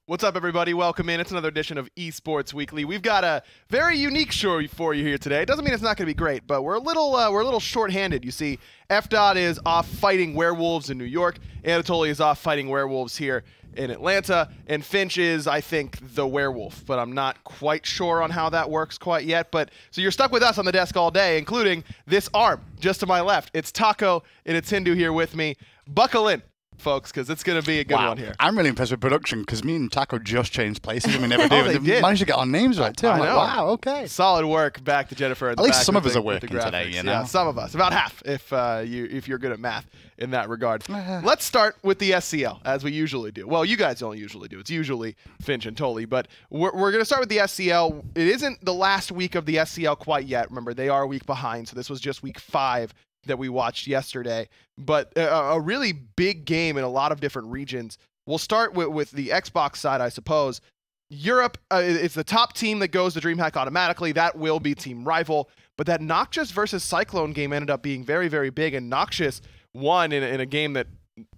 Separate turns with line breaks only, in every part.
What's up, everybody? Welcome in. It's another edition of Esports Weekly. We've got a very unique show for you here today. It doesn't mean it's not going to be great, but we're a little short-handed. You see, FDOT is off fighting werewolves in New York. Anatoly is off fighting werewolves here in Atlanta, and Finch is, I think, the werewolf, but I'm not quite sure on how that works quite yet. But so you're stuck with us on the desk all day, including this arm just to my left. It's Taco and it's Hindu here with me. Buckle in, folks, because it's going to be a good one here.
I'm really impressed with production because me and Taco just changed places and we never did.
They did.
Managed to get our names right, too. I'm like, wow, okay.
Solid work back to Jennifer.
At least some of us are working today, you know?
Yeah, some of us. About half, if you're good at math in that regard. Let's start with the SCL, as we usually do. Well, you guys don't usually do. It's usually Finch and Toly, but we're going to start with the SCL. It isn't the last week of the SCL quite yet. Remember, they are a week behind, so this was just week 5 that we watched yesterday, but a really big game in a lot of different regions. We'll start with the Xbox side, I suppose. Europe, it's the top team that goes to DreamHack automatically. That will be Team Rival, but that Noxious versus Cyclone game ended up being very, very big, and Noxious won in a game that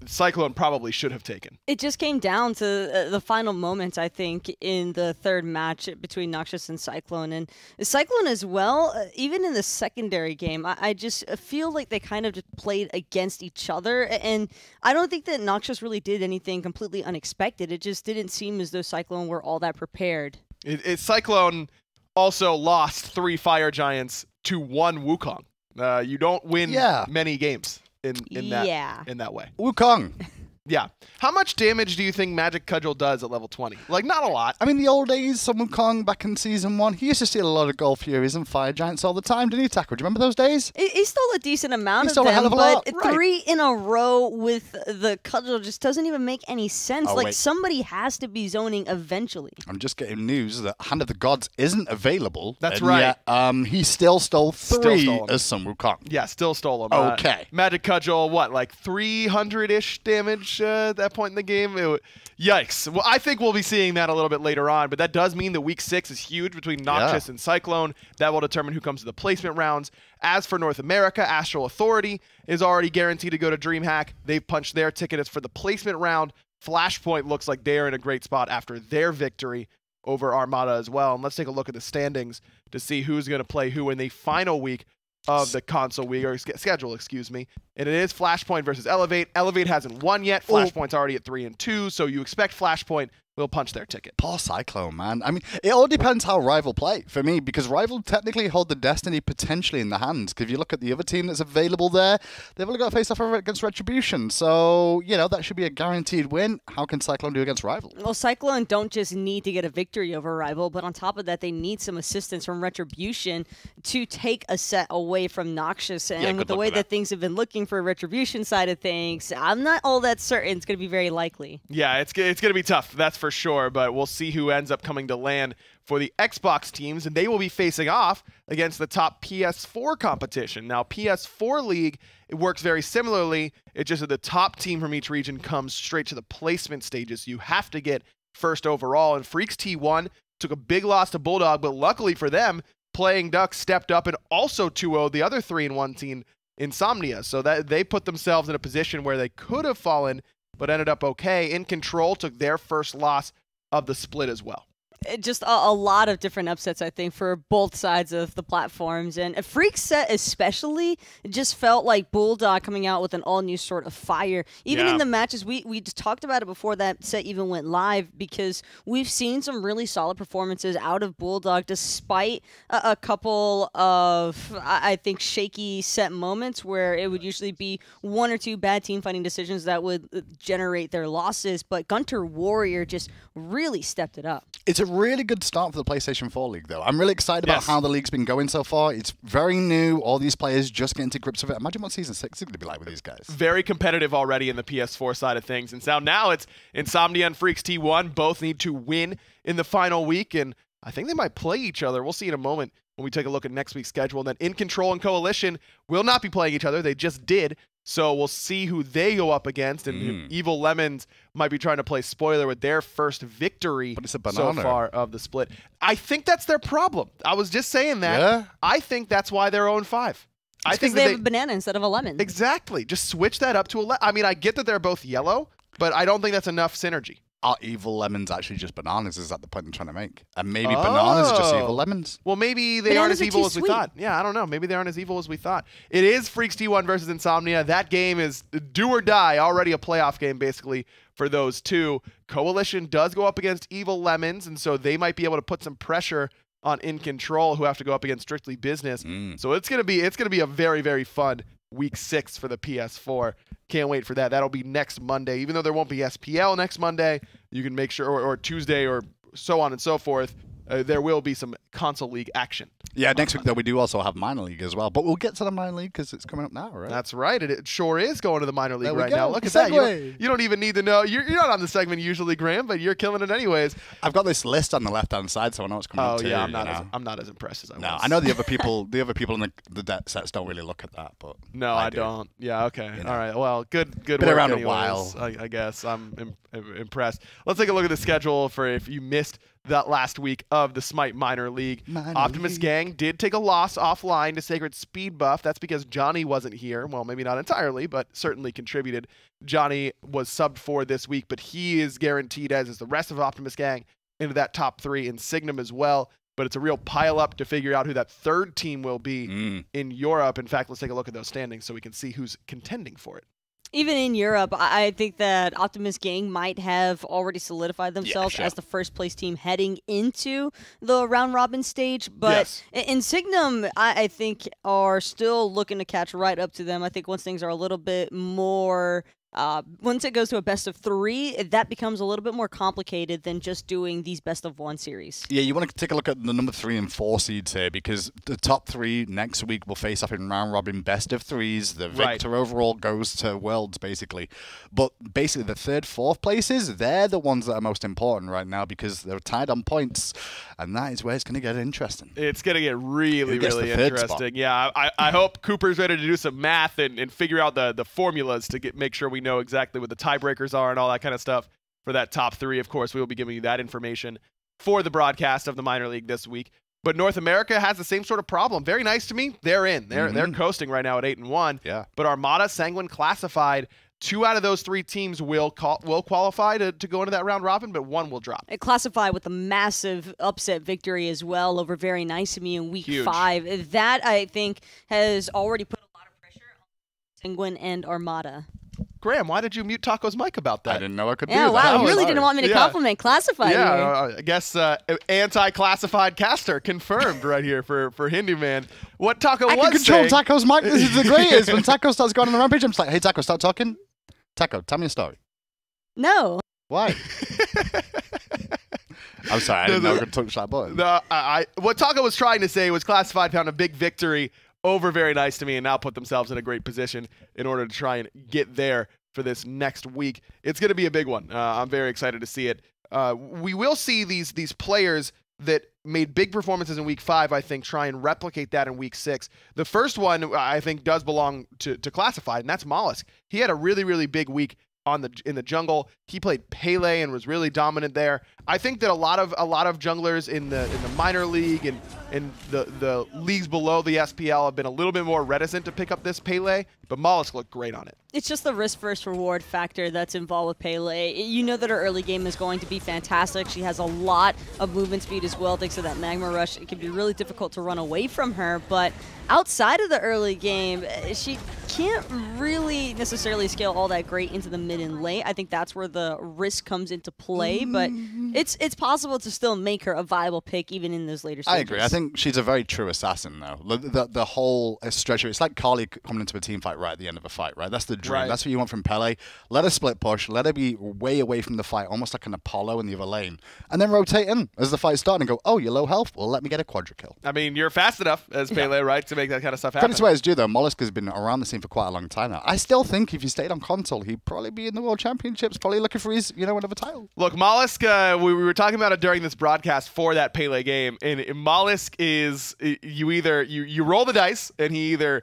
Cyclone probably should have taken.
It just came down to the final moments, I think, in the third match between Noxious and Cyclone. And Cyclone as well, even in the secondary game, I just feel like they kind of just played against each other. And I don't think that Noxious really did anything completely unexpected. It just didn't seem as though Cyclone were all that prepared.
Cyclone also lost 3 Fire Giants to 1 Wukong. You don't win many games in that way.
Wukong.
Yeah. How much damage do you think Magic Cudgel does at level 20? Like, not a lot.
I mean, the old days, some Wukong back in Season 1, he used to steal a lot of Gold Furies and Fire Giants all the time, didn't he, Taco? Do you remember those days?
He stole a decent amount of
them,
a hell of a lot.
Right.
3 in a row with the Cudgel just doesn't even make any sense.
Oh,
like,
wait.
Somebody has to be zoning eventually.
I'm just getting news that Hand of the Gods isn't available.
That's right.
Yet, he still stole 3 as some Wukong.
Yeah, still stole them.
Okay.
Magic Cudgel, what, like 300-ish damage at that point in the game? Yikes. Well, I think we'll be seeing that a little bit later on, but that does mean that week 6 is huge between Noxious and Cyclone. That will determine who comes to the placement rounds. As for North America, Astral Authority is already guaranteed to go to DreamHack. They've punched their ticket as for the placement round. Flashpoint looks like they're in a great spot after their victory over Armada as well. And let's take a look at the standings to see who's going to play who in the final week of the console week, or schedule, excuse me. And it is Flashpoint versus Elevate. Elevate hasn't won yet. Flashpoint's already at 3-2, so you expect Flashpoint will punch their ticket.
Poor Cyclone, man. I mean, it all depends how Rival play for me, because Rival technically hold the destiny potentially in the hands. Because if you look at the other team that's available there, they've only got to face off against Retribution. So, you know, that should be a guaranteed win. How can Cyclone do against Rival?
Well, Cyclone don't just need to get a victory over Rival, but on top of that, they need some assistance from Retribution to take a set away from Noxious. And with the way that things have been looking for Retribution side of things, I'm not all that certain it's going to be very likely.
Yeah, it's going to be tough, that's for sure, but we'll see who ends up coming to land for the Xbox teams, and they will be facing off against the top PS4 competition. Now, PS4 League, it works very similarly. It's just that the top team from each region comes straight to the placement stages. You have to get first overall, and Freaks T1 took a big loss to Bulldog, but luckily for them, Playing Duck stepped up and also 2-0'd the other 3-1 team, Insomnia. So that they put themselves in a position where they could have fallen, but ended up okay. In Control took their first loss of the split as well.
Just a lot of different upsets, I think, for both sides of the platforms. And a Freak set especially, it just felt like Bulldog coming out with an all-new sort of fire. Even in the matches, we just talked about it before that set even went live, because we've seen some really solid performances out of Bulldog despite a couple of, I think, shaky set moments where it would usually be 1 or 2 bad team fighting decisions that would generate their losses. But Gunter Warrior just really stepped it up.
It's a really good start for the PlayStation 4 League, though. I'm really excited about how the league's been going so far. It's very new. All these players just getting to grips with it. Imagine what Season 6 is going to be like with these guys.
Very competitive already in the PS4 side of things. And so now it's Insomnia and Freaks T1. Both need to win in the final week, and I think they might play each other. We'll see in a moment when we take a look at next week's schedule. And then In Control and Coalition will not be playing each other. They just did. So we'll see who they go up against, and Evil Lemons might be trying to play spoiler with their first victory so far of the split. I think that's their problem. I was just saying that.
Yeah.
I think that's why they're 0-5.
I think they have a banana instead of a lemon.
Exactly. Just switch that up to a lemon. I mean, I get that they're both yellow, but I don't think that's enough synergy.
are evil lemons actually just bananas? Is that the point I'm trying to make? And maybe bananas are just evil lemons.
Well, maybe they aren't as evil as we thought. Yeah, I don't know. Maybe they aren't as evil as we thought. It is Freaks T1 versus Insomnia. That game is do or die, already a playoff game basically for those two. Coalition does go up against Evil Lemons, and so they might be able to put some pressure on In Control, who have to go up against Strictly Business. So it's gonna be a very, very fun Week 6 for the PS4. Can't wait for that. That'll be next Monday. Even though there won't be SPL next Monday, you can make sure, or Tuesday, or so on and so forth, there will be some console league action.
Yeah, next week, though, we do also have minor league as well. But we'll get to the minor league because it's coming up now, right?
That's right. It sure is going to the minor league right now. Look at that. You don't even need to know. You're not on the segment usually, Graham, but you're killing it anyways.
I've got this list on the left-hand side, so I know what's coming up too.
Oh, yeah, I'm not as impressed as I was.
No, I know the other people in the debt sets don't really look at that, but
no, I don't. Yeah, okay. All right. Well, good
Been
work
around
anyways,
a while.
I guess. I'm impressed. Let's take a look at the schedule for if you missed that last week of the SMITE Minor League. Optimus Gang did take a loss offline to Sacred Speed Buff. That's because Johnny wasn't here. Well, maybe not entirely, but certainly contributed. Johnny was subbed for this week, but he is guaranteed, as is the rest of Optimus Gang, into that top 3 in Signum as well. But it's a real pile-up to figure out who that third team will be in Europe. In fact, let's take a look at those standings so we can see who's contending for it.
Even in Europe, I think that Optimus Gang might have already solidified themselves as the first place team heading into the round robin stage. But in Signum, I think are still looking to catch right up to them. I think once things are a little bit more once it goes to a best of 3, that becomes a little bit more complicated than just doing these best of 1 series.
Yeah, you want to take a look at the number 3 and 4 seeds here, because the top 3 next week will face off in round robin best of 3s. The victor overall goes to Worlds, basically. But basically, the 3rd, 4th places, they're the ones that are most important right now because they're tied on points, and that is where it's going to get interesting.
It's going to get really, really interesting. Yeah, I hope Cooper's ready to do some math and figure out the formulas to make sure we know exactly what the tiebreakers are and all that kind of stuff for that top 3. Of course, we will be giving you that information for the broadcast of the minor league this week. But North America has the same sort of problem. Very nice to me. They're in. They're coasting right now at 8-1.
Yeah.
But Armada, Sanguine classified. 2 out of those 3 teams will qualify to go into that round robin, but 1 will drop.
It classified with a massive upset victory as well over Very Nice to Me in week 5. That, I think, has already put a lot of pressure on Sanguine and Armada.
Graham, why did you mute Taco's mic about that?
I didn't know I could do
that.
Yeah,
wow, you really didn't want me to compliment Classified here.
I guess anti-classified caster confirmed right here for Hindu Man. What Taco was saying...
I can control Taco's mic. This is the greatest. When Taco starts going on the rampage, I'm just like, hey, Taco, start talking. Taco, tell me a story.
No.
Why? I'm sorry, I didn't know I could touch that button.
What Taco was trying to say was Classified found a big victory over Very Nice to Me and now put themselves in a great position in order to try and get there for this next week. It's going to be a big one. I'm very excited to see it. We will see these players that made big performances in week 5, I think, try and replicate that in week 6. The first one, I think, does belong to Classified, and that's Mollusk. He had a really, really big week in the jungle. He played Pele and was really dominant there. I think that a lot of junglers in the minor league and in the leagues below the SPL have been a little bit more reticent to pick up this Pele, but Mollusk looked great on it.
It's just the risk versus reward factor that's involved with Pele. You know that her early game is going to be fantastic. She has a lot of movement speed as well, thanks to that Magma Rush. It can be really difficult to run away from her, but outside of the early game, she can't really necessarily scale all that great into the mid and late. I think that's where the risk comes into play, but it's possible to still make her a viable pick even in those later stages.
I agree. I think she's a very true assassin, though. The whole stretch, it's like Carly coming into a team fight right at the end of a fight, right? That's the dream. Right. That's what you want from Pele. Let her split push. Let her be way away from the fight, almost like an Apollo in the other lane. And then rotate in as the fight's starting and go, oh, you're low health? Well, let me get a quadra kill.
I mean, you're fast enough as Pele, right, to make that kind of stuff happen.
Credit to where it's due, though. Mollusk has been around the scene for quite a long time now. I still think if he stayed on console, he'd probably be in the World Championships, probably looking for his, another title.
Look, Mollusk, we were talking about it during this broadcast for that Pele game, and Mollusk is, you roll the dice, and he either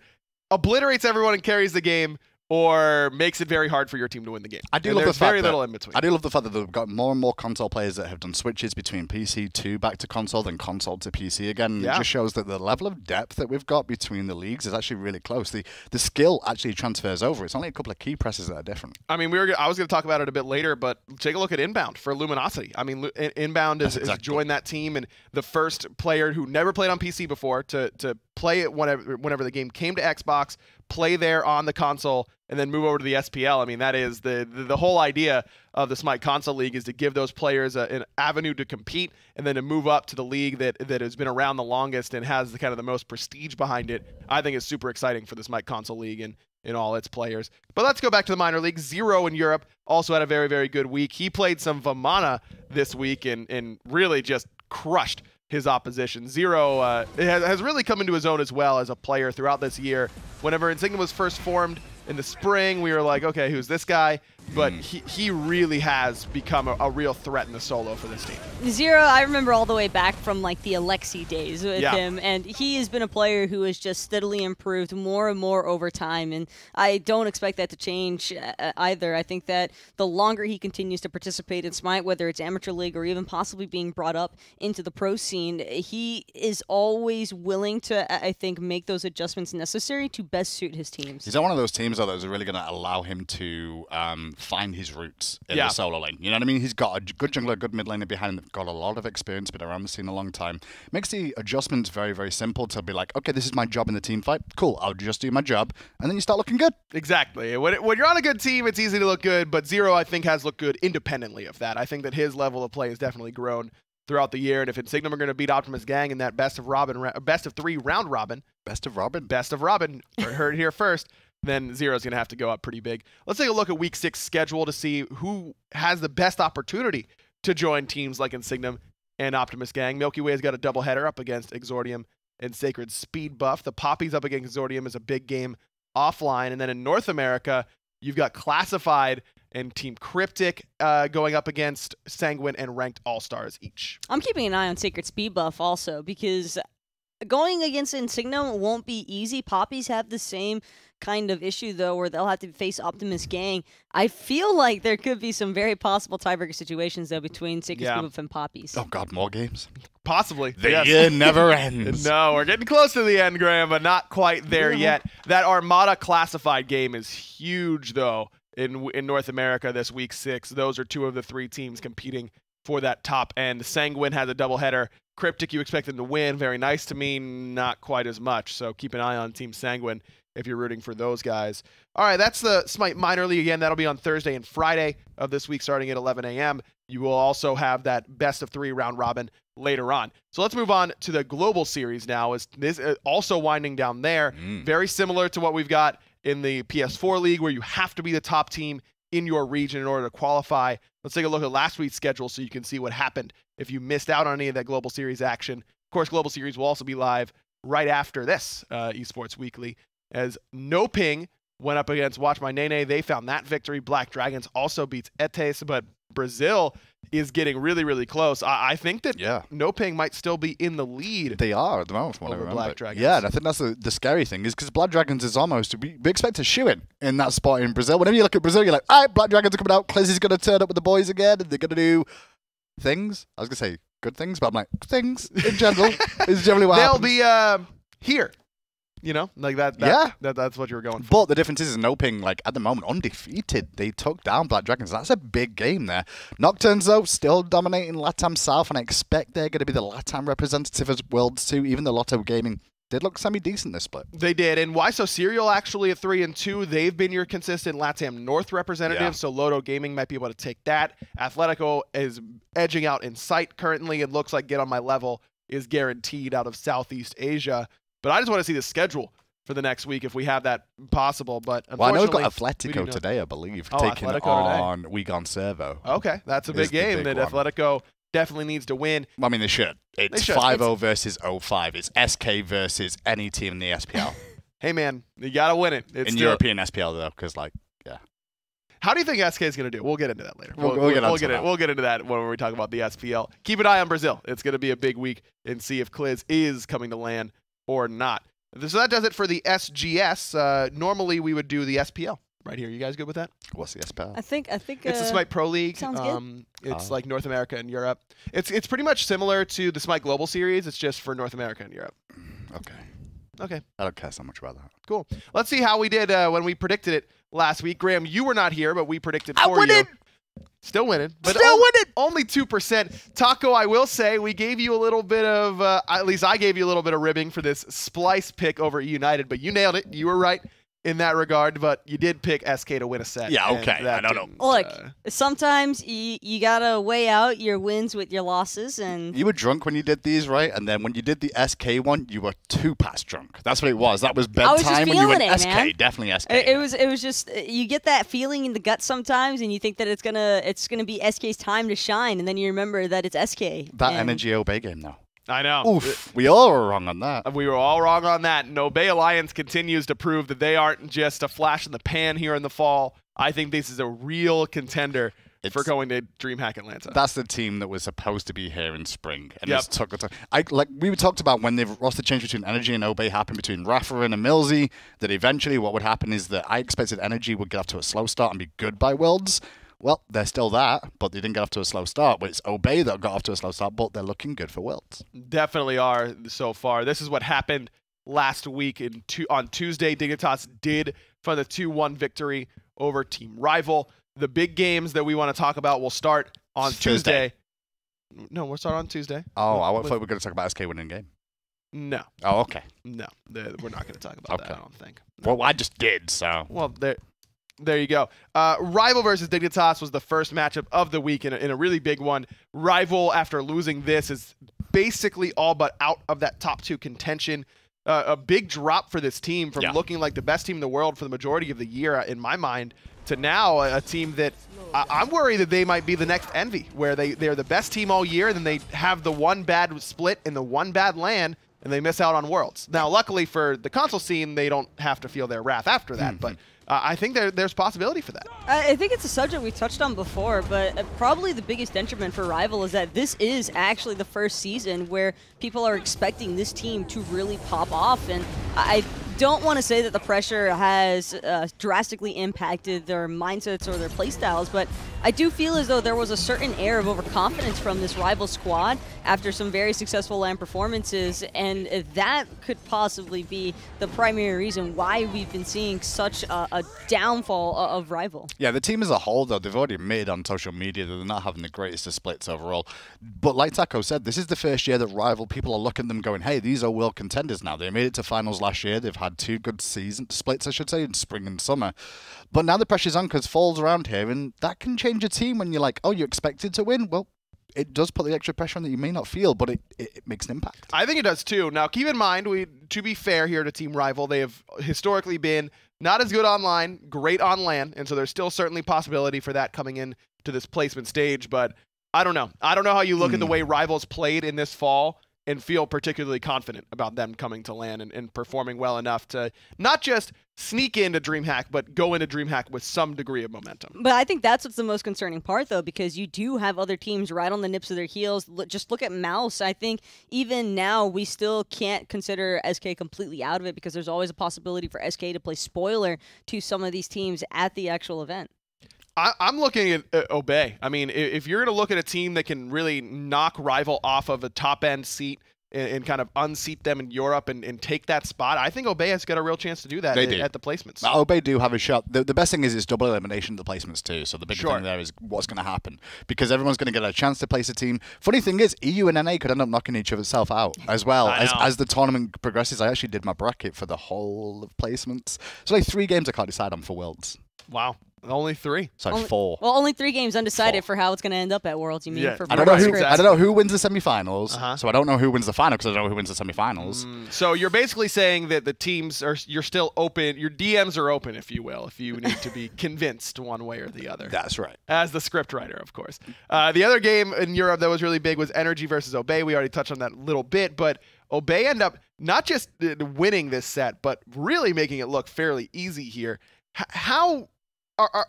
obliterates everyone and carries the game, or makes it very hard for your team to win the game.
I do love the fact
very little in between.
I do love the fact that they've got more and more console players that have done switches between PC to back to console than console to PC again.
Yeah.
It just shows that the level of depth that we've got between the leagues is actually really close. The skill actually transfers over. It's only a couple of key presses that are different.
I mean, I was going to talk about it a bit later, but take a look at Inbound for Luminosity. I mean, Inbound has joined that team, and the first player who never played on PC before to play it whenever the game came to Xbox, play there on the console, and then move over to the SPL. I mean, that is the whole idea of the SMITE Console League, is to give those players an avenue to compete and then to move up to the league that has been around the longest and has the kind of the most prestige behind it. I think is super exciting for the SMITE Console League and all its players. But let's go back to the minor league. Zero in Europe also had a very, very good week. He played some Vamana this week and really just crushed his opposition. Zero has really come into his own as well as a player throughout this year. Whenever Insignia was first formed in the spring, we were like, okay, who's this guy? But he really has become a real threat in the solo for this team.
Zero, I remember all the way back from like the Alexi days with him, and he has been a player who has just steadily improved more and more over time, and I don't expect that to change either. I think that the longer he continues to participate in SMITE, whether it's amateur league or even possibly being brought up into the pro scene, he is always willing to, I think, make those adjustments necessary to best suit his teams.
He's on one of those teams, though, that's really going to allow him to find his roots in the solo lane. You know what I mean? He's got a good jungler, a good mid laner behind him, got a lot of experience, been around the scene a long time. Makes the adjustments very, very simple to be like, okay, this is my job in the team fight. Cool, I'll just do my job. And then you start looking good.
Exactly. When you're on a good team, it's easy to look good, but Zero, I think, has looked good independently of that. I think that his level of play has definitely grown throughout the year, and if Insigniam are going to beat Optimus Gang in that best of 3 round robin.
Best of Robin?
Best of Robin. Heard it here first. Then Zero's going to have to go up pretty big. Let's take a look at Week 6 schedule to see who has the best opportunity to join teams like Insigniam and Optimus Gang. Milky Way has got a doubleheader up against Exordium and Sacred Speed Buff. The Poppies up against Exordium is a big game offline. And then in North America, you've got Classified and Team Cryptic going up against Sanguine and Ranked All-Stars each.
I'm keeping an eye on Sacred Speed Buff also, because going against Insigniam won't be easy. Poppies have the same kind of issue, though, where they'll have to face Optimus Gang. I feel like there could be some very possible tiebreaker situations, though, between Sacred Speed Buff and Poppies.
Oh, God, more games?
Possibly.
The year never ends.
No, we're getting close to the end, Graham, but not quite there yet. That Armada Classified game is huge, though, in North America this Week 6. Those are 2 of the 3 teams competing for that top end. Sanguine has a doubleheader. Cryptic, you expect them to win. Very nice to me. Not quite as much. So keep an eye on Team Sanguine if you're rooting for those guys. All right, that's the SMITE Minor League. Again, that'll be on Thursday and Friday of this week starting at 11 a.m. You will also have that best of 3 round robin later on. So let's move on to the Global Series now. Is this also winding down there? Very similar to what we've got in the PS4 League, where you have to be the top team in your region in order to qualify. Let's take a look at last week's schedule so you can see what happened if you missed out on any of that Global Series action. Of course, Global Series will also be live right after this Esports Weekly, as No Ping went up against Watch My Nene. They found that victory. Black Dragons also beats Etes, but Brazil is getting really, really close. I think that No Ping might still be in the lead.
They are at the moment, from what I remember.
Black Dragons.
Yeah, and I think that's the scary thing, is because Black Dragons is almost, we expect a shoe-in in that spot in Brazil. Whenever you look at Brazil, you're like, all right, Black Dragons are coming out. Clezzy's going to turn up with the boys again, and they're going to do things. I was going to say good things, but I'm like, things in general is generally what happens.
They'll be here. You know, like that. That's what you were going for.
But the difference is No Ping, like, at the moment, undefeated. They took down Black Dragons. That's a big game there. Nocturnes, though, still dominating LATAM South, and I expect they're going to be the LATAM representative as Worlds 2. Even the Lotto Gaming did look semi-decent this split.
They did. And Why So Serial actually at 3-2. They've been your consistent LATAM North representative, so Lotto Gaming might be able to take that. Atletico is edging out in SMITE currently. It looks like Get On My Level is guaranteed out of Southeast Asia. But I just want to see the schedule for the next week if we have that possible. But
I know we've got
unfortunately,
Atletico today, I believe,
Oh,
taking
Atletico
on Wigan Servo.
Okay, that's a big game that Atletico definitely needs to win.
I mean, they should. It's 5-0 versus 0-5. It's SK versus any team in the SPL.
Hey, man, you got to win it. It's
in European SPL, though, because, like, yeah.
How do you think SK is going to do? We'll get into that later.
We'll
get into that when we talk about the SPL. Keep an eye on Brazil. It's going to be a big week, and see if Kliz is coming to LAN or not. So that does it for the SGS. Normally, we would do the SPL right here. You guys good with that?
What's the SPL?
I think
it's the SMITE Pro League.
Sounds good.
It's like North America and Europe. It's pretty much similar to the SMITE Global Series. It's just for North America and Europe. Okay.
I don't care so much about that.
Cool. Let's see how we did when we predicted it last week. Graham, you were not here, but we predicted for you. Still winning. But only 2%. Taco, I will say, we gave you a little bit of, at least I gave you a little bit of ribbing for this Splice pick over United, but you nailed it. You were right in that regard, but you did pick SK to win a set.
Yeah, okay. I don't know.
Look, sometimes you gotta weigh out your wins with your losses, and
you were drunk when you did these, right? And then when you did the SK one, you were 2 past drunk. That's what it was. That was bedtime when you went SK. Man. Definitely SK.
It was just you get that feeling in the gut sometimes, and you think that it's gonna be SK's time to shine, and then you remember that it's SK.
That energy Obey game though.
I know.
Oof. We all were wrong on that.
We were all wrong on that. And Obey Alliance continues to prove that they aren't just a flash in the pan here in the fall. I think this is a real contender for going to DreamHack Atlanta.
That's the team that was supposed to be here in spring. And it's took a time. Like we talked about when the roster change between Energy and Obey happened between Raffarin and Millsy, that eventually what would happen is that I expected Energy would get off to a slow start and be good by Worlds. Well, they're still that, but they didn't get off to a slow start. But it's Obey that got off to a slow start, but they're looking good for Worlds.
Definitely are so far. This is what happened last week on Tuesday. Dignitas did find a 2-1 victory over Team Rival. The big games that we want to talk about will start on Tuesday. No, we'll start on Tuesday.
Oh, I thought we were going to talk about SK winning game.
No.
Oh, okay.
No, we're not going to talk about that, I don't think.
No. Well, I just did, so.
Well, there you go. Rival versus Dignitas was the first matchup of the week in a really big one. Rival, after losing this, is basically all but out of that top 2 contention. A big drop for this team from looking like the best team in the world for the majority of the year, in my mind, to now a team that I'm worried that they might be the next Envy, where they're the best team all year, and then they have the one bad split and the one bad LAN, and they miss out on Worlds. Now, luckily for the console scene, they don't have to feel their wrath after that, but I think there's possibility for that.
I think it's a subject we touched on before, but probably the biggest detriment for Rival is that this is actually the first season where people are expecting this team to really pop off, and I don't want to say that the pressure has drastically impacted their mindsets or their playstyles, but I do feel as though there was a certain air of overconfidence from this Rival squad after some very successful LAN performances, and that could possibly be the primary reason why we've been seeing such a downfall of Rival.
Yeah, the team as a whole, though, they've already admitted on social media that they're not having the greatest of splits overall. But like Taco said, this is the first year that Rival, people are looking at them going, hey, these are world contenders now. They made it to finals last year. They've had 2 good splits, I should say, in spring and summer. But now the pressure's on because fall's around here, and that can change a team when you're like, oh, you're expected to win? Well, it does put the extra pressure on that you may not feel, but it makes an impact.
I think it does too. Now, keep in mind, to be fair here to Team Rival, they have historically been not as good online, great on LAN, and so there's still certainly possibility for that coming in to this placement stage, but I don't know. I don't know how you look at the way Rivals played in this fall and feel particularly confident about them coming to LAN and performing well enough to not just sneak into DreamHack, but go into DreamHack with some degree of momentum.
But I think that's what's the most concerning part, though, because you do have other teams right on the nips of their heels. Just look at Mouse. I think even now we still can't consider SK completely out of it because there's always a possibility for SK to play spoiler to some of these teams at the actual event.
I'm looking at Obey. I mean, if you're going to look at a team that can really knock Rival off of a top-end seat and kind of unseat them in Europe and take that spot, I think Obey has got a real chance to do that at the placements.
Obey do have a shot. The best thing is it's double elimination of the placements too, so the big thing there is what's going to happen, because everyone's going to get a chance to place a team. Funny thing is, EU and NA could end up knocking each other self out as well as the tournament progresses. I actually did my bracket for the whole of placements. So like 3 games I can't decide on for Worlds.
Wow. Only 3.
Sorry, 4.
Well, only 3 games undecided for how it's going to end up at Worlds. You mean for
I don't know who wins the semifinals, so I don't know who wins the final because I don't know who wins the semifinals.
So you're basically saying that the teams you're still open. Your DMs are open, if you will, if you need to be convinced one way or the other.
That's right.
As the script writer, of course. The other game in Europe that was really big was Energy versus Obey. We already touched on that a little bit, but Obey end up not just winning this set, but really making it look fairly easy here. How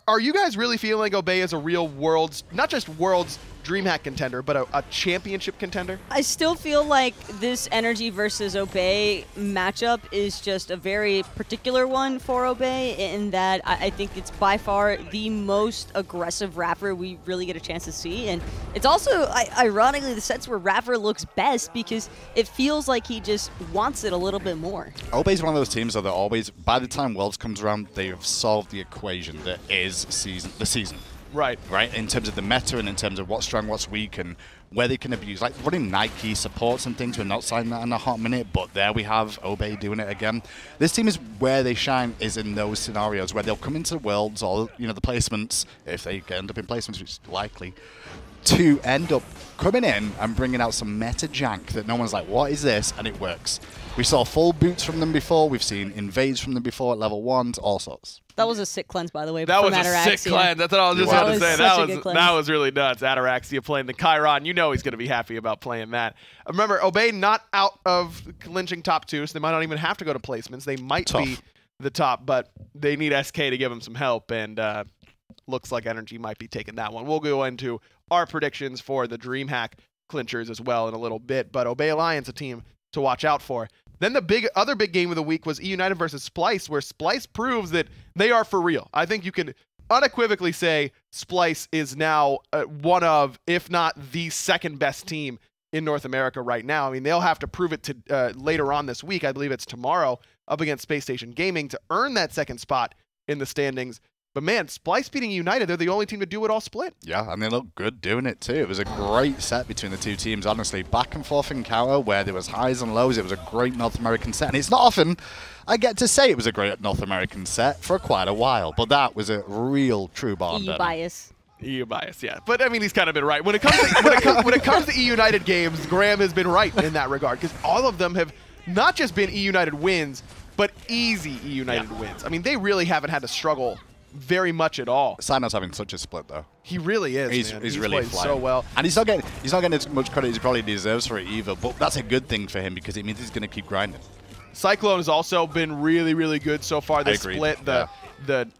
are you guys really feeling like Obey is a real Worlds, not just Worlds DreamHack contender, but a championship contender?
I still feel like this Energy versus Obey matchup is just a very particular one for Obey, in that I think it's by far the most aggressive Rapper we really get a chance to see. And it's also, ironically, the sets where Rapper looks best because it feels like he just wants it a little bit more.
Obey's one of those teams that always, by the time Worlds comes around, they have solved the equation that is the season.
Right.
Right, in terms of the meta and in terms of what's strong, what's weak, and where they can abuse. Like running Nike supports and things, we're not signing that in a hot minute, but there we have Obey doing it again. This team is where they shine, is in those scenarios where they'll come into the Worlds or, you know, the placements, if they end up in placements, which is likely, to end up coming in and bringing out some meta jank that no one's like, what is this? And it works. We saw full boots from them before. We've seen invades from them before at level 1s, all sorts.
That was a sick cleanse, by the way.
That was
Ataraxia.
a sick cleanse. That's what I was just about to say.
That
was really nuts. Ataraxia playing the Chiron. You know he's going to be happy about playing that. Remember, Obey not out of clinching top 2, so they might not even have to go to placements. They might be the top, but they need SK to give them some help, and looks like Energy might be taking that one. We'll go into our predictions for the DreamHack clinchers as well in a little bit, but Obey Alliance, a team to watch out for. Then the other big game of the week was E United versus Splice, where Splice proves that they are for real. I think you can unequivocally say Splice is now one of, if not the second best team in North America right now. I mean, they'll have to prove it to later on this week. I believe it's tomorrow up against Space Station Gaming to earn that second spot in the standings. But man, Splice beating United, they're the only team to do it all split.
Yeah, and they look good doing it too. It was a great set between the two teams, honestly. Back and forth encounter where there was highs and lows. It was a great North American set. And it's not often I get to say it was a great North American set for quite a while. But that was a real true barn burner.
EU bias.
EU bias, yeah. But I mean, he's kind of been right. When it comes to, when it comes to E United games, Graham has been right in that regard, because all of them have not just been E United wins, but easy E United wins. I mean, they really haven't had to struggle very much at all.
Sino's having such a split though.
He really is.
He's really
played so well,
and he's not getting as much credit as he probably deserves for it either. But that's a good thing for him because it means he's going to keep grinding.
Cyclone has also been really, really good so far this split. The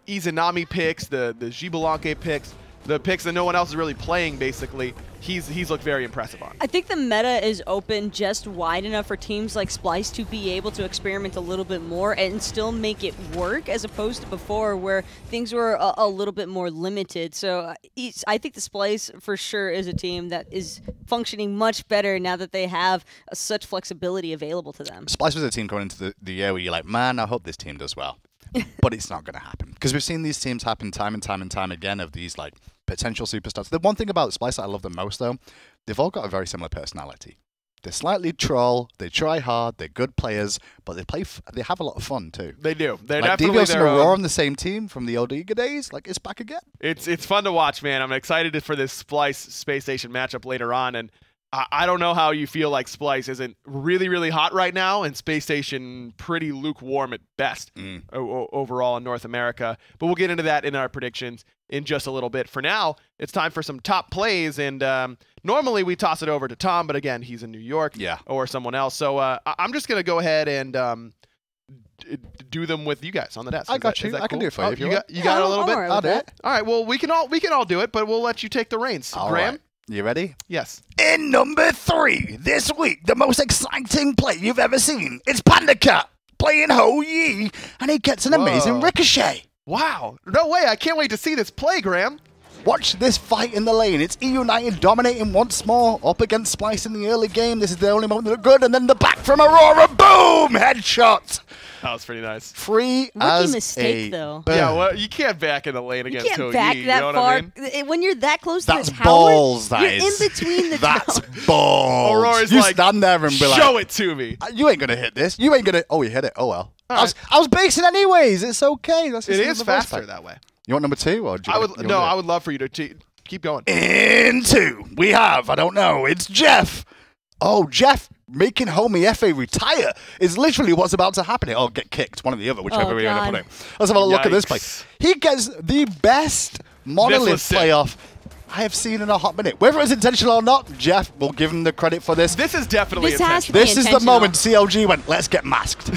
Izanami picks, the Gibalanque picks, the picks that no one else is really playing. Basically, he's looked very impressive on.
I think the meta is open just wide enough for teams like Splice to be able to experiment a little bit more and still make it work, as opposed to before where things were a little bit more limited. So I think the Splice for sure is a team that is functioning much better now that they have such flexibility available to them.
Splice was a team going into the year where you're like, man, I hope this team does well. But it's not going to happen, because we've seen these teams happen time and time and time again of these like potential superstars. The one thing about Splice that I love the most, though, they've all got a very similar personality. They're slightly troll, they try hard, they're good players, but they have a lot of fun too.
They do. They're
like
definitely
Devios and Aurora on the same team from the old Eager days. Like, it's back again.
It's fun to watch, man. I'm excited for this Splice Space Station matchup later on, and I don't know how you feel like Splice isn't really, really hot right now, and Space Station pretty lukewarm at best overall in North America. But we'll get into that in our predictions in just a little bit. For now, it's time for some top plays, and normally we toss it over to Tom, but again, he's in New York or someone else. So I'm just going to go ahead and do them with you guys on the desk.
I got you. I can do it for you if you want.
You got it a little bit?
I'll do it.
All right, well, we can all do it, but we'll let you take the reins. Graham?
Right. You ready?
Yes.
In number 3, this week, the most exciting play you've ever seen. It's Panda Cat playing Ho Yi, and he gets an amazing ricochet.
Wow. No way. I can't wait to see this play, Graham.
Watch this fight in the lane. It's E United dominating once more, up against Splice in the early game. This is the only moment they look good, and then the back from Aurora. Boom! Headshot.
That was pretty nice.
Free
Rookie
as
mistake,
a
though.
bird.
Yeah, well, you can't back in the lane against Ho Yi.
You can't back that
you know
far.
What I mean?
When you're that close to the tower,
balls, that
you're
is.
in between the
That's
towers.
balls.
Aurora's
you
like,
stand there and be like,
show it to me.
You ain't going to hit this. You ain't going to... Oh, you hit it. Oh, well.
All
I was basing anyways. It's okay. That's
it is faster that way.
You want number 2? Or do you
I would love for you to keep going.
In 2, we have, I don't know, it's Jeff. Oh, Jeff making Homie Efe retire is literally what's about to happen. Or get kicked, one or the other, whichever way you want to put it. Let's have a look at this play. He gets the best Monolith playoff I have seen in a hot minute. Whether it's intentional or not, Jeff will give him the credit for this.
This is definitely intentional.
This is the moment CLG went, let's get masked.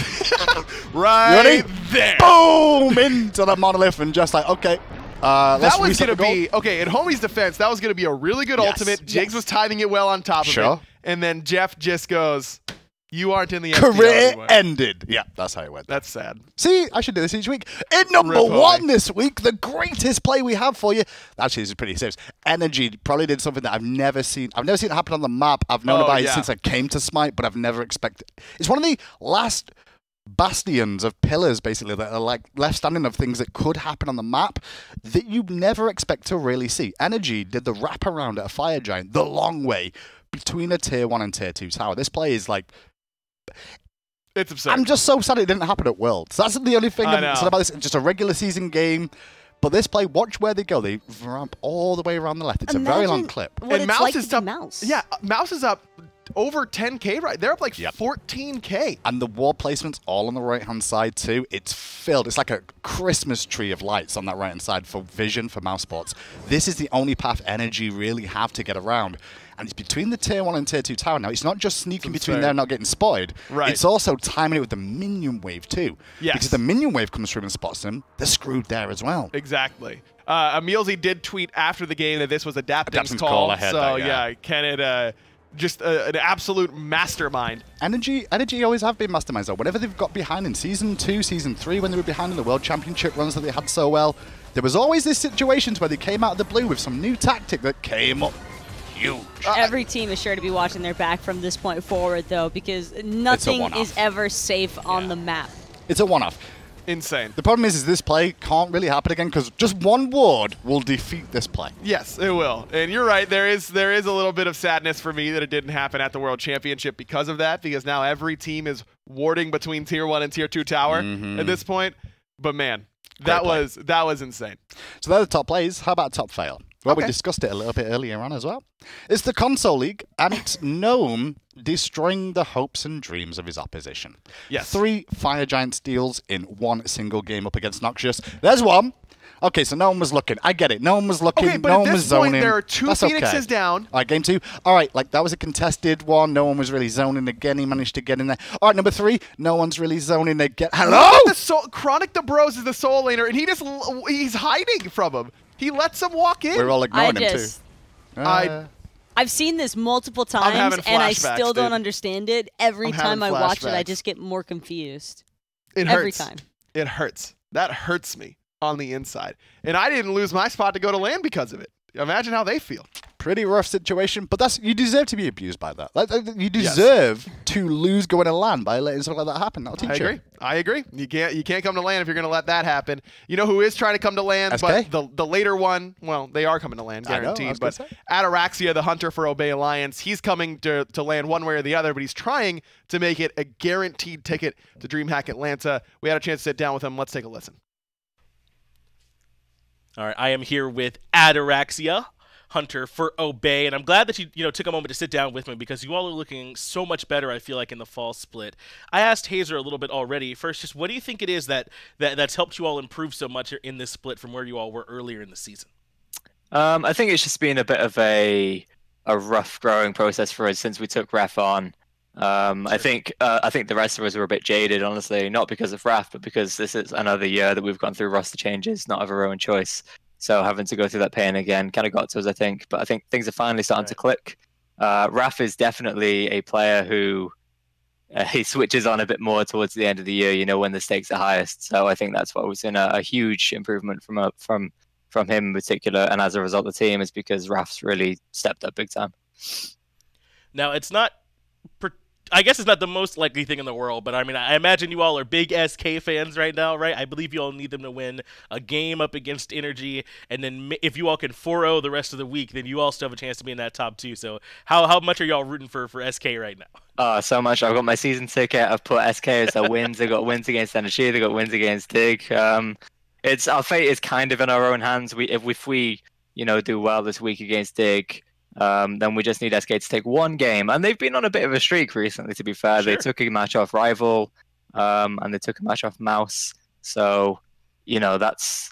Right
ready?
there.
Boom! Into the Monolith and just like, okay,
That was going to be, okay, in Homie's defense, that was going to be a really good ultimate. Jigs was timing it well on top of it. And then Jeff just goes, you aren't in the
career
anymore.
Ended. Yeah, that's how it went.
That's sad.
See, I should do this each week. In number one this week, the greatest play we have for you. Actually, this is pretty serious. Energy probably did something that I've never seen. I've never seen it happen on the map. I've known about it since I came to Smite, but I've never expected. It's one of the last bastions of pillars, basically, that are like left standing of things that could happen on the map that you never expect to really see. Energy did the wraparound at a fire giant the long way between a tier 1 and tier 2 tower. This play is like,
it's absurd.
I'm just so sad it didn't happen at Worlds. That's the only thing I'm sad about this. It's just a regular season game. But this play, watch where they go. They ramp all the way around the left. It's a very long clip.
And Mouse is up.
Yeah, Mouse is up over 10K, right? They're up like 14K.
And the wall placement's all on the right-hand side too. It's filled. It's like a Christmas tree of lights on that right-hand side for vision for mouse spots. This is the only path Energy really have to get around. And it's between the tier 1 and tier 2 tower now. It's not just sneaking between there and not getting spotted.
Right.
It's also timing it with the minion wave too.
Yes.
Because the minion wave comes through and spots them, they're screwed there as well.
Exactly. Emilzy did tweet after the game that this was Adapting's call. So yeah, Kenneth, just an absolute mastermind.
Energy always have been masterminds though. Whatever they've got behind in Season 2, Season 3, when they were behind in the World Championship runs that they had so well, there was always these situations where they came out of the blue with some new tactic that came up huge.
Every team is sure to be watching their back from this point forward though, because nothing is ever safe on the map. It's
a one-off.
Insane.
The problem is this play can't really happen again because just one ward will defeat this play.
Yes, it will. And you're right. There is a little bit of sadness for me that it didn't happen at the World Championship because of that, because now every team is warding between Tier 1 and Tier 2 tower at this point. But man, that was insane.
So they're the top plays. How about top fail? Well, we discussed it a little bit earlier on as well. It's the console league, and it's Gnome destroying the hopes and dreams of his opposition.
Yes.
3 Fire Giant steals in one single game up against Noxious. There's one. Okay, so no one was looking. I get it. No one was looking.
Okay, but
no
at
one
this
was zoning.
point, there are 2 Phoenixes down.
All right, game 2. All right, like that was a contested one. No one was really zoning again. He managed to get in there. All right, number 3. No one's really zoning again. Hello?
Chronic the Bros is the soul laner, and he's hiding from him. He lets him walk in.
We're all ignoring him too.
I've seen this multiple times, and I still don't understand it. Every time I watch it, I just get more confused.
It hurts.
Every time.
It hurts. That hurts me on the inside. And I didn't lose my spot to go to land because of it. Imagine how they feel.
Pretty rough situation, but you deserve to be abused by that. You deserve to lose going to land by letting something like that happen. That'll teach you.
I agree. You can't come to land if you're going to let that happen. You know who is trying to come to land?
SK?
But the later one, well, they are coming to land, guaranteed. But Ataraxia, the hunter for Obey Alliance, he's coming to land one way or the other, but he's trying to make it a guaranteed ticket to DreamHack Atlanta. We had a chance to sit down with him. Let's take a listen.
All right, I am here with Ataraxia, hunter for Obey, and I'm glad that you took a moment to sit down with me because you all are looking so much better, I feel like, in the fall split. I asked Hazer a little bit already. First, just what do you think it is that's helped you all improve so much in this split from where you all were earlier in the season?
I think it's just been a bit of a rough growing process for us since we took Ref on. I think the rest of us were a bit jaded, honestly, not because of Raf, but because this is another year that we've gone through roster changes, not of our own choice. So having to go through that pain again kind of got to us, I think. But I think things are finally starting to click. Raf is definitely a player who he switches on a bit more towards the end of the year, when the stakes are highest. So I think that's what was in a huge improvement from him in particular, and as a result, the team is because Raf's really stepped up big time.
Now it's not. I guess it's not the most likely thing in the world, but I mean, I imagine you all are big SK fans right now, right? I believe you all need them to win a game up against Energy, and then if you all can 4-0 the rest of the week, then you all still have a chance to be in that top 2. So how much are you all rooting for SK right now?
So much. I've got my season ticket. I've put SK as their wins. They've got wins against Energy. They've got wins against Dig. It's our fate is kind of in our own hands. If we do well this week against Dig, then we just need SK to take one game, and they've been on a bit of a streak recently. To be fair, they took a match off Rival, and they took a match off Mouse. So, that's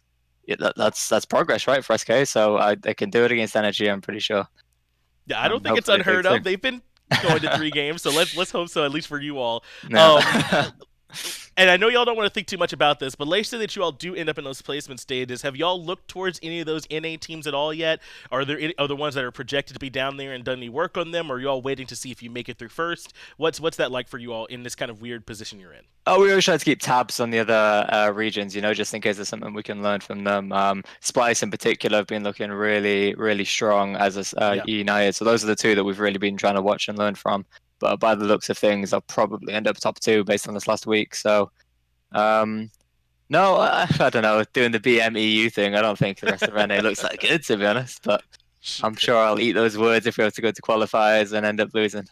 progress, right, for SK. So they can do it against Energy, I'm pretty sure.
Yeah, I don't think it's unheard of. They've been going to 3 games, so let's hope so, at least for you all.
No.
And I know y'all don't want to think too much about this, but let's say that you all do end up in those placement stages. Have y'all looked towards any of those NA teams at all yet? Are there any other ones that are projected to be down there and done any work on them? Or are you all waiting to see if you make it through first? What's that like for you all in this kind of weird position you're in?
Oh, we always try to keep tabs on the other regions, just in case there's something we can learn from them. Splice in particular have been looking really, really strong as a United. So those are the two that we've really been trying to watch and learn from. But by the looks of things, I'll probably end up top 2 based on this last week. So, no, I don't know. Doing the BMEU thing, I don't think the rest of NA looks that good, to be honest. But I'm sure I'll eat those words if we have to go to qualifiers and end up losing.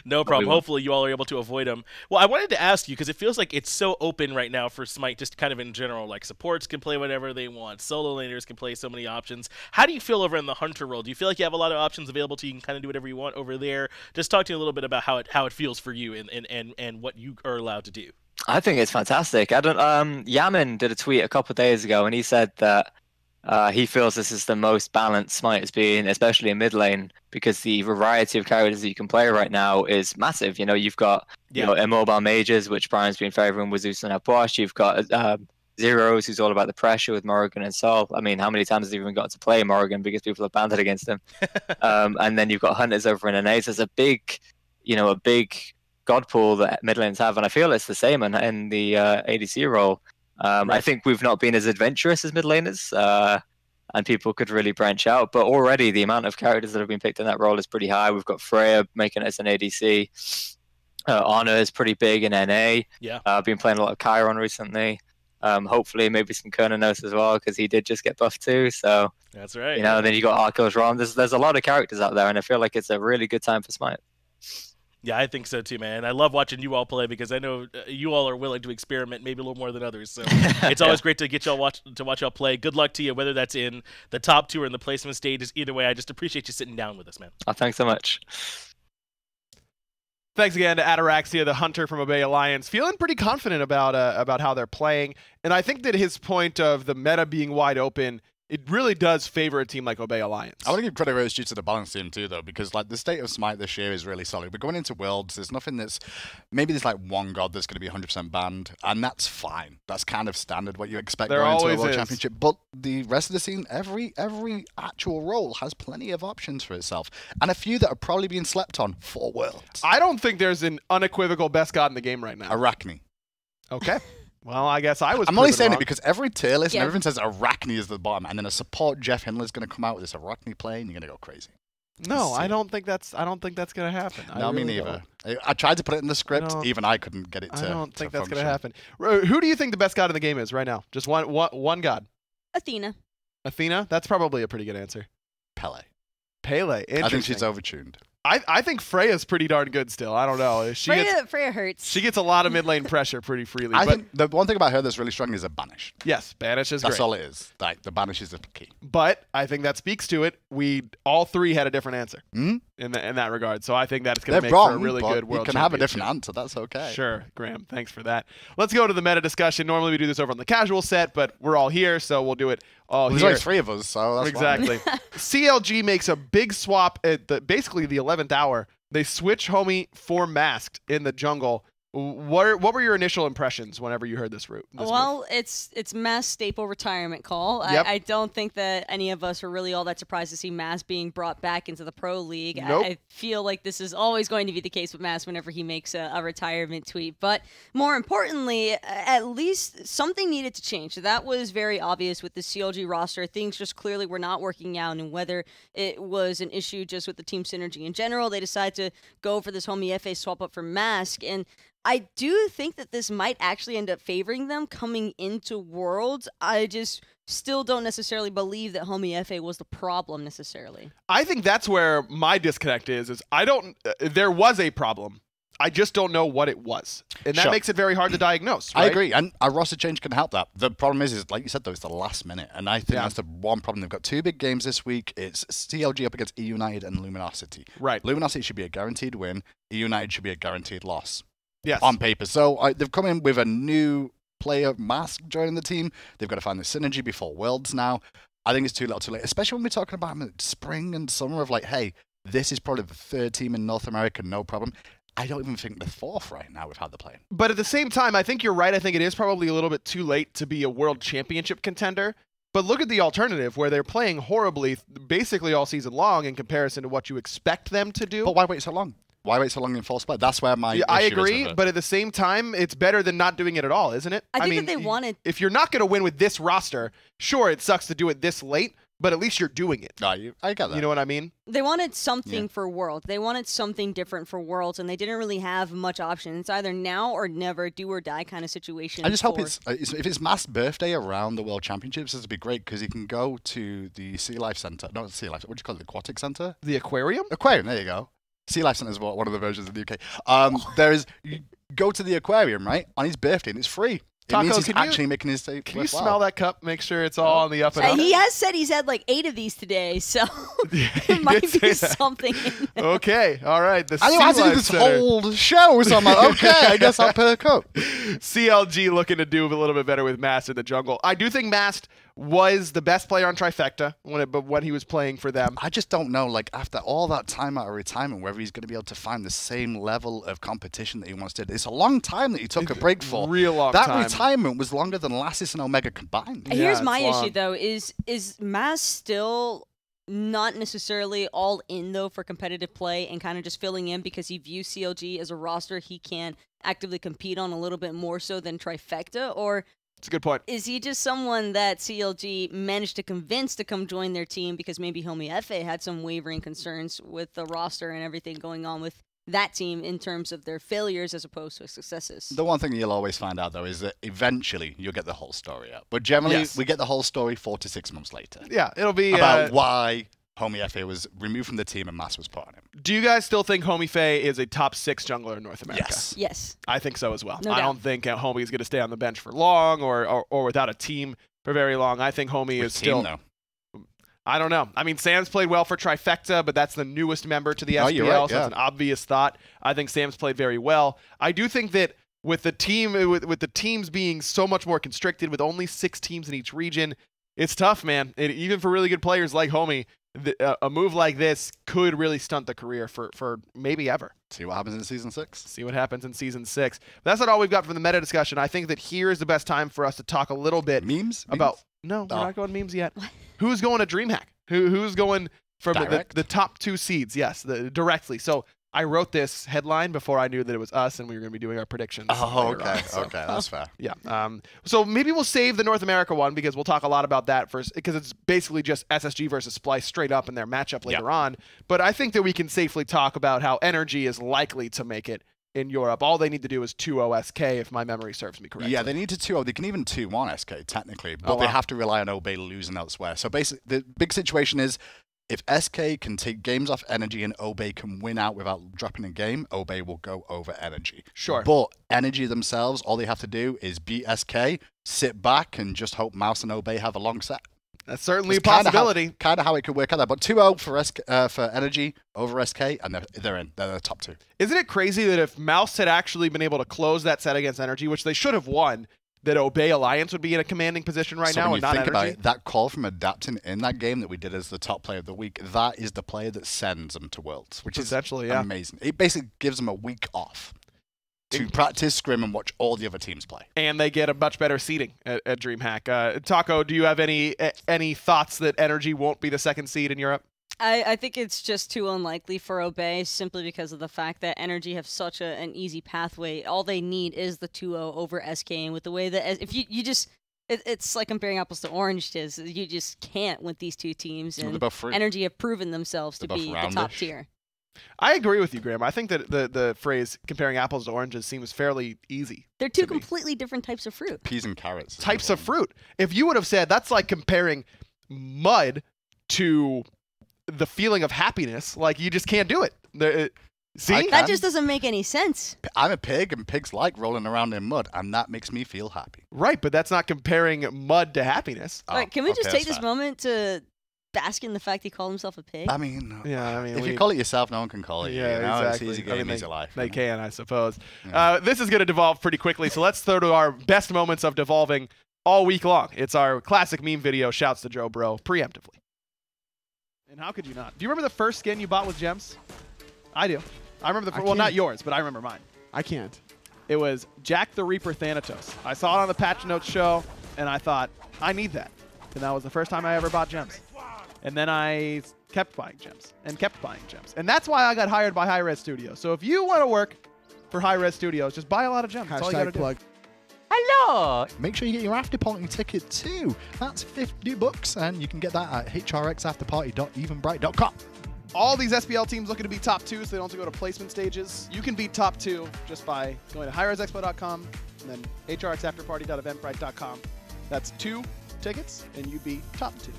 No problem. Hopefully you all are able to avoid them. Well, I wanted to ask you, because it feels like it's so open right now for SMITE, just kind of in general. Like, supports can play whatever they want. Solo laners can play so many options. How do you feel over in the Hunter role? Do you feel like you have a lot of options available to you? You can kind of do whatever you want over there? Just talk to me a little bit about how it feels for you and what you are allowed to do.
I think it's fantastic. Yamin did a tweet a couple of days ago, and he said that he feels this is the most balanced SMITE has been, especially in mid lane, because the variety of characters that you can play right now is massive. You've got immobile mages, which Brian's been favouring with Zeus and Aposh. You've got Zeros, who's all about the pressure with Morrigan and Sol. I mean, how many times has he even got to play Morrigan because people have banned it against him? And then you've got Hunters over in NA. So there's a big god pool that mid lanes have, and I feel it's the same in the ADC role. I think we've not been as adventurous as mid laners, and people could really branch out. But already the amount of characters that have been picked in that role is pretty high. We've got Freya making it as an ADC. Honor is pretty big in NA.
Yeah.
I've been playing a lot of Chiron recently. Hopefully maybe some Kernanos as well, because he did just get buffed too. So
that's right.
Then you got Arcos Rom. There's a lot of characters out there, and I feel like it's a really good time for SMITE.
Yeah, I think so too, man. I love watching you all play because I know you all are willing to experiment maybe a little more than others. So it's always great to get y'all watch y'all play. Good luck to you, whether that's in the top 2 or in the placement stages. Either way, I just appreciate you sitting down with us, man.
Oh, thanks so much.
Thanks again to Ataraxia, the Hunter from Obey Alliance, feeling pretty confident about how they're playing. And I think that his point of the meta being wide open, it really does favor a team like Obey Alliance.
I want to give credit where it's due to the balance team too, though, because the state of SMITE this year is really solid. We're going into Worlds. There's nothing maybe there's one god that's going to be 100% banned, and that's fine. That's kind of standard what you expect going into a World Championship. But the rest of the scene, every actual role has plenty of options for itself, and a few that are probably being slept on for Worlds.
I don't think there's an unequivocal best god in the game right now.
Arachne.
Okay. Well, I guess I'm
only saying
wrong.
it because every tier list and everything says Arachne is the bottom, and then a support Jeff Hindler's going to come out with this Arachne play, and you're going to go crazy.
No, I don't think that's going to happen.
No, me neither. I tried to put it in the script, even I couldn't get it to.
I don't think that's going to happen. Who do you think the best god in the game is right now? Just one god.
Athena.
Athena? That's probably a pretty good answer.
Pele.
Interesting.
I think she's overtuned.
I think Freya's pretty darn good still. I don't know.
Freya hurts.
She gets a lot of mid lane pressure pretty freely.
I think the one thing about her that's really strong is a banish.
Yes, banish is great.
That's all it is. The banish is the key.
But I think that speaks to it. We all three had a different answer
in
that regard. So I think that's going to make
wrong,
for a really good world.
You can have a different answer. That's okay.
Sure, Graham. Thanks for that. Let's go to the meta discussion. Normally we do this over on the casual set, but we're all here, so we'll do it all here.
There's only 3 of us, so that's
exactly. CLG makes a big swap at basically the 11th hour. They switch homie for Masked in the jungle. What were your initial impressions whenever you heard this route?
Well, it's Mass staple retirement call.
Yep.
I don't think that any of us are really all that surprised to see Mass being brought back into the Pro League.
Nope.
I feel like this is always going to be the case with Mass whenever he makes a retirement tweet. But more importantly, at least something needed to change. That was very obvious with the CLG roster. Things just clearly were not working out, and whether it was an issue just with the team synergy in general, they decided to go for this homie FA swap up for Mask. And I do think that this might actually end up favoring them coming into Worlds. I just still don't necessarily believe that homie FA was the problem necessarily.
I think that's where my disconnect is I don't there was a problem. I just don't know what it was. And that makes it very hard to diagnose, right?
I agree, and a roster change can help that. The problem is like you said, though, it's the last minute, and I think that's the one problem. They've got 2 big games this week. It's CLG up against E United and Luminosity.
Right.
Luminosity should be a guaranteed win. E United should be a guaranteed loss.
Yes.
On paper. So they've come in with a new player, Mask, joining the team. They've got to find the synergy before Worlds now. I think it's too little too late, especially when we're talking about spring and summer of hey, this is probably the 3rd team in North America, no problem. I don't even think they're 4th right now with how they're playing.
But at the same time, I think you're right. I think it is probably a little bit too late to be a world championship contender. But look at the alternative, where they're playing horribly basically all season long in comparison to what you expect them to do.
But why wait so long? Why wait so long in 4th split? That's where my issue
I
is
agree,
with it.
but at the same time, it's better than not doing it at all, isn't it?
I think
mean,
that they wanted.
If you're not going to win with this roster, sure, it sucks to do it this late, but at least you're doing it.
No, I get that.
You know what I mean?
They wanted something for Worlds. They wanted something different for Worlds, and they didn't really have much option. It's either now or never, do or die kind of situation.
I just hope it's if it's Mass birthday around the World Championships, this would be great because he can go to the Sea Life Center. Not Sea Life. What do you call it? The Aquatic Center?
The aquarium?
Aquarium. There you go. Sea Life Center is one of the versions in the UK. There is you go to the aquarium right on his birthday and it's free. It
Taco,
means he's
can you-
actually making his day.
Can you smell that cup? Make sure it's all on the up and up.
He has said he's had like 8 of these today, so
He
there might
did
be
say that.
something in there.
Okay, all right. The
I
Sea
don't have to do
Life
this
Center.
whole show, so I'm like, okay, I guess I'll perk up.
CLG looking to do a little bit better with Mast in the jungle. I do think Mast was the best player on Trifecta when he was playing for them.
I just don't know, like, after all that time out of retirement, whether he's going to be able to find the same level of competition that he once did. It's a long time that he took a break for.
Real long
that
time.
retirement was longer than Lassus and Omega combined.
Yeah,
Here's
it's
my
long.
issue though: is Maz still not necessarily all in though for competitive play and kind of just filling in because he views CLG as a roster he can actively compete on a little bit more so than Trifecta, or
It's a good point.
is he just someone that CLG managed to convince to come join their team because maybe Homie Efe had some wavering concerns with the roster and everything going on with that team in terms of their failures as opposed to successes?
The one thing you'll always find out, though, is that eventually you'll get the whole story out. But generally,
Yes.
we get the whole story 4 to 6 months later.
Yeah, it'll be
About why Homie Efe was removed from the team and Mass was put on him.
Do you guys still think Homie Faye is a top 6 jungler in North America?
Yes.
Yes.
I think so as well.
No
I
doubt.
don't think Homie is going to stay on the bench for long or without a team for very long. I think Homie
Which
is
team,
still.
though?
I don't know. I mean, Sam's played well for Trifecta, but that's the newest member to the SPL,
Oh, you're right,
so that's an obvious thought. I think Sam's played very well. I do think that with the team, with the teams being so much more constricted, with only 6 teams in each region, it's tough, man. Even for really good players like Homie, a move like this could really stunt the career for maybe ever.
See what happens in Season 6.
See what happens in Season 6. That's not all we've got from the meta discussion. I think that here is the best time for us to talk a little bit
Memes?
about. No, we're
Oh.
not going memes yet. Who's going to DreamHack? Who's going from
Direct?
the top 2 seeds? Yes, directly. So I wrote this headline before I knew that it was us and we were going to be doing our predictions.
Oh,
later
okay.
on, so.
Okay, that's fair.
Yeah. So maybe we'll save the North America one because we'll talk a lot about that first because it's basically just SSG versus Splice straight up in their matchup later on. But I think that we can safely talk about how Energy is likely to make it in Europe. All they need to do is 2-0 SK if my memory serves me correctly.
Yeah, they need to 2-0. They can even 2-1 SK, technically, but
Oh,
they
wow.
have to rely on Obey losing elsewhere. So basically, the big situation is if SK can take games off Energy and Obey can win out without dropping a game, Obey will go over Energy.
Sure.
But Energy themselves, all they have to do is beat SK, sit back, and just hope Mouse and Obey have a long set.
That's certainly a
It's kinda
possibility.
Kind of how it could work out there. But 2-0 for Energy over SK, and they're in. They're the top 2.
Isn't it crazy that if Mouse had actually been able to close that set against Energy, which they should have won, that Obey Alliance would be in a commanding position right
So
now
when
and
you
not
think about
Energy?
it, that call from Adapting in that game that we did as the top player of the week, that is the player that sends them to Worlds, which is
Essentially, yeah.
amazing. It basically gives them a week off to practice scrim and watch all the other teams play.
And they get a much better seeding at DreamHack. Taco, do you have any thoughts that Energy won't be the 2nd seed in Europe?
I think it's just too unlikely for Obey simply because of the fact that Energy have such an easy pathway. All they need is the 2-0 over SK, and with the way that if you just it's like comparing apples to oranges. You just can't with these two teams,
Well,
and
they're both free.
Energy have proven themselves to
They're both
be the top
roundish.
tier.
I agree with you, Graham. I think that the phrase comparing apples to oranges seems fairly easy.
They're two
to me.
completely different types of fruit.
Peas and carrots. is
Types
the
of
one.
fruit. If you would have said that's like comparing mud to the feeling of happiness, like you just can't do it. See?
I
That
can.
just doesn't make any sense.
I'm a pig, and pigs like rolling around in mud, and that makes me feel happy.
Right, but that's not comparing mud to happiness.
Oh,
All right, can we just
okay,
take
that's
this
fair.
moment to bask in the fact he called himself a pig?
I mean,
Yeah, I mean,
if you call it yourself, no one can call it you.
yeah,
You know?
exactly.
It's easy
I mean,
game, easy life.
They can, I suppose.
Yeah.
This is going to devolve pretty quickly, so let's throw to our best moments of devolving all week long. It's our classic meme video, Shouts to Joe Bro, preemptively. And how could you not? Do you remember the first skin you bought with gems? I do. I remember well, not yours, but I remember mine.
I can't.
It was Jack the Reaper Thanatos. I saw it on the patch notes show, and I thought, I need that. And that was the first time I ever bought gems. And then I kept buying gems and kept buying gems. And that's why I got hired by Hi-Res Studios. So if you want to work for Hi-Res Studios, just buy a lot of gems. That's all you got to
Plug.
do.
Hello! Make sure you get your after party ticket too. That's $50 and you can get that at hrxafterparty.eventbrite.com.
All these SPL teams looking to be top 2, so they don't have to go to placement stages. You can be top 2 just by going to highresexpo.com and then hrxafterparty.eventbrite.com. That's 2 tickets, and you'd be top 2.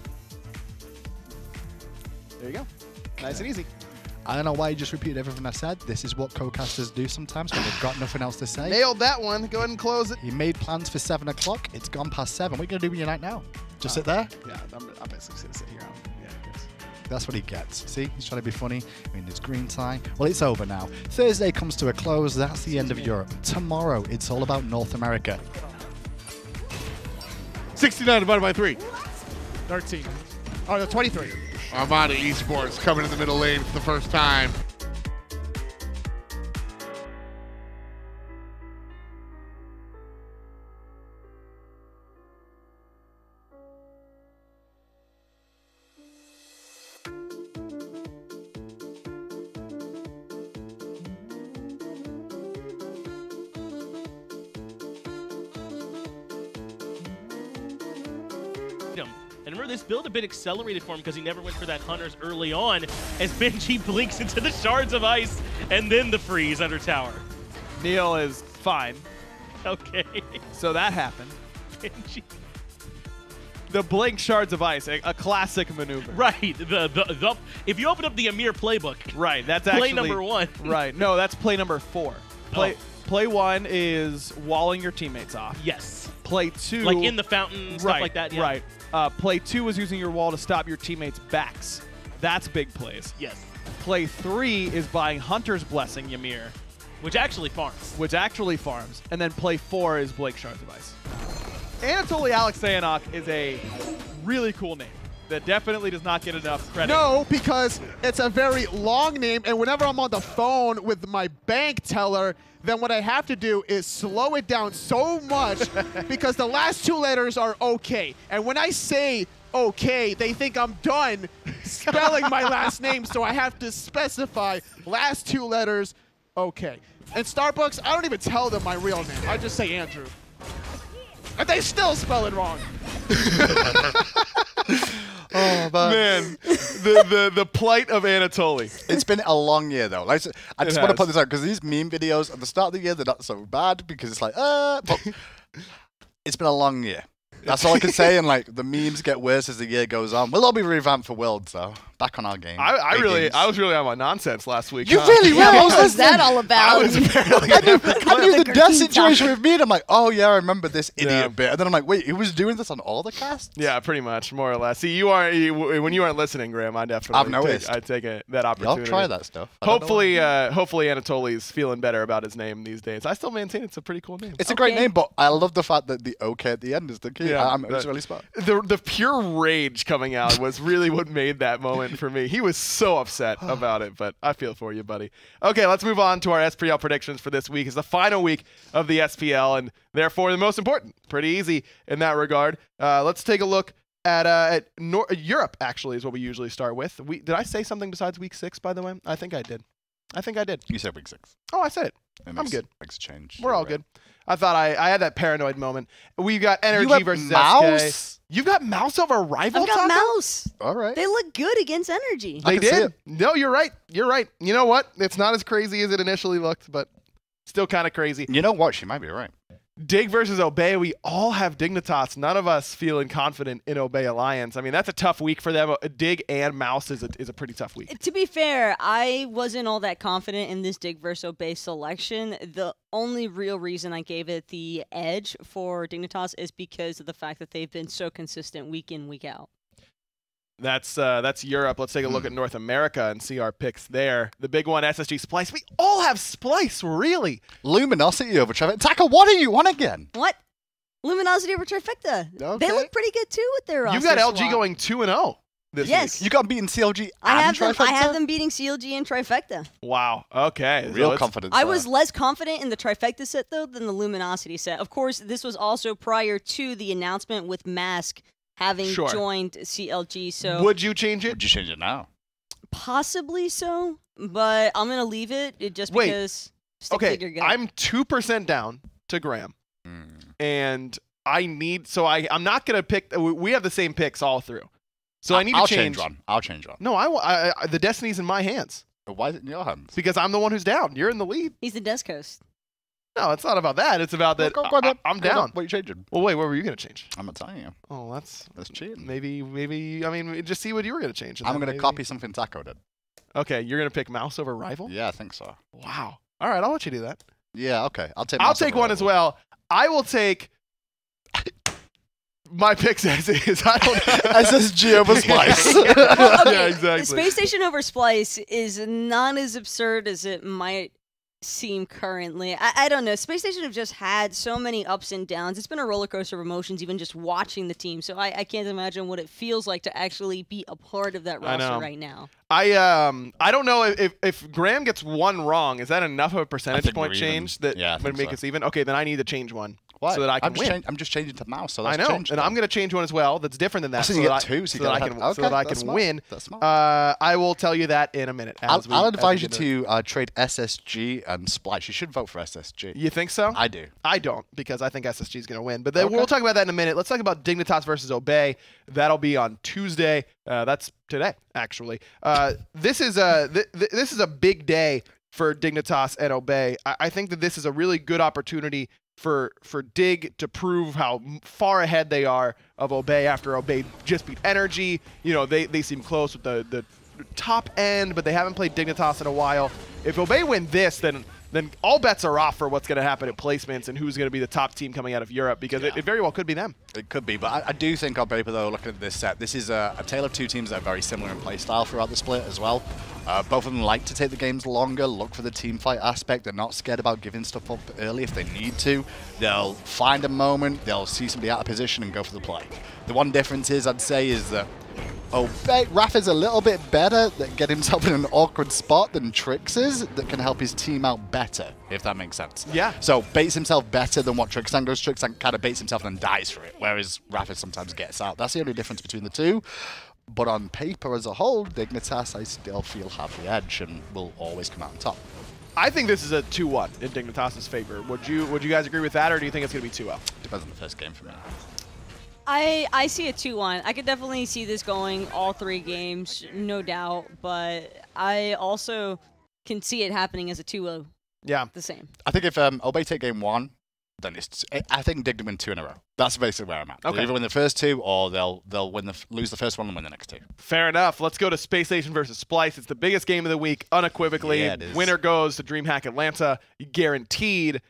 There you go. Nice and easy.
I don't know why you just repeated everything I said. This is what co-casters do sometimes when they've got nothing else to say.
Nailed that one. Go ahead and close it.
He made plans for 7 o'clock. It's gone past 7. What are you going to do with your night now? Just sit there?
Yeah, I'm basically going to sit here. Yeah, I guess.
That's what he gets. See, he's trying to be funny. I mean, it's green tie. Well, it's over now. Thursday comes to a close. That's the end of Europe. Tomorrow, it's all about North America.
69 divided by 3. 13. Oh, no, 23.
Armada Esports coming in the middle lane for the first time.
And remember, this build a bit accelerated for him because he never went for that Hunters early on as Benji blinks into the shards of ice and then the freeze under tower.
Neil is fine.
Okay.
So that happened.
Benji.
The blink shards of ice, a classic maneuver.
Right. The if you open up the Amir playbook.
Right. That's
play
actually
number 1.
Right. No, that's play number 4. Play 1 is walling your teammates off.
Yes.
Play 2,
like in the fountain, stuff like that. Yeah.
Right. Play 2 is using your wall to stop your teammates' backs. That's big plays.
Yes.
Play 3 is buying Hunter's Blessing Ymir,
which actually farms.
And then play 4 is Blake Shards of Ice. Anatoly Alexeyanok is a really cool name that definitely does not get enough credit.
No, because it's a very long name, and whenever I'm on the phone with my bank teller, then what I have to do is slow it down so much because the last 2 letters are okay. And when I say okay, they think I'm done spelling my last name, so I have to specify last 2 letters, okay. And Starbucks, I don't even tell them my real name. I just say Andrew. And they still spell it wrong.
Oh,
man, the plight of Anatoly.
It's been a long year, though. Like, I just want to put this out because these meme videos at the start of the year, they're not so bad because it's like, but it's been a long year. That's all I can say, and like the memes get worse as the year goes on. We'll all be revamped for Worlds, though. Back on our game.
I was really on my nonsense last week.
You really were?
Yeah, what was that all about?
I was apparently.
I knew the death situation
time.
with me, and I'm like, oh yeah, I remember this idiot bit. And then I'm like, wait, he was doing this on all the casts?
Yeah, pretty much, more or less. See, when you aren't listening, Graham, I definitely
I've noticed.
I'd take that opportunity.
I'll try that stuff.
Hopefully Anatoly's feeling better about his name these days. I still maintain it's a pretty cool name.
It's a great name, but I love the fact that the OK at the end is the key.
Yeah,
it was really smart.
The pure rage coming out was really what made that moment for me. He was so upset about it, but I feel for you, buddy. Okay, let's move on to our SPL predictions for this week. It's the final week of the SPL, and therefore the most important. Pretty easy in that regard. Let's take a look at Europe, actually, is what we usually start with. Did I say something besides week 6, by the way? I think I did.
You said week 6.
Oh, I said it. I'm good.
Makes a change.
We're all good. I thought I had that paranoid moment. We got Energy
you
versus
Mouse?
SK. You got Mouse over Rival?
I've got
Taco?
Mouse.
All right.
They look good against Energy.
They
can see
did.
it.
No, you're right. You're right. You know what? It's not as crazy as it initially looked, but still kind of crazy.
You know what? She might be right.
Dig versus Obey. We all have Dignitas. None of us feeling confident in Obey Alliance. I mean, that's a tough week for them. Dig and Mouse is a pretty tough week.
To be fair, I wasn't all that confident in this Dig versus Obey selection. The only real reason I gave it the edge for Dignitas is because of the fact that they've been so consistent week in, week out.
That's Europe. Let's take a look at North America and see our picks there. The big one, SSG Splice. We all have Splice, really.
Luminosity over Trevor. Taka, what are you on again?
What? Luminosity over Trifecta.
Okay.
They look pretty good too with their
You got LG going 2-0. this
Yes.
week.
You got beaten CLG
I
and
have them. I
Trifecta?
have them beating CLG and Trifecta.
Wow. Okay. So
Real
it's-
confidence.
I
there.
was less confident in the Trifecta set, though, than the Luminosity set. Of course, this was also prior to the announcement with Mask having
Sure.
joined CLG, so
Would you change it?
Would you change it now?
possibly so, but I'm going to leave it just
Wait.
because stick
Okay.
figure gut.
I'm 2% down to Graham,
Mm.
and I need. So I'm not gonna pick. We have the same picks all through. So I need
I'll
to change.
one. I'll change one.
No, the destiny's in my hands
But why is it in your hands?
because I'm the one who's down. You're in the lead.
He's the Desk Host.
No, it's not about that. It's about that
Go on, then.
I'm
Go on.
down.
What are you changing?
Well, wait, what were you gonna change?
I'm not telling you.
Oh, that's
cheating.
maybe. I mean, just see what you were gonna change. and
I'm
then
going to
maybe-
copy something Taco did.
Okay, you're gonna pick Mouse over Rival.
Yeah, I think so.
Wow. All right, I'll let you do that.
Yeah, okay. I'll take.
I'll
Mouse
take
over
one as
Rival.
well. I will take my picks as is. I don't know.
SSG over Splice.
Well, okay,
Yeah, exactly.
Space Station over Splice is not as absurd as it might seem currently. I don't know. Space Station have just had so many ups and downs. It's been a roller coaster of emotions, even just watching the team. So I can't imagine what it feels like to actually be a part of that
I know.
roster right now.
I don't know if Graham gets one wrong, is that enough of a percentage
think
point
we're even.
change that
Yeah, I
would
think
make
so.
us even? Okay, then I need to change one
Why?
so that I can win.
I'm just changing to Mouse, so
I
that's
know,
changed.
and I'm going to change one as well that's different than that,
So
so
you
that
get two, so you
that I
gotta
can
have-
so that
okay,
I
that's
can
smart.
win.
That's smart.
I will tell you that in a minute.
I'll
as we
advise you
get into it.
to trade SSG and Splice. You should vote for SSG.
You think so?
I do.
I don't, because I think SSG is going to win. But then
Okay.
we'll talk about that in a minute. Let's talk about Dignitas versus Obey. That'll be on Tuesday. That's today, actually. This is a big day for Dignitas and Obey. I think that this is a really good opportunity for Dig to prove how far ahead they are of Obey after Obey just beat Energy. You know, they seem close with the top end, but they haven't played Dignitas in a while. If Obey win this, then all bets are off for what's going to happen at placements and who's going to be the top team coming out of Europe, because it very well could be them.
It could be, but I do think on paper, though, looking at this set, this is a tale of two teams that are very similar in play style throughout the split as well. Both of them like to take the games longer, look for the team fight aspect. They're not scared about giving stuff up early if they need to. They'll find a moment, they'll see somebody out of position and go for the play. The one difference is, I'd say, is that Raph is a little bit better at getting himself in an awkward spot than Trix is, that can help his team out better, if that makes sense.
Yeah.
So baits himself better than what Trixan goes. Trixan kind of baits himself and then dies for it, whereas Raph sometimes gets out. That's the only difference between the two. But on paper as a whole, Dignitas, I still feel have the edge and will always come out on top.
I think this is a 2-1 in Dignitas' favor. Would you guys agree with that, or do you think it's going to be 2-0?
Depends on the first game for me.
I see a 2-1. I could definitely see this going all 3 games, no doubt, but I also can see it happening as a 2-0.
Yeah.
The same.
I think if Obey take game 1, then I think Dig to win 2 in a row. That's basically where I'm at.
Okay.
They'll either win the first 2, or they'll lose the first one and win the next 2.
Fair enough. Let's go to Space Station versus Splice. It's the biggest game of the week, unequivocally.
Yeah, it is.
Winner goes to DreamHack Atlanta, guaranteed.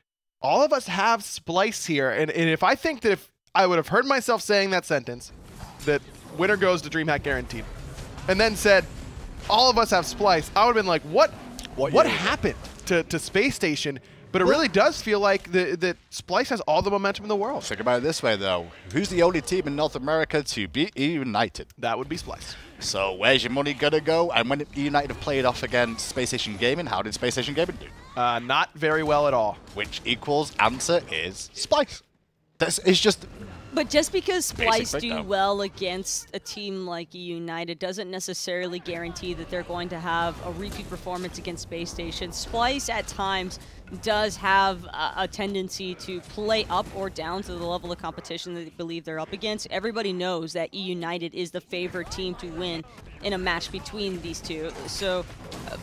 All of us have Splice here, and if I think that if I would have heard myself saying that sentence, that winner goes to DreamHack guaranteed, and then said, all of us have Splice, I would have been like, what happened to Space Station? But it really does feel like that Splice has all the momentum in the world.
Think about it this way, though. Who's the only team in North America to beat United?
That would be Splice.
So where's your money going to go? And when United have played off against Space Station Gaming, how did Space Station Gaming do?
Not very well at all.
Which equals answer is Splice. It's just...
But just because Splice do
breakdown.
well against a team like United doesn't necessarily guarantee that they're going to have a repeat performance against Space Station. Splice at times does have a tendency to play up or down to the level of competition that they believe they're up against. Everybody knows that United is the favored team to win in a match between these two. So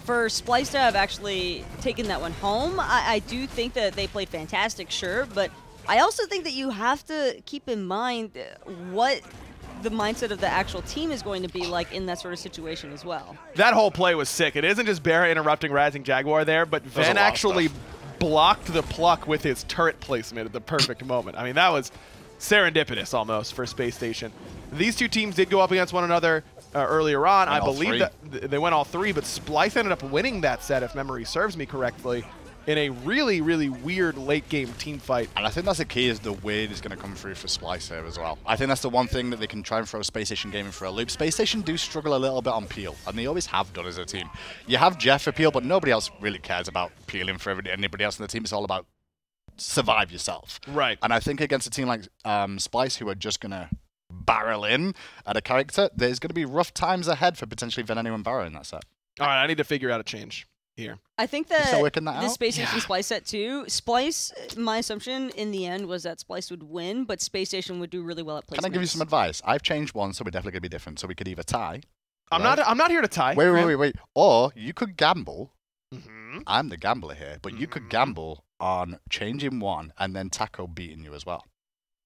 for Splice to have actually taken that one home, I do think that they played fantastic, sure, but I also think that you have to keep in mind what the mindset of the actual team is going to be like in that sort of situation as well.
That whole play was sick. It isn't just Barra interrupting Rising Jaguar there, but
There's a
Ven
lot of
actually
stuff.
blocked the pluck with his turret placement at the perfect moment. I mean, that was serendipitous almost for Space Station. These two teams did go up against one another earlier on. I believe that they went all 3, but Splice ended up winning that set, if memory serves me correctly. in a really, really weird late-game team fight.
And I think that's the key, is the weird is going to come through for Splice here as well. I think that's the one thing that they can try and throw Space Station Gaming for a loop. Space Station do struggle a little bit on peel, and they always have done as a team. You have Jeff for peel, but nobody else really cares about peeling for anybody else in the team. It's all about survive yourself.
Right.
And I think against a team like Splice, who are just going to barrel in at a character, there's going to be rough times ahead for potentially Venenu and Barrow in that set.
All right, I need to figure out a change here.
I think
Still
that
working that
the
out?
Space Station Splice set too. Splice, my assumption in the end was that Splice would win, but Space Station would do really well at placements.
Can I give you some advice? I've changed one, so we're definitely going to be different. So we could either tie.
I'm
right?
not here to tie.
Wait. Or you could gamble.
Mm-hmm.
I'm the gambler here, but you could gamble on changing one and then Taco beating you as well.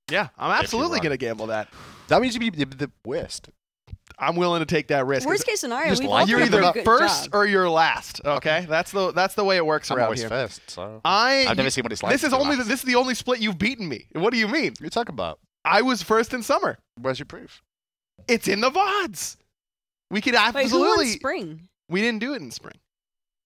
Yeah, I'm absolutely going to gamble that.
That means you'd be the worst.
I'm willing to take that risk.
Worst case scenario,
Just
we've
like
all
You're
done a pretty
either
good
first
job.
or you're last. Okay, that's the way it works
I'm
around
always
here.
first, so
I've
never seen what it's like.
This is
to be
only
last.
this is the only split you've beaten me. What do you mean?
What are you talking about?
I was first in summer.
Where's your proof?
It's in the VODs. We could
Wait, who won
absolutely.
spring?
We didn't do it in spring.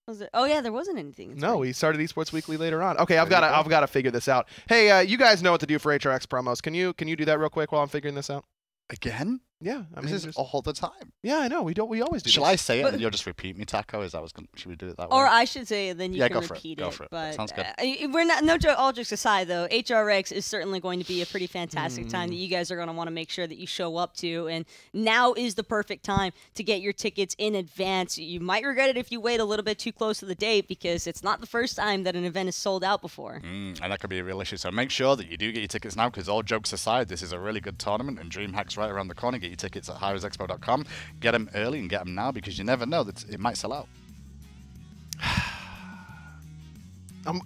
Was it? Oh yeah, there wasn't anything. in
No,
spring.
we started Esports Weekly later on. Okay, I've
There you
got to figure this out. Hey, you guys know what to do for HRX promos. Can you do that real quick while I'm figuring this out?
Again?
Yeah, I mean,
This is all the time.
yeah, I know. We always do.
Shall
this.
I say it
But-
and you'll just repeat me, Taco? Should we do it that way?
Or I should say, then you
Yeah,
can
go for it.
repeat
Go for it.
But
Sounds good.
we're not. No joke. All jokes aside, though, HRX is certainly going to be a pretty fantastic time that you guys are going to want to make sure that you show up to. And now is the perfect time to get your tickets in advance. You might regret it if you wait a little bit too close to the date, because it's not the first time that an event is sold out before.
And that could be a real issue. So make sure that you do get your tickets now, because all jokes aside, this is a really good tournament, and DreamHack's right around the corner. Get your tickets at HighResExpo.com. Get them early and get them now, because you never know that it might sell out.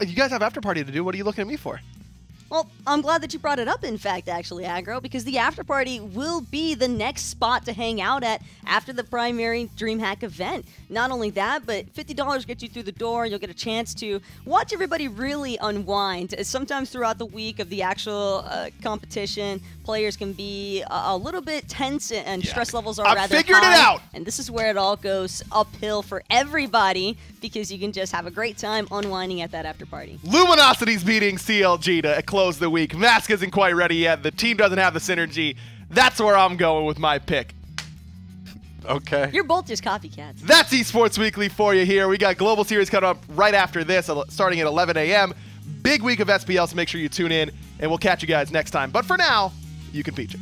You guys have after party to do. What are you looking at me for?
Well, I'm glad that you brought it up, in fact, actually, Aggro, because the after party will be the next spot to hang out at after the primary DreamHack event. Not only that, but $50 gets you through the door. You'll get a chance to watch everybody really unwind. Sometimes throughout the week of the actual competition, players can be a little bit tense and stress levels are
I've
rather
figured it
high.
out.
And this is where it all goes uphill for everybody, because you can just have a great time unwinding at that after party.
Luminosity's beating CLG to close the week. Mask isn't quite ready yet. The team doesn't have the synergy. That's where I'm going with my pick.
Okay.
You're both just copycats.
That's Esports Weekly for you here. We got Global Series coming up right after this, starting at 11 a.m. Big week of SPL, so make sure you tune in, and we'll catch you guys next time. But for now, you can feature.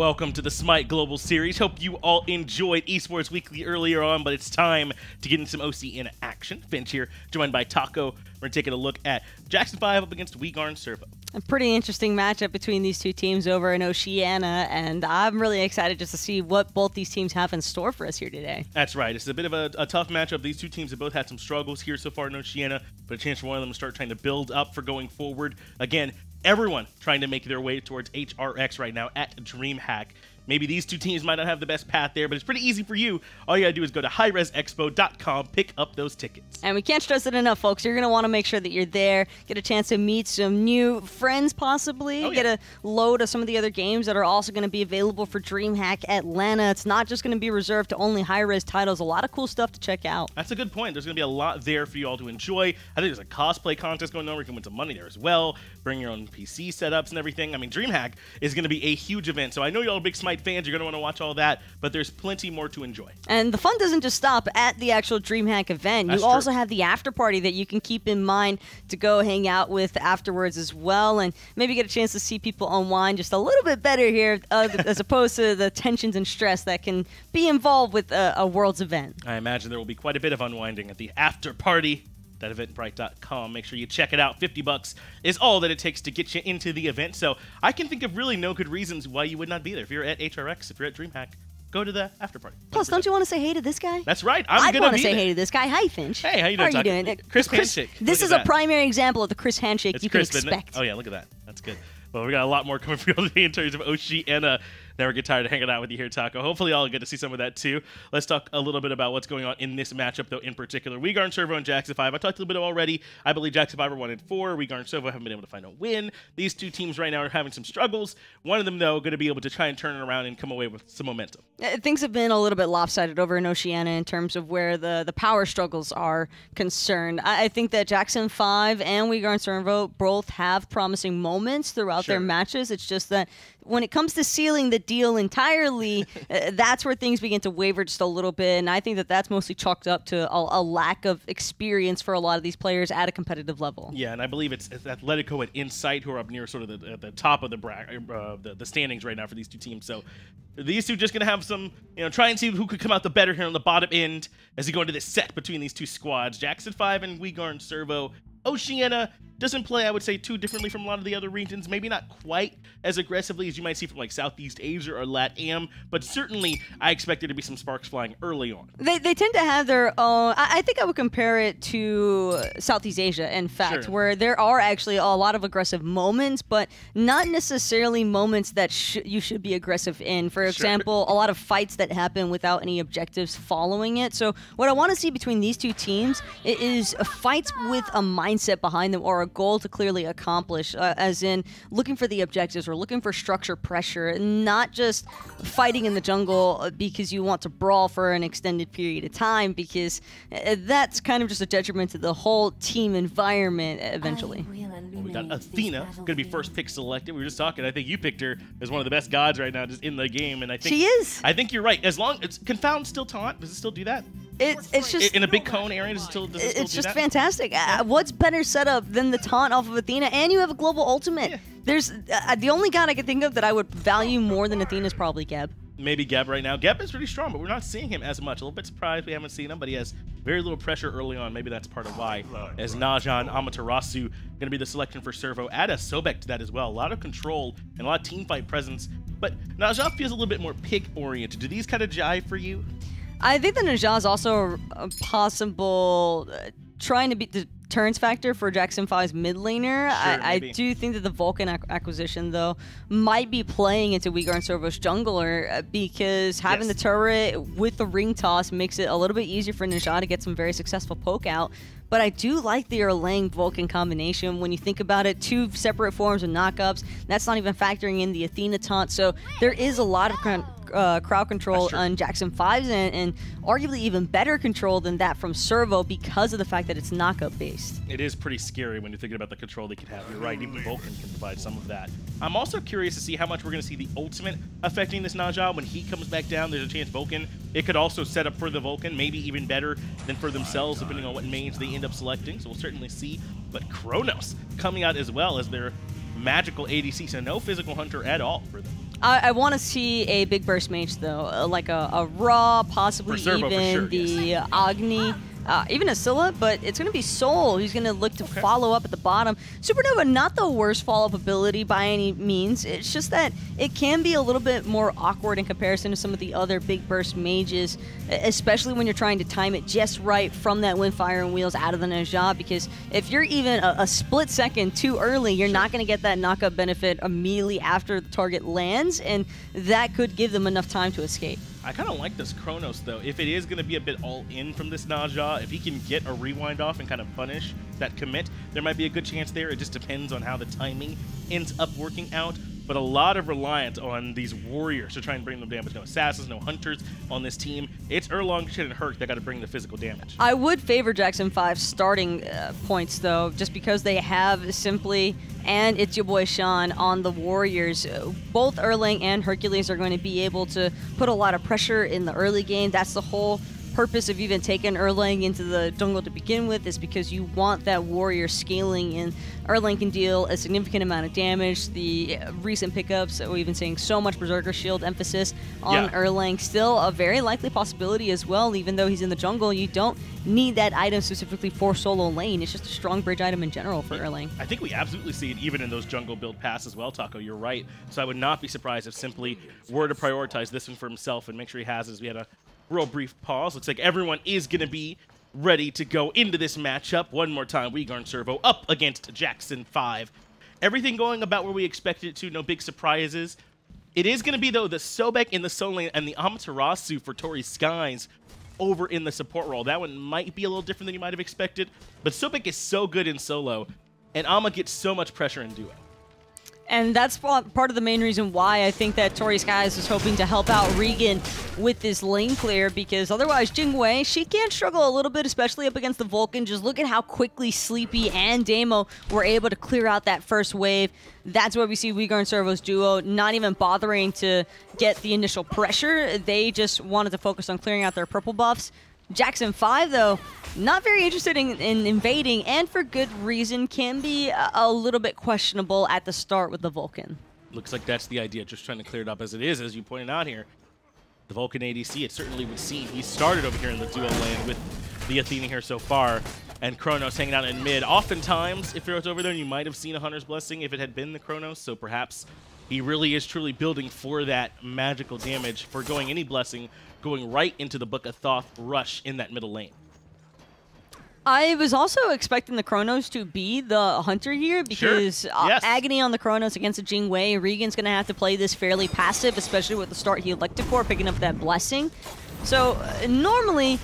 welcome to the SMITE Global Series. Hope you all enjoyed Esports Weekly earlier on, but it's time to get into some OCE in action. Finch here, joined by Taco. We're taking a look at Jackson 5 up against WeGarn Servo.
A pretty interesting matchup between these two teams over in Oceania, and I'm really excited just to see what both these teams have in store for us here today.
That's right. It's a bit of a tough matchup. These two teams have both had some struggles here so far in Oceania, but a chance for one of them to start trying to build up for going forward. Again, everyone trying to make their way towards HRX right now at DreamHack. Maybe these two teams might not have the best path there, but it's pretty easy for you. All you gotta do is go to highresexpo.com, pick up those tickets.
And we can't stress it enough, folks. You're gonna want to make sure that you're there, get a chance to meet some new friends possibly, get a load of some of the other games that are also gonna be available for DreamHack Atlanta. It's not just gonna be reserved to only high-res titles. A lot of cool stuff to check out.
That's a good point. There's gonna be a lot there for you all to enjoy. I think there's a cosplay contest going on where you can win some money there as well. Bring your own PC setups and everything. I mean, DreamHack is gonna be a huge event, so I know y'all are big SMITE fans. You're gonna want to watch all that, but there's plenty more to enjoy.
And the fun doesn't just stop at the actual DreamHack event.
That's
you also have the after party that you can keep in mind to go hang out with afterwards as well, and maybe get a chance to see people unwind just a little bit better here as opposed to the tensions and stress that can be involved with a Worlds event.
I imagine there will be quite a bit of unwinding at the after party. That eventbrite.com. Make sure you check it out. $50 is all that it takes to get you into the event. So I can think of really no good reasons why you would not be there. If you're at HRX, if you're at DreamHack, go to the after party. 100%.
Plus, don't you want to say hey to this guy?
That's right.
I'd want to say hey to this guy. Hi, Finch.
Hey, how you doing?
How are you doing?
Chris Handshake.
This is a primary example of the Chris Handshake
it's
you
Chris,
can expect.
Oh, yeah, look at that. That's good. Well, we got a lot more coming for you today in terms of Oceania. Never get tired of hanging out with you here, Taco. Hopefully, y'all get to see some of that too. Let's talk a little bit about what's going on in this matchup, though, in particular. WeGarn Servo and Jackson 5. I talked a little bit already. I believe Jackson 5 are 1-4. WeGarn Servo haven't been able to find a win. These two teams right now are having some struggles. One of them, though, going to be able to try and turn it around and come away with some momentum.
Things have been a little bit lopsided over in Oceania in terms of where the power struggles are concerned. I think that Jackson 5 and WeGarn Servo both have promising moments throughout their matches. It's just that when it comes to sealing the deal entirely, that's where things begin to waver just a little bit, and I think that that's mostly chalked up to a lack of experience for a lot of these players at a competitive level.
Yeah, and I believe it's Atletico and Insight who are up near sort of the top of the standings right now for these two teams. So these two just going to have some, try and see who could come out the better here on the bottom end as you go into this set between these two squads. Jackson 5 and WeGarn Servo. Oceania doesn't play, I would say, too differently from a lot of the other regions. Maybe not quite as aggressively as you might see from like Southeast Asia or LATAM, but certainly I expect there to be some sparks flying early on.
They tend to have their own. I think I would compare it to Southeast Asia, in fact, where there are actually a lot of aggressive moments, but not necessarily moments that you should be aggressive in. For example, a lot of fights that happen without any objectives following it. So what I want to see between these two teams is fights with a mindset behind them or a goal to clearly accomplish, as in looking for the objectives or looking for structure pressure, not just fighting in the jungle because you want to brawl for an extended period of time, because that's kind of just a detriment to the whole team environment eventually.
Well, we got Athena going to be first pick selected. We were just talking. I think you picked her as one of the best gods right now just in the game, and I think
she is.
I think you're right. As long as Confound still taunt, does it still do that?
It's just
in a big cone area. Does it still
it's
do
just
that?
Fantastic. What's better setup than the taunt off of Athena, and you have a global ultimate?
Yeah.
There's the only god I can think of that I would value more than Athena is probably Geb.
Maybe Geb right now. Geb is pretty strong, but we're not seeing him as much. A little bit surprised we haven't seen him, but he has very little pressure early on. Maybe that's part of why. As Naja and Amaterasu going to be the selection for Servo. Add a Sobek to that as well. A lot of control and a lot of team fight presence. But Naja feels a little bit more pick-oriented. Do these kind of jive for you?
I think that Naja is also a possible trying to beat the turns factor for Jackson 5's mid laner. I do think that the Vulcan acquisition, though, might be playing into WeGarn Servo's jungler, because having the turret with the ring toss makes it a little bit easier for Naja to get some very successful poke out. But I do like the Erlang Vulcan combination. When you think about it, two separate forms of knockups. That's not even factoring in the Athena taunt. So there is a lot of crowd control on Jackson 5's and arguably even better control than that from Servo because of the fact that it's knockup based.
It is pretty scary when you're thinking about the control they could have. You're right, even Vulcan can provide some of that. I'm also curious to see how much we're going to see the ultimate affecting this Naja. When he comes back down, there's a chance Vulcan, it could also set up for the Vulcan, maybe even better than for themselves, depending on what mains they end up selecting. So we'll certainly see. But Kronos coming out as well as their magical ADC, so no physical hunter at all for them.
I want to see a big burst mage, though, like a Raw, possibly
Servo,
even
sure,
the Agni. Even a Scylla, but it's going to be Soul who's going to look to follow up at the bottom. Supernova, not the worst follow-up ability by any means. It's just that it can be a little bit more awkward in comparison to some of the other big burst mages, especially when you're trying to time it just right from that Windfire and Wheels out of the Najah, because if you're even a split second too early, you're not going to get that knockup benefit immediately after the target lands, and that could give them enough time to escape.
I kind of like this Chronos, though. If it is going to be a bit all-in from this Najah, if he can get a rewind off and kind of punish that commit, there might be a good chance there. It just depends on how the timing ends up working out. But a lot of reliance on these warriors to try and bring them damage. No assassins, no hunters on this team. It's Erlang, Shin, and Herc that got to bring the physical damage.
I would favor Jackson 5's starting points, though, just because they have Simply and It's Your Boy Sean on the warriors. Both Erlang and Hercules are going to be able to put a lot of pressure in the early game. That's the whole purpose of even taking Erlang into the jungle to begin with, is because you want that warrior scaling, and Erlang can deal a significant amount of damage. The recent pickups, we've been seeing so much Berserker Shield emphasis on Erlang. Still a very likely possibility as well, even though he's in the jungle. You don't need that item specifically for solo lane. It's just a strong bridge item in general for Erlang.
I think we absolutely see it even in those jungle build pass as well, Taco. You're right. So I would not be surprised if Simply were to prioritize this one for himself and make sure he has his. We had a real brief pause. Looks like everyone is going to be ready to go into this matchup. One more time, WeGarn Servo up against Jackson 5. Everything going about where we expected it to, no big surprises. It is going to be, though, the Sobek in the solo lane and the Amaterasu for Tori Skies over in the support role. That one might be a little different than you might have expected, but Sobek is so good in solo, and Ama gets so much pressure in duo.
And that's part of the main reason why I think that Tori Skies is hoping to help out Regan with this lane clear, because otherwise Jingwei, she can struggle a little bit, especially up against the Vulcan. Just look at how quickly Sleepy and Damo were able to clear out that first wave. That's why we see WeGarn Servo's duo not even bothering to get the initial pressure. They just wanted to focus on clearing out their purple buffs. Jackson 5, though, not very interested in invading, and for good reason. Can be a little bit questionable at the start with the Vulcan.
Looks like that's the idea, just trying to clear it up as it is, as you pointed out here. The Vulcan ADC, it certainly would seem. He started over here in the duo lane with the Athena here so far, and Chronos hanging out in mid. Oftentimes, if it was over there, you might have seen a Hunter's Blessing if it had been the Chronos, so perhaps he really is truly building for that magical damage, for going any Blessing, going right into the Book of Thoth rush in that middle lane.
I was also expecting the Chronos to be the Hunter here, because Agony on the Chronos against a Jingwei. Regan's going to have to play this fairly passive, especially with the start he elected for, picking up that Blessing. So normally,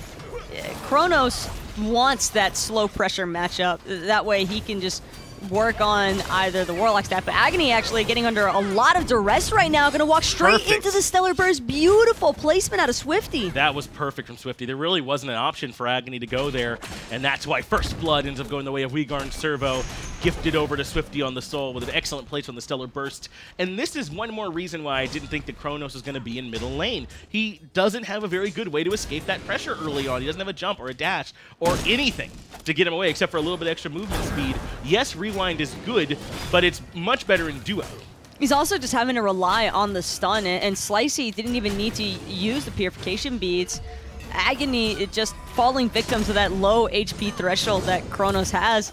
Chronos wants that slow pressure matchup. That way he can just work on either the Warlock staff, but Agony actually getting under a lot of duress right now. Going to walk straight into the Stellar Burst. Beautiful placement out of Swifty.
That was perfect from Swifty. There really wasn't an option for Agony to go there, and that's why First Blood ends up going the way of WeGarn Servo, gifted over to Swifty on the Soul with an excellent place on the Stellar Burst. And this is one more reason why I didn't think that Chronos was going to be in middle lane. He doesn't have a very good way to escape that pressure early on. He doesn't have a jump or a dash or anything to get him away, except for a little bit extra movement speed. Yes, Rewind is good, but it's much better in duo.
He's also just having to rely on the stun, and Slicey didn't even need to use the purification beads. Agony just falling victim to that low HP threshold that Chronos has.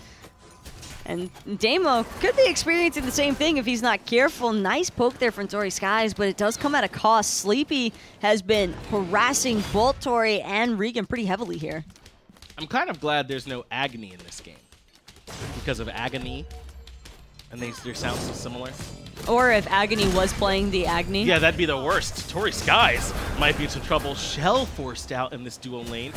And Damo could be experiencing the same thing if he's not careful. Nice poke there from Tori Skies, but it does come at a cost. Sleepy has been harassing both Tori and Regan pretty heavily here.
I'm kind of glad there's no Agony in this game, because of Agony, and they sound so similar.
Or if Agony was playing the Agony.
Yeah, that'd be the worst. Tori Skies might be in some trouble. Shell forced out in this duo lane.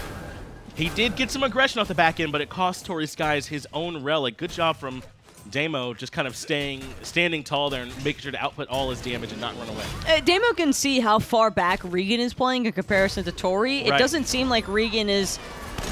He did get some aggression off the back end, but it cost Tori Skies his own relic. Good job from Damo, just kind of standing tall there and making sure to output all his damage and not run away.
Damo can see how far back Regan is playing in comparison to Tori. It doesn't seem like Regan is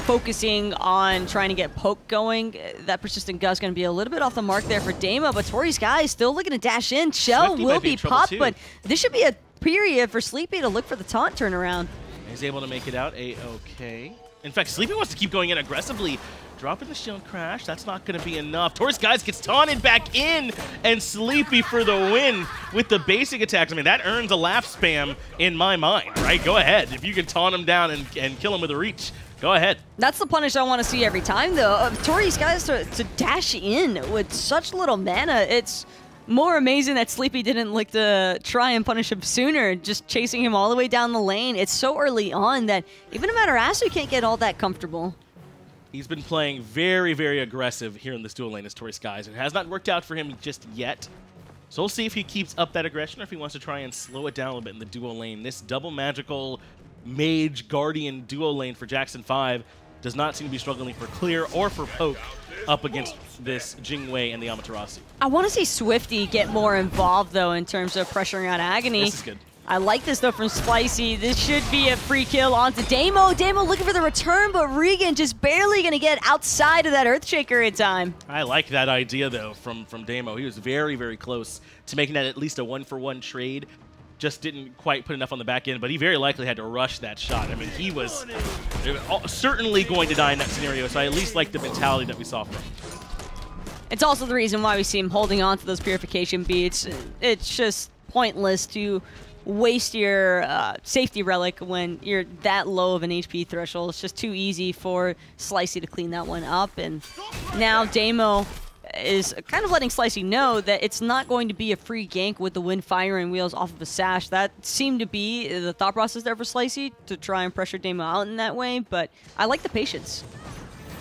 focusing on trying to get poke going. That persistent gust going to be a little bit off the mark there for Damo, but Tori Sky is still looking to dash in. Shell
Swifty
will be popped,
too.
but this should be a period for Sleepy to look for the taunt turnaround.
He's able to make it out A-okay. In fact, Sleepy wants to keep going in aggressively. Dropping the shield crash, that's not going to be enough. Taurus Guys gets taunted back in, and Sleepy for the win with the basic attacks. I mean, that earns a laugh spam in my mind, right? Go ahead. If you can taunt him down and kill him with a reach, go ahead.
That's the punish I want to see every time, though. Taurus Guys to dash in with such little mana, it's more amazing that Sleepy didn't like to try and punish him sooner, just chasing him all the way down the lane. It's so early on that even Amaterasu can't get all that comfortable.
He's been playing very, very aggressive here in this dual lane as Taurus Guys. It has not worked out for him just yet. So we'll see if he keeps up that aggression or if he wants to try and slow it down a little bit in the dual lane. This double magical mage guardian dual lane for Jackson 5 does not seem to be struggling for clear or for poke up against this Jingwei and the Amaterasu.
I want to see Swifty get more involved, though, in terms of pressuring out Agony.
This is good.
I like this, though, from Spicy. This should be a free kill onto Damo. Damo looking for the return, but Regan just barely going to get outside of that Earthshaker in time.
I like that idea, though, from Damo. He was very, very close to making that at least a one-for-one trade. Just didn't quite put enough on the back end, but he very likely had to rush that shot. I mean, he was certainly going to die in that scenario, so I at least like the mentality that we saw from him.
It's also the reason why we see him holding on to those purification beats. It's just pointless to waste your safety relic when you're that low of an HP threshold. It's just too easy for Slicey to clean that one up. And now Damo is kind of letting Slicey know that it's not going to be a free gank with the wind firing wheels off of a sash. That seemed to be the thought process there for Slicey, to try and pressure Damo out in that way, but I like the patience.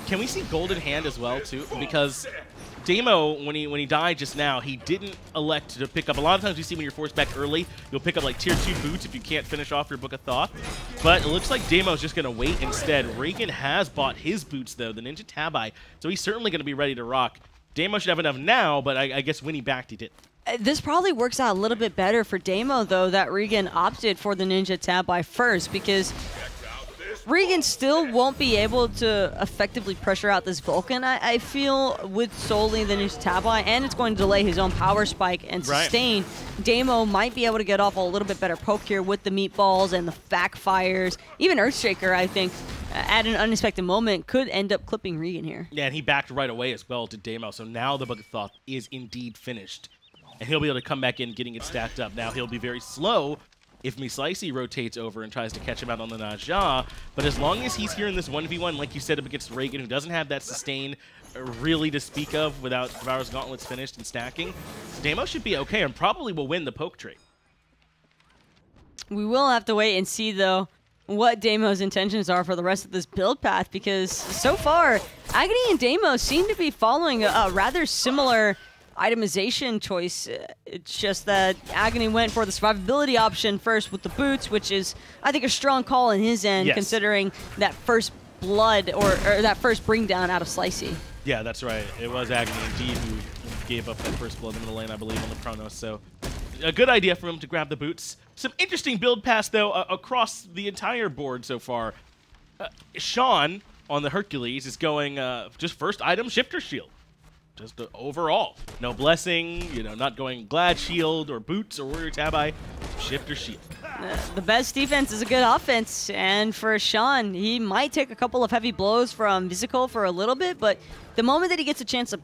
Can we see Golden Hand as well, too? Because Damo, when he died just now, he didn't elect to pick up. A lot of times we see when you're forced back early, you'll pick up like tier 2 boots if you can't finish off your Book of Thoth. But it looks like Damo's just going to wait instead. Regan has bought his boots, though, the Ninja Tabai, so he's certainly going to be ready to rock. Damo should have enough now, but I guess when he backed, he did.
This probably works out a little bit better for Damo, though, that Regan opted for the Ninja Tabai first, because Regan still won't be able to effectively pressure out this Vulcan, I feel, with solely the Ninja Tabai, and it's going to delay his own power spike and sustain. Right. Damo might be able to get off a little bit better poke here with the meatballs and the backfires. Even Earthshaker, I think, at an unexpected moment, could end up clipping Regan here.
Yeah, and he backed right away as well to Damo, so now the Book of Thoth is indeed finished. And he'll be able to come back in getting it stacked up. Now he'll be very slow if Slicey rotates over and tries to catch him out on the Najah, but as long as he's here in this 1v1, like you said, up against Regan, who doesn't have that sustain really to speak of without Devourer's Gauntlets finished and stacking, Damo should be okay and probably will win the poke trade.
We will have to wait and see, though, what Damo's intentions are for the rest of this build path, because so far, Agony and Damo seem to be following a rather similar itemization choice. It's just that Agony went for the survivability option first with the boots, which is, I think, a strong call in his end, yes, considering that first blood or that first bring down out of Slicey.
Yeah, that's right. It was Agony indeed who gave up that first blood in the lane, I believe, on the Chronos. So a good idea for him to grab the boots. Some interesting build paths, though, across the entire board so far. Sean on the Hercules is going just first item, Shifter Shield. Just overall. No blessing, you know, not going Glad Shield or Boots or Warrior Tabai. Shifter Shield.
The best defense is a good offense, and for Sean, he might take a couple of heavy blows from Vesicle for a little bit, but the moment that he gets a chance to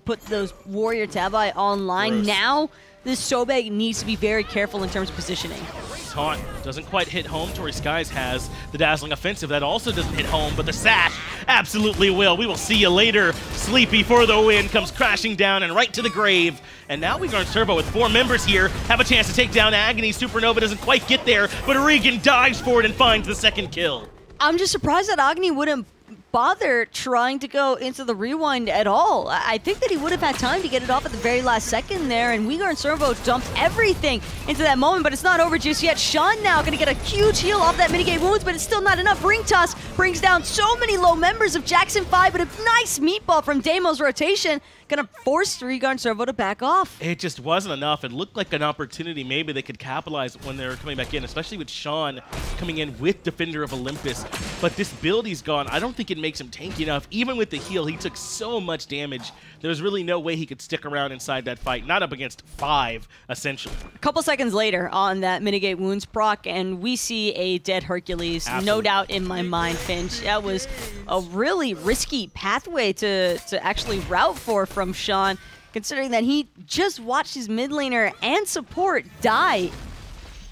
put those Warrior Tabai online, now this Sobek needs to be very careful in terms of positioning.
Taunt doesn't quite hit home. Taurus Skies has the Dazzling Offensive. That also doesn't hit home, but the Sash absolutely will. We will see you later. Sleepy for the win, comes crashing down and right to the grave. And now Wigard Servo with 4 members here have a chance to take down Agony. Supernova doesn't quite get there, but Regan dives for it and finds the second kill.
I'm just surprised that Agony wouldn't bother trying to go into the rewind at all. I think that he would have had time to get it off at the very last second there, and Wigard Servo dumped everything into that moment, but it's not over just yet. Sean now going to get a huge heal off that mitigate wounds, but it's still not enough. Ring Toss brings down so many low members of Jackson 5, but a nice meatball from Damo's rotation going to force Wigard Servo to back off.
It just wasn't enough. It looked like an opportunity maybe they could capitalize when they were coming back in, especially with Sean coming in with Defender of Olympus. But this build he's gone, I don't think it Dragon makes him tanky enough. Even with the heal, he took so much damage. There was really no way he could stick around inside that fight. Not up against 5, essentially.
A couple seconds later on that mitigate wounds proc, and we see a dead Hercules.
Absolutely.
No doubt in my mind, Finch. That was a really risky pathway to actually route for from Sean, considering that he just watched his mid laner and support die.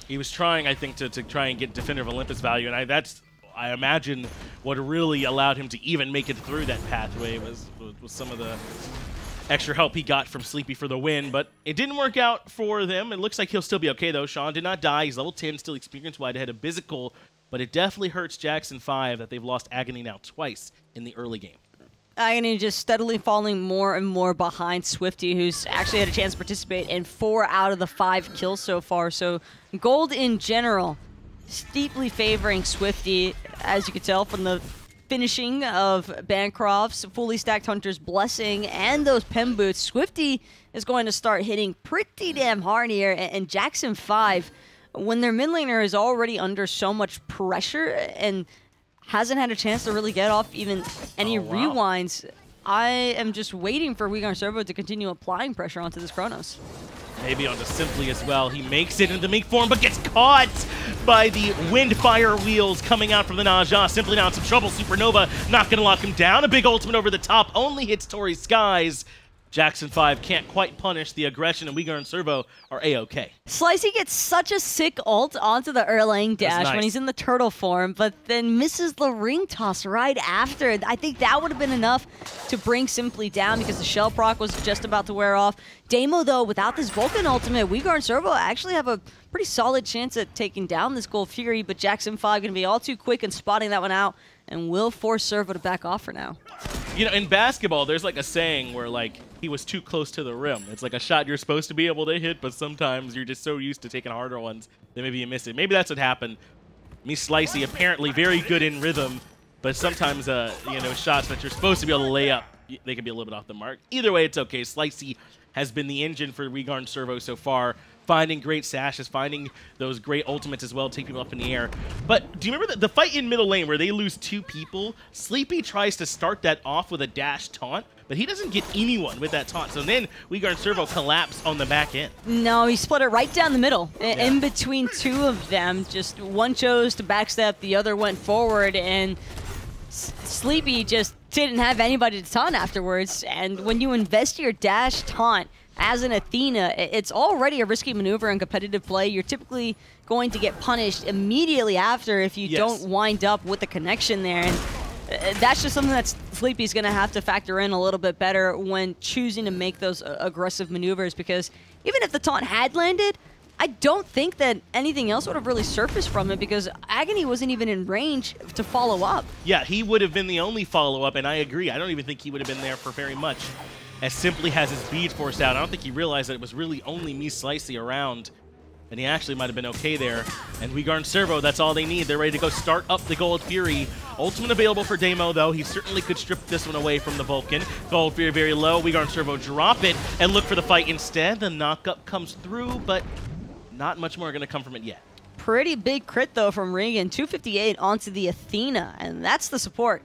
He was trying, I think, to try and get Defender of Olympus value, and that's, I imagine, what really allowed him to even make it through that pathway was some of the extra help he got from Sleepy for the win, but it didn't work out for them. It looks like he'll still be okay, though. Sean did not die. He's level 10, still experience-wide ahead of Bizicle, but it definitely hurts Jackson 5 that they've lost Agony now twice in the early game.
Agony just steadily falling more and more behind Swifty, who's actually had a chance to participate in 4 out of the 5 kills so far. So gold in general, steeply favoring Swifty, as you can tell from the finishing of Bancroft's fully stacked Hunter's Blessing and those Pen Boots. Swifty is going to start hitting pretty damn hard here, and Jackson 5, when their mid laner is already under so much pressure and hasn't had a chance to really get off even any rewinds, I am just waiting for WeGarn Servo to continue applying pressure onto this Chronos.
Maybe onto Simply as well. He makes it into the Meek form, but gets caught by the Windfire wheels coming out from the Naja. Simply now in some trouble. Supernova not going to lock him down. A big ultimate over the top. Only hits Tory Skies. Jackson 5 can't quite punish the aggression, and WeGarn Servo are A-OK.
Slicey gets such a sick ult onto the Erlang dash
nice.
when he's in the turtle form, but then misses the ring toss right after. I think that would have been enough to bring Simply down because the shell proc was just about to wear off. Damo, though, without this Vulcan ultimate, WeGarn Servo actually have a pretty solid chance at taking down this Gold Fury, but Jackson 5 going to be all too quick in spotting that one out and will force Servo to back off for now.
You know, in basketball, there's like a saying where, like, he was too close to the rim. It's like a shot you're supposed to be able to hit, but sometimes you're just so used to taking harder ones that maybe you miss it. Maybe that's what happened. Slicey apparently very good in rhythm, but sometimes, you know, shots that you're supposed to be able to lay up, they can be a little bit off the mark. Either way, it's okay. Slicey has been the engine for WeGarn Servo so far, finding great sashes, finding those great ultimates as well, take people up in the air. But do you remember the fight in middle lane where they lose 2 people? Sleepy tries to start that off with a dash taunt, but he doesn't get anyone with that taunt. So then WeGarn Servo collapse on the back end.
No, he split it right down the middle, in between 2 of them. Just one chose to backstep, the other went forward, and Sleepy just didn't have anybody to taunt afterwards. And when you invest your dash taunt as an Athena, it's already a risky maneuver in competitive play. You're typically going to get punished immediately after if you don't wind up with the connection there. And that's just something that Sleepy's going to have to factor in a little bit better when choosing to make those aggressive maneuvers, because even if the taunt had landed, I don't think that anything else would have really surfaced from it, because Agony wasn't even in range to follow up.
Yeah, he would have been the only follow-up, and I agree. I don't even think he would have been there for very much, as Simply has his bead forced out. I don't think he realized that it was really only Slicey around, and he actually might have been okay there. And WeGarn Servo, that's all they need. They're ready to go start up the Gold Fury. Ultimate available for Damo, though. He certainly could strip this one away from the Vulcan. Gold Fury very low. WeGarn Servo drop it and look for the fight instead. The knockup comes through, but not much more going to come from it yet.
Pretty big crit, though, from Regan. 258 onto the Athena, and that's the support.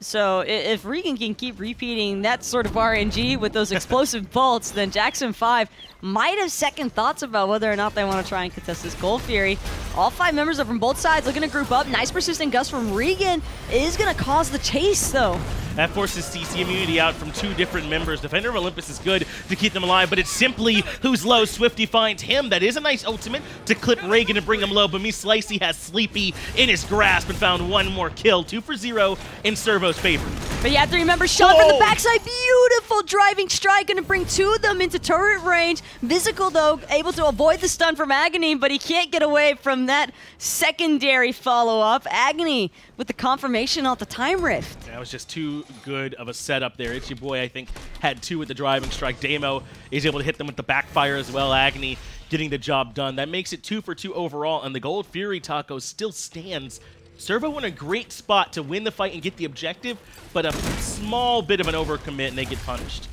So if Regan can keep repeating that sort of RNG with those explosive bolts, then Jackson 5 might have second thoughts about whether or not they want to try and contest this Gold Fury. All 5 members are from both sides looking to group up. Nice persistent gust from Regan is going to cause the chase, though.
That forces CC immunity out from 2 different members. Defender of Olympus is good to keep them alive, but it's Simply who's low. Swifty finds him. That is a nice ultimate to clip Reagan and bring him low, but Slicey has Sleepy in his grasp and found one more kill. 2 for 0 in Servo's favor.
But you have to remember, Sean from the backside, beautiful driving strike, going to bring 2 of them into turret range. Bizicle, though, able to avoid the stun from Agony, but he can't get away from that secondary follow-up. Agony with the confirmation off the time rift.
That was just too good of a setup there. Itchy Boy, I think, had 2 with the driving strike. Damo is able to hit them with the backfire as well. Agony getting the job done. That makes it 2 for 2 overall, and the Gold Fury taco still stands. Servo in a great spot to win the fight and get the objective, but a small bit of an overcommit and they get punished.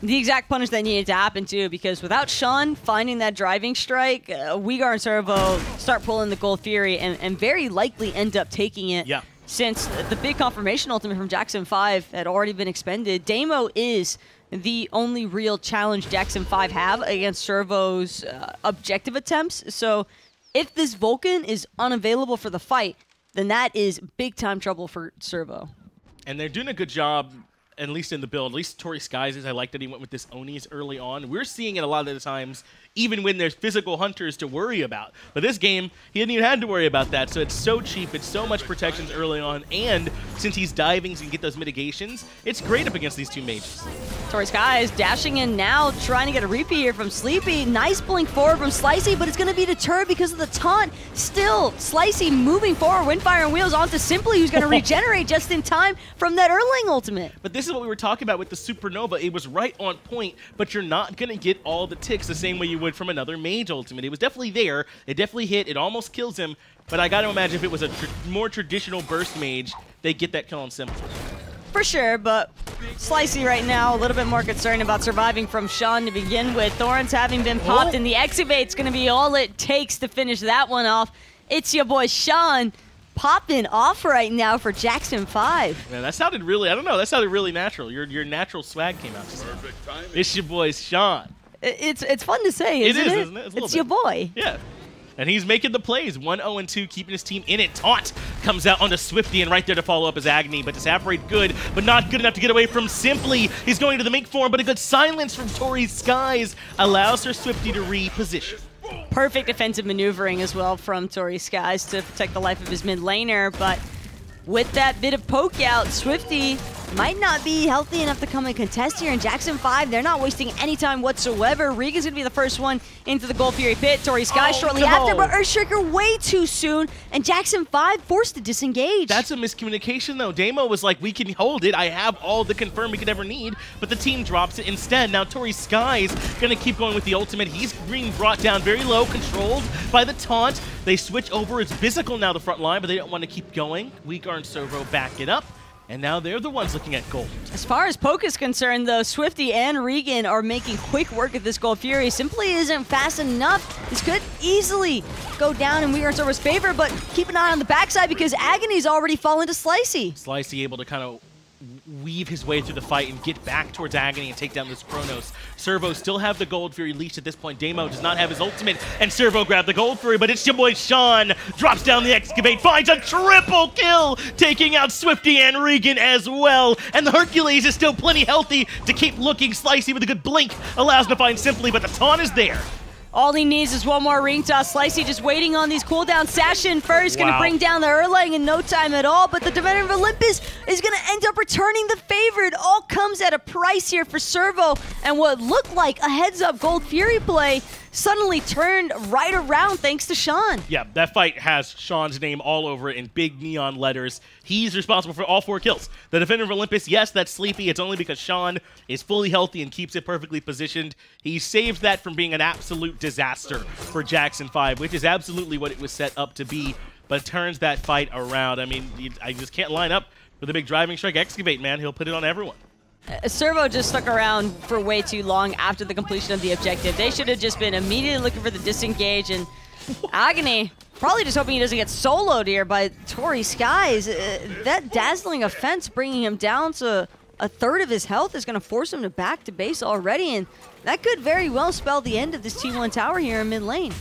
The exact punish that needed to happen, too, because without Sean finding that driving strike, WeGarn Servo start pulling the Gold Fury and very likely end up taking it.
Yeah.
since the big confirmation ultimate from Jackson 5 had already been expended, Damo is the only real challenge Jackson 5 have against Servo's objective attempts. So if this Vulcan is unavailable for the fight, then that is big-time trouble for Servo.
And they're doing a good job, at least in the build. At least Tori Skies I like that he went with this Onis early on. We're seeing it a lot of the times, even when there's physical hunters to worry about. But this game, he didn't even have to worry about that. So it's so cheap. It's so much protections early on. And since he's diving, so he can get those mitigations, it's great up against these two mages.
Tori Skies dashing in now, trying to get a repeat here from Sleepy. Nice blink forward from Slicey, but it's going to be deterred because of the taunt. Still, Slicey moving forward, Windfire and Wheels onto Simply, who's going to regenerate just in time from that Erling ultimate.
But this is what we were talking about with the Supernova. It was right on point, but you're not going to get all the ticks the same way you would from another mage ultimate. It was definitely there. It definitely hit. It almost kills him, but I got to imagine if it was a more traditional burst mage, they'd get that kill on Simply.
For sure, but Slicey right now a little bit more concerned about surviving from Sean to begin with. Thorns having been popped, and the Excavate's going to be all it takes to finish that one off. It's your boy Sean popping off right now for Jackson 5.
Man, that sounded really, I don't know, that sounded really natural. Your natural swag came out. It's your boy Sean.
It's fun to say, isn't it?
Isn't it?
It's your boy.
Yeah. And he's making the plays. 1-0-2, keeping his team in it. Taunt comes out onto Swifty, and right there to follow up is Agony. But Disapparate good, but not good enough to get away from Simply. He's going to the Mink form, but a good silence from Tori Skies allows her Swifty to reposition.
Perfect defensive maneuvering as well from Tori Skies to protect the life of his mid laner, but with that bit of poke out, Swifty might not be healthy enough to come and contest here in Jackson 5. They're not wasting any time whatsoever. Regan's going to be the first one into the Gold Fury pit. Tori Skies shortly after, but Earthshaker way too soon, and Jackson 5 forced to disengage.
That's a miscommunication, though. Damo was like, we can hold it. I have all the confirm we could ever need, but the team drops it instead. Now Tori Skies going to keep going with the ultimate. He's being brought down very low, controlled by the taunt. They switch over. It's Physical now the front line, but they don't want to keep going. Weaker and Servo back it up. And now they're the ones looking at gold.
As far as poke is concerned, though, Swifty and Regan are making quick work of this Gold Fury. Simply isn't fast enough. This could easily go down in Weaker and Servo's favor, but keep an eye on the backside because Agony's already fallen to Slicey.
Slicey able to kind of weave his way through the fight and get back towards Agony and take down this Chronos. Servo still have the Gold Fury leashed at this point. Damo does not have his ultimate, and Servo grabbed the Gold Fury, but it's your boy Sean. Drops down the Excavate, finds a triple kill, taking out Swifty and Regan as well. And the Hercules is still plenty healthy to keep looking. Slicey with a good blink allows him to find Simply, but the taunt is there.
All he needs is one more ring toss. Slicey just waiting on these cooldowns. Sash in first, going to bring down the Erlang in no time at all, but the Defender of Olympus is going to end up returning the favor. It all comes at a price here for Servo, and what looked like a heads-up Gold Fury play suddenly turned right around thanks to Sean.
Yeah, that fight has Sean's name all over it in big neon letters. He's responsible for all 4 kills. The Defender of Olympus, yes, that's Sleepy. It's only because Sean is fully healthy and keeps it perfectly positioned. He saved that from being an absolute disaster for Jackson 5, which is absolutely what it was set up to be, but turns that fight around. I mean, I just can't line up with a big driving strike Excavate, man. He'll put it on everyone.
Servo just stuck around for way too long after the completion of the objective. They should have just been immediately looking for the disengage, and Agony probably just hoping he doesn't get soloed here by Tori Skies. That dazzling offense bringing him down to a third of his health is going to force him to back to base already, and that could very well spell the end of this T1 tower here in mid lane.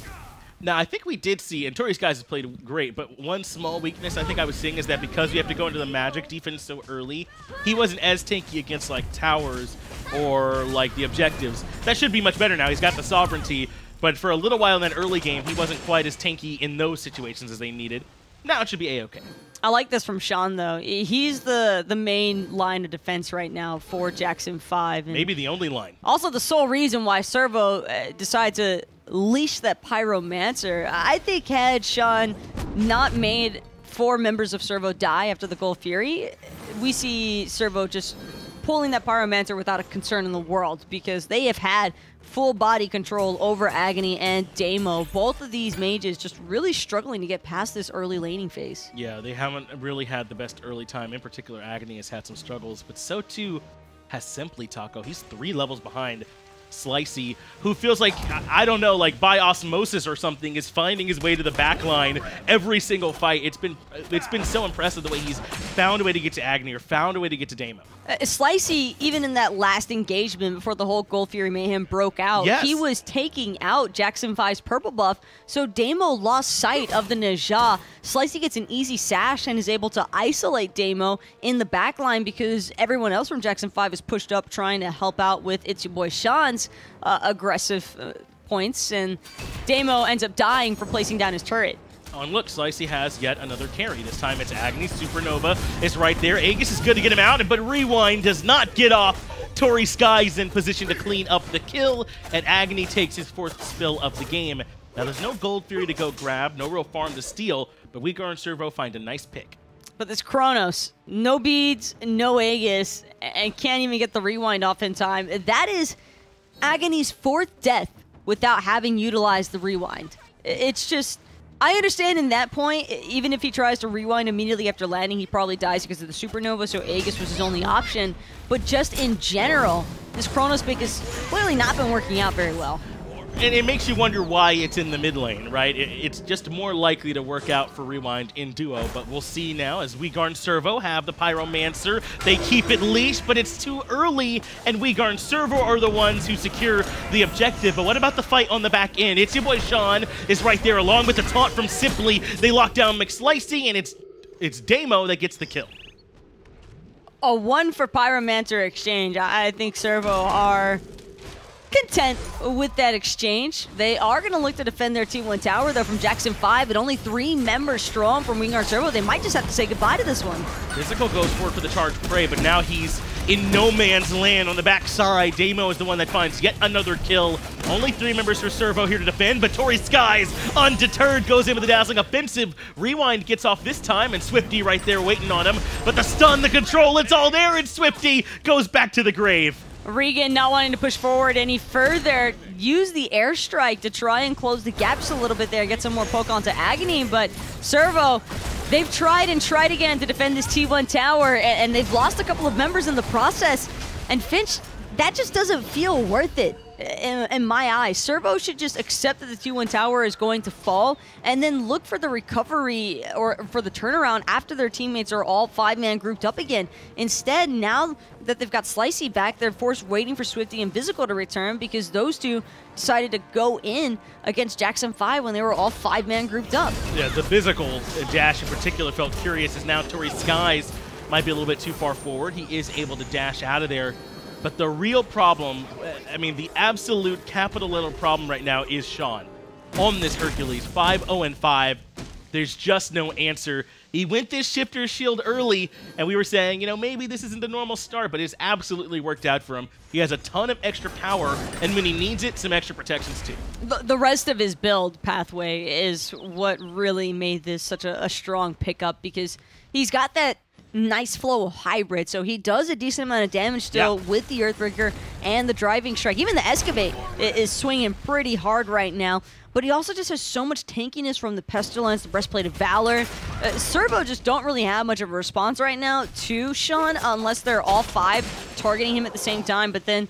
Now, I think we did see, and Tori Skies has played great, but one small weakness I think I was seeing is that because you have to go into the Magic defense so early, he wasn't as tanky against, like, towers or, like, the objectives. That should be much better now. He's got the Sovereignty, but for a little while in that early game, he wasn't quite as tanky in those situations as they needed. Now it should be A-okay.
I like this from Sean, though. He's the main line of defense right now for Jackson 5. And
maybe the only line.
Also the sole reason why Servo decided to leash that Pyromancer. I think had Sean not made 4 members of Servo die after the Gold Fury, we see Servo just pulling that Pyromancer without a concern in the world, because they have had full body control over Agony and Damo. Both of these mages just really struggling to get past this early laning phase.
Yeah, they haven't really had the best early time. In particular, Agony has had some struggles, but so too has Simply Taco. He's 3 levels behind Slicey, who feels like, I don't know, like by osmosis or something, is finding his way to the back line every single fight. It's been so impressive the way he's found a way to get to Agni or found a way to get to Damo.
Slicey, even in that last engagement before the whole Gold Fury Mayhem broke out, he was taking out Jackson 5's purple buff, so Damo lost sight of the Najah. Slicey gets an easy sash and is able to isolate Damo in the back line because everyone else from Jackson 5 is pushed up trying to help out with It's Your Boy Sean's aggressive points, and Damo ends up dying for placing down his turret.
Oh, and look, Slicey has yet another carry. This time it's Agni. Supernova is right there. Aegis is good to get him out, but Rewind does not get off. Tori Sky's in position to clean up the kill, and Agni takes his 4th spill of the game. Now, there's no Gold Fury to go grab, no real farm to steal, but Weegar and Servo find a nice pick.
But this Kronos, no beads, no Aegis, and can't even get the Rewind off in time. That is Agony's 4th death without having utilized the Rewind. It's just... I understand in that point, even if he tries to rewind immediately after landing, he probably dies because of the Supernova, so Aegis was his only option. But just in general, this Kronos pick has clearly not been working out very well.
And it makes you wonder why it's in the mid lane, right? It's just more likely to work out for Rewind in duo, but we'll see now as Weegar and Servo have the Pyromancer. They keep it leashed, but it's too early, and Weegar and Servo are the ones who secure the objective. But what about the fight on the back end? It's Your Boy Sean is right there, along with the taunt from Simply. They lock down McSlicey, and it's Damo that gets the kill.
A 1 for Pyromancer exchange. I think Servo are content with that exchange. They are going to look to defend their T1 tower, though, from Jackson 5, but only 3 members strong from Weegar and Servo. They might just have to say goodbye to this one.
Physical goes forward for the charge prey, but now he's in no man's land on the backside. Damo is the one that finds yet another kill. Only 3 members for Servo here to defend, but Tori Skies, undeterred, goes in with a dazzling offensive. Rewind gets off this time, and Swifty right there waiting on him. But the stun, the control, it's all there, and Swifty goes back to the grave.
Regan not wanting to push forward any further, use the airstrike to try and close the gaps a little bit there, get some more poke onto Agony, but Servo, they've tried and tried again to defend this T1 tower, and they've lost a couple of members in the process, and Finch, that just doesn't feel worth it. In my eyes, Servo should just accept that the T1 tower is going to fall and then look for the recovery or for the turnaround after their teammates are all 5-man grouped up again. Instead, now that they've got Slicey back, they're forced waiting for Swifty and Physical to return because those two decided to go in against Jackson 5 when they were all 5-man grouped up.
Yeah, the Physical dash in particular felt curious as now Tori Skies might be a little bit too far forward. He is able to dash out of there. But the real problem, I mean, the absolute capital letter problem right now is Sean on this Hercules. 5-0-5. There's just no answer. He went this Shifter Shield early, and we were saying, you know, maybe this isn't the normal start, but it's absolutely worked out for him. He has a ton of extra power, and when he needs it, some extra protections too.
The rest of his build pathway is what really made this such a strong pickup because he's got that nice flow of hybrid, so he does a decent amount of damage still with the Earthbreaker and the Driving Strike. Even the Excavate is swinging pretty hard right now, but he also just has so much tankiness from the Pestilence, the Breastplate of Valor. Servo just don't really have much of a response right now to Sean unless they're all 5 targeting him at the same time, but then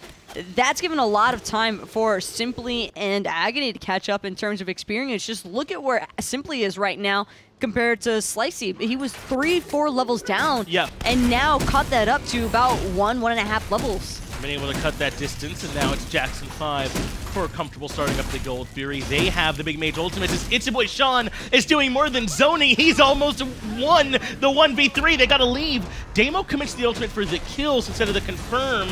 that's given a lot of time for Simply and Agony to catch up in terms of experience. Just look at where Simply is right now compared to Slicey. He was 3-4 levels down, and now cut that up to about 1.5 levels.
Been able to cut that distance, and now it's Jackson 5 for a comfortable starting up the Gold Fury. They have the big mage ultimate. It's Your Boy Sean is doing more than zoning. He's almost won the 1v3. They gotta leave. Damo commits the ultimate for the kills instead of the confirm,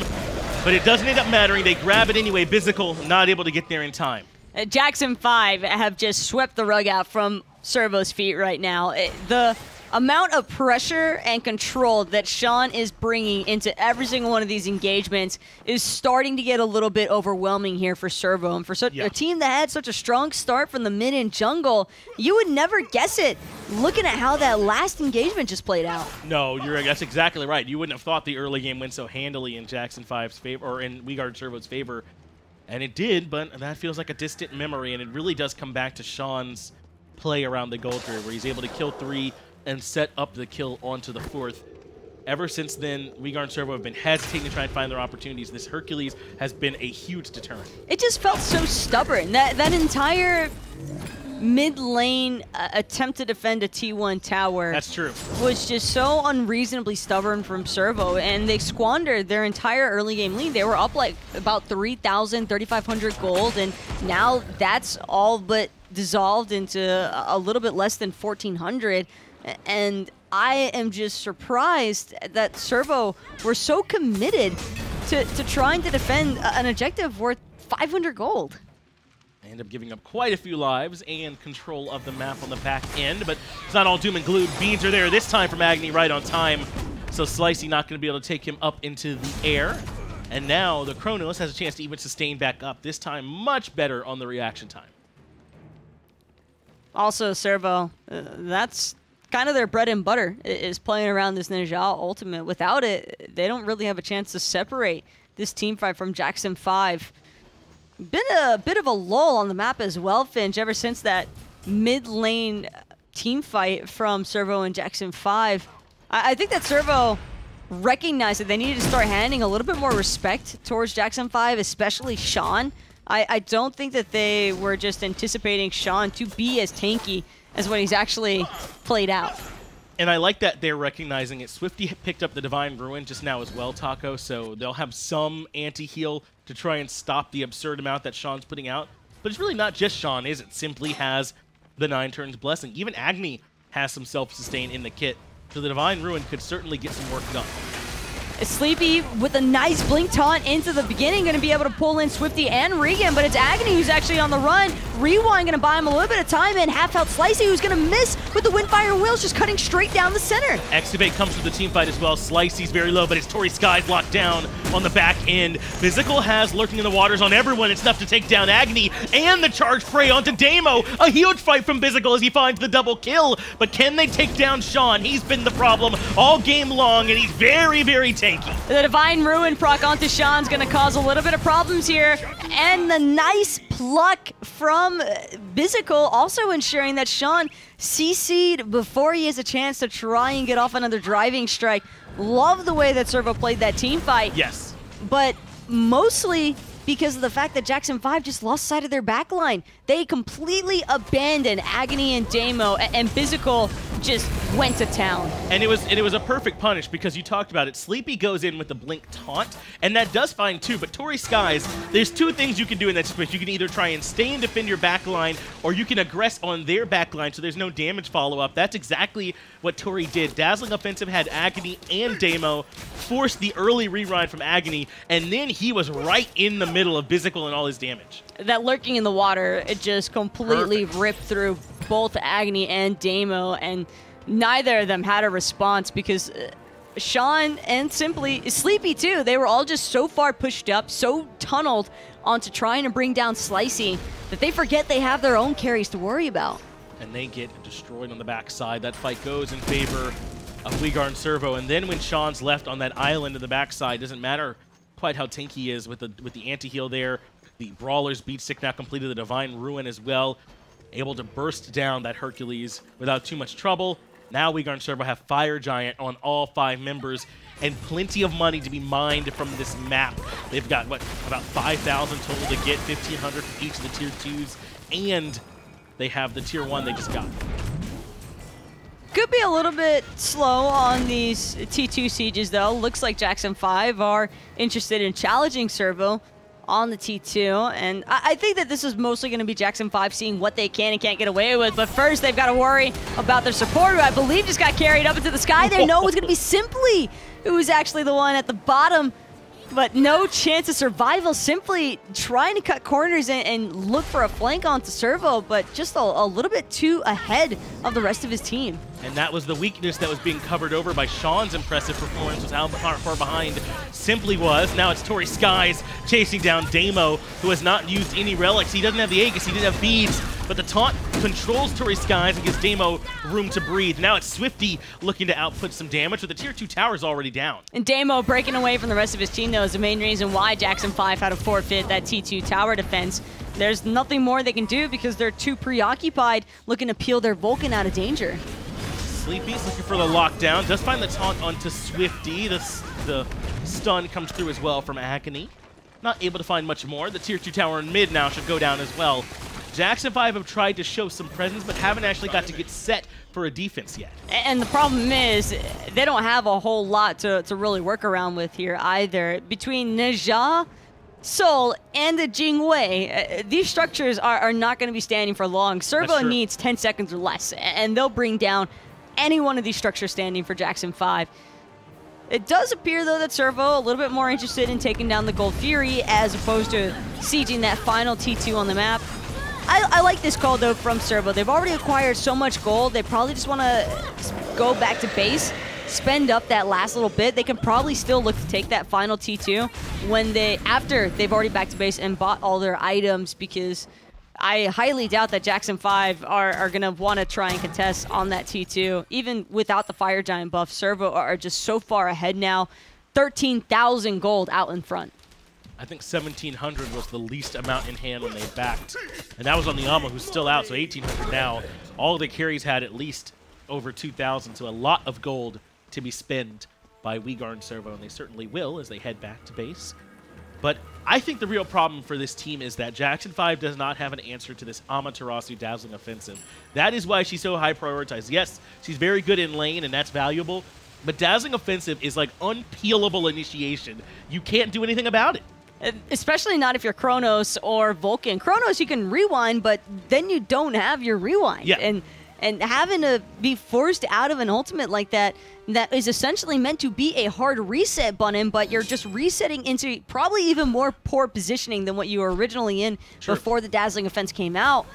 but it doesn't end up mattering. They grab it anyway. Physical not able to get there in time.
Jackson 5 have just swept the rug out from Servo's feet right now. The amount of pressure and control that Sean is bringing into every single one of these engagements is starting to get a little bit overwhelming here for Servo. And for such a team that had such a strong start from the mid and jungle, you would never guess it looking at how that last engagement just played out.
No, that's exactly right. You wouldn't have thought the early game went so handily in Jackson 5's favor, or in Weegar and Servo's favor. And it did, but that feels like a distant memory, and it really does come back to Sean's play around the Gold Fury, where he's able to kill 3 and set up the kill onto the 4th. Ever since then, Uyghur and Servo have been hesitating to try and find their opportunities. This Hercules has been a huge deterrent.
It just felt so stubborn. That entire mid lane attempt to defend a T1 tower.
That's true.
Was just so unreasonably stubborn from Servo, and they squandered their entire early game lead. They were up like about 3,000, 3,500 gold, and now that's all but dissolved into a little bit less than 1,400. And I am just surprised that Servo were so committed to trying to defend an objective worth 500 gold.
They end up giving up quite a few lives and control of the map on the back end, but it's not all doom and gloom. Beans are there this time from Agony right on time, so Slicey not going to be able to take him up into the air. And now the Kronos has a chance to even sustain back up, this time much better on the reaction time.
Also, Servo, that's kind of their bread and butter, is playing around this Ninja ultimate. Without it, they don't really have a chance to separate this team fight from Jackson 5. Been a bit of a lull on the map as well, Finch, ever since that mid lane team fight from Servo and Jackson 5. I think that Servo recognized that they needed to start handing a little bit more respect towards Jackson 5, especially Sean. I don't think that they were just anticipating Sean to be as tanky as what he's actually played out.
And I like that they're recognizing it. Swifty picked up the Divine Ruin just now as well, Taco, so they'll have some anti-heal to try and stop the absurd amount that Sean's putting out. But it's really not just Sean, is it? Simply has the 9 turns blessing. Even Agni has some self-sustain in the kit, so the Divine Ruin could certainly get some work done.
Sleepy with a nice blink taunt into the beginning, going to be able to pull in Swifty and Regan, but it's Agony who's actually on the run. Rewind going to buy him a little bit of time, and half-health Slicey who's going to miss with the Windfire Wheels just cutting straight down the center.
Excavate comes with the team fight as well. Slicey's very low, but it's Tori Sky's locked down on the back end. Physical has lurking in the waters on everyone. It's enough to take down Agony and the charge prey onto Damo. A huge fight from Physical as he finds the double kill, but can they take down Sean? He's been the problem all game long, and he's very, very tanky.
The Divine Ruin proc onto Sean's going to cause a little bit of problems here. And the nice pluck from Physical also ensuring that Sean CC'd before he has a chance to try and get off another driving strike. Love the way that Servo played that team fight.
Yes.
But mostly because of the fact that Jackson 5 just lost sight of their backline. They completely abandoned Agony and Damo, and Physical just went to town.
And it was a perfect punish because you talked about it. Sleepy goes in with the blink taunt, and that does fine too, but Tori Skies, there's two things you can do in that situation. You can either try and stay and defend your backline, or you can aggress on their backline so there's no damage follow-up. That's exactly what Tori did. Dazzling Offensive had Agony and Damo, forced the early rewind from Agony, and then he was right in the middle of Physical and all his damage.
That lurking in the water, it just completely ripped through both Agony and Damo, and neither of them had a response because Sean and simply Sleepy too, they were all just so far pushed up, so tunneled onto trying to bring down Slicey that they forget they have their own carries to worry about.
And they get destroyed on the backside. That fight goes in favor of Uyghur and Servo, and then when Sean's left on that island in the backside, doesn't matter quite how tanky he is with the anti-heal there. The Brawler's beat stick now completed the Divine Ruin as well, able to burst down that Hercules without too much trouble. Now Uyghur and Servo have Fire Giant on all 5 members and plenty of money to be mined from this map. They've got, what, about 5,000 total to get, 1,500 from each of the Tier 2s, and they have the Tier 1 they just got.
Could be a little bit slow on these T2 sieges, though. Looks like Jackson 5 are interested in challenging Servo on the T2, and I think that this is mostly going to be Jackson 5 seeing what they can and can't get away with, but first they've got to worry about their support, who I believe just got carried up into the sky there. No, it was going to be Simply, who was actually the one at the bottom, but no chance of survival. Simply trying to cut corners and look for a flank onto Servo, but just a little bit too ahead of the rest of his team.
And that was the weakness that was being covered over by Sean's impressive performance, was how far behind Simply was. Now it's Tori Skies chasing down Damo, who has not used any relics. He doesn't have the Aegis, he didn't have beads, but the taunt controls Tori Skies and gives Damo room to breathe. Now it's Swifty looking to output some damage, with the Tier 2 towers already down.
And Damo breaking away from the rest of his team, though, is the main reason why Jackson 5 had to forfeit that T2 tower defense. There's nothing more they can do because they're too preoccupied looking to peel their Vulcan out of danger.
Sleepy's looking for the lockdown. Does find the taunt onto Swifty. The stun comes through as well from Agony. Not able to find much more. The tier 2 tower in mid now should go down as well. Jackson 5 have tried to show some presence, but haven't actually got to get set for a defense yet.
And the problem is, they don't have a whole lot to really work around with here either. Between Neja, Sol, and the Jingwei, these structures are not going to be standing for long. Servo needs 10 seconds or less, and they'll bring down any one of these structures standing for Jackson 5. It does appear, though, that Servo a little bit more interested in taking down the Gold Fury as opposed to sieging that final T2 on the map. I like this call, though, from Servo. They've already acquired so much gold, they probably just want to go back to base, spend up that last little bit. They can probably still look to take that final T2 after they've already back to base and bought all their items, because I highly doubt that Jackson 5 are going to want to try and contest on that T2. Even without the Fire Giant buff, Servo are just so far ahead now. 13,000 gold out in front.
I think 1,700 was the least amount in hand when they backed. And that was on the Ama, who's still out, so 1,800 now. All the carries had at least over 2,000, so a lot of gold to be spent by Uyghur and Servo, and they certainly will as they head back to base. But I think the real problem for this team is that Jackson 5 does not have an answer to this Amaterasu dazzling offensive. That is why she's so high prioritized. Yes, she's very good in lane, and that's valuable, but dazzling offensive is like unpeelable initiation. You can't do anything about it.
Especially not if you're Kronos or Vulcan. Kronos, you can rewind, but then you don't have your rewind.
Yeah.
And having to be forced out of an ultimate like that is essentially meant to be a hard reset button, but you're just resetting into probably even more poor positioning than what you were originally in before the dazzling offense came out.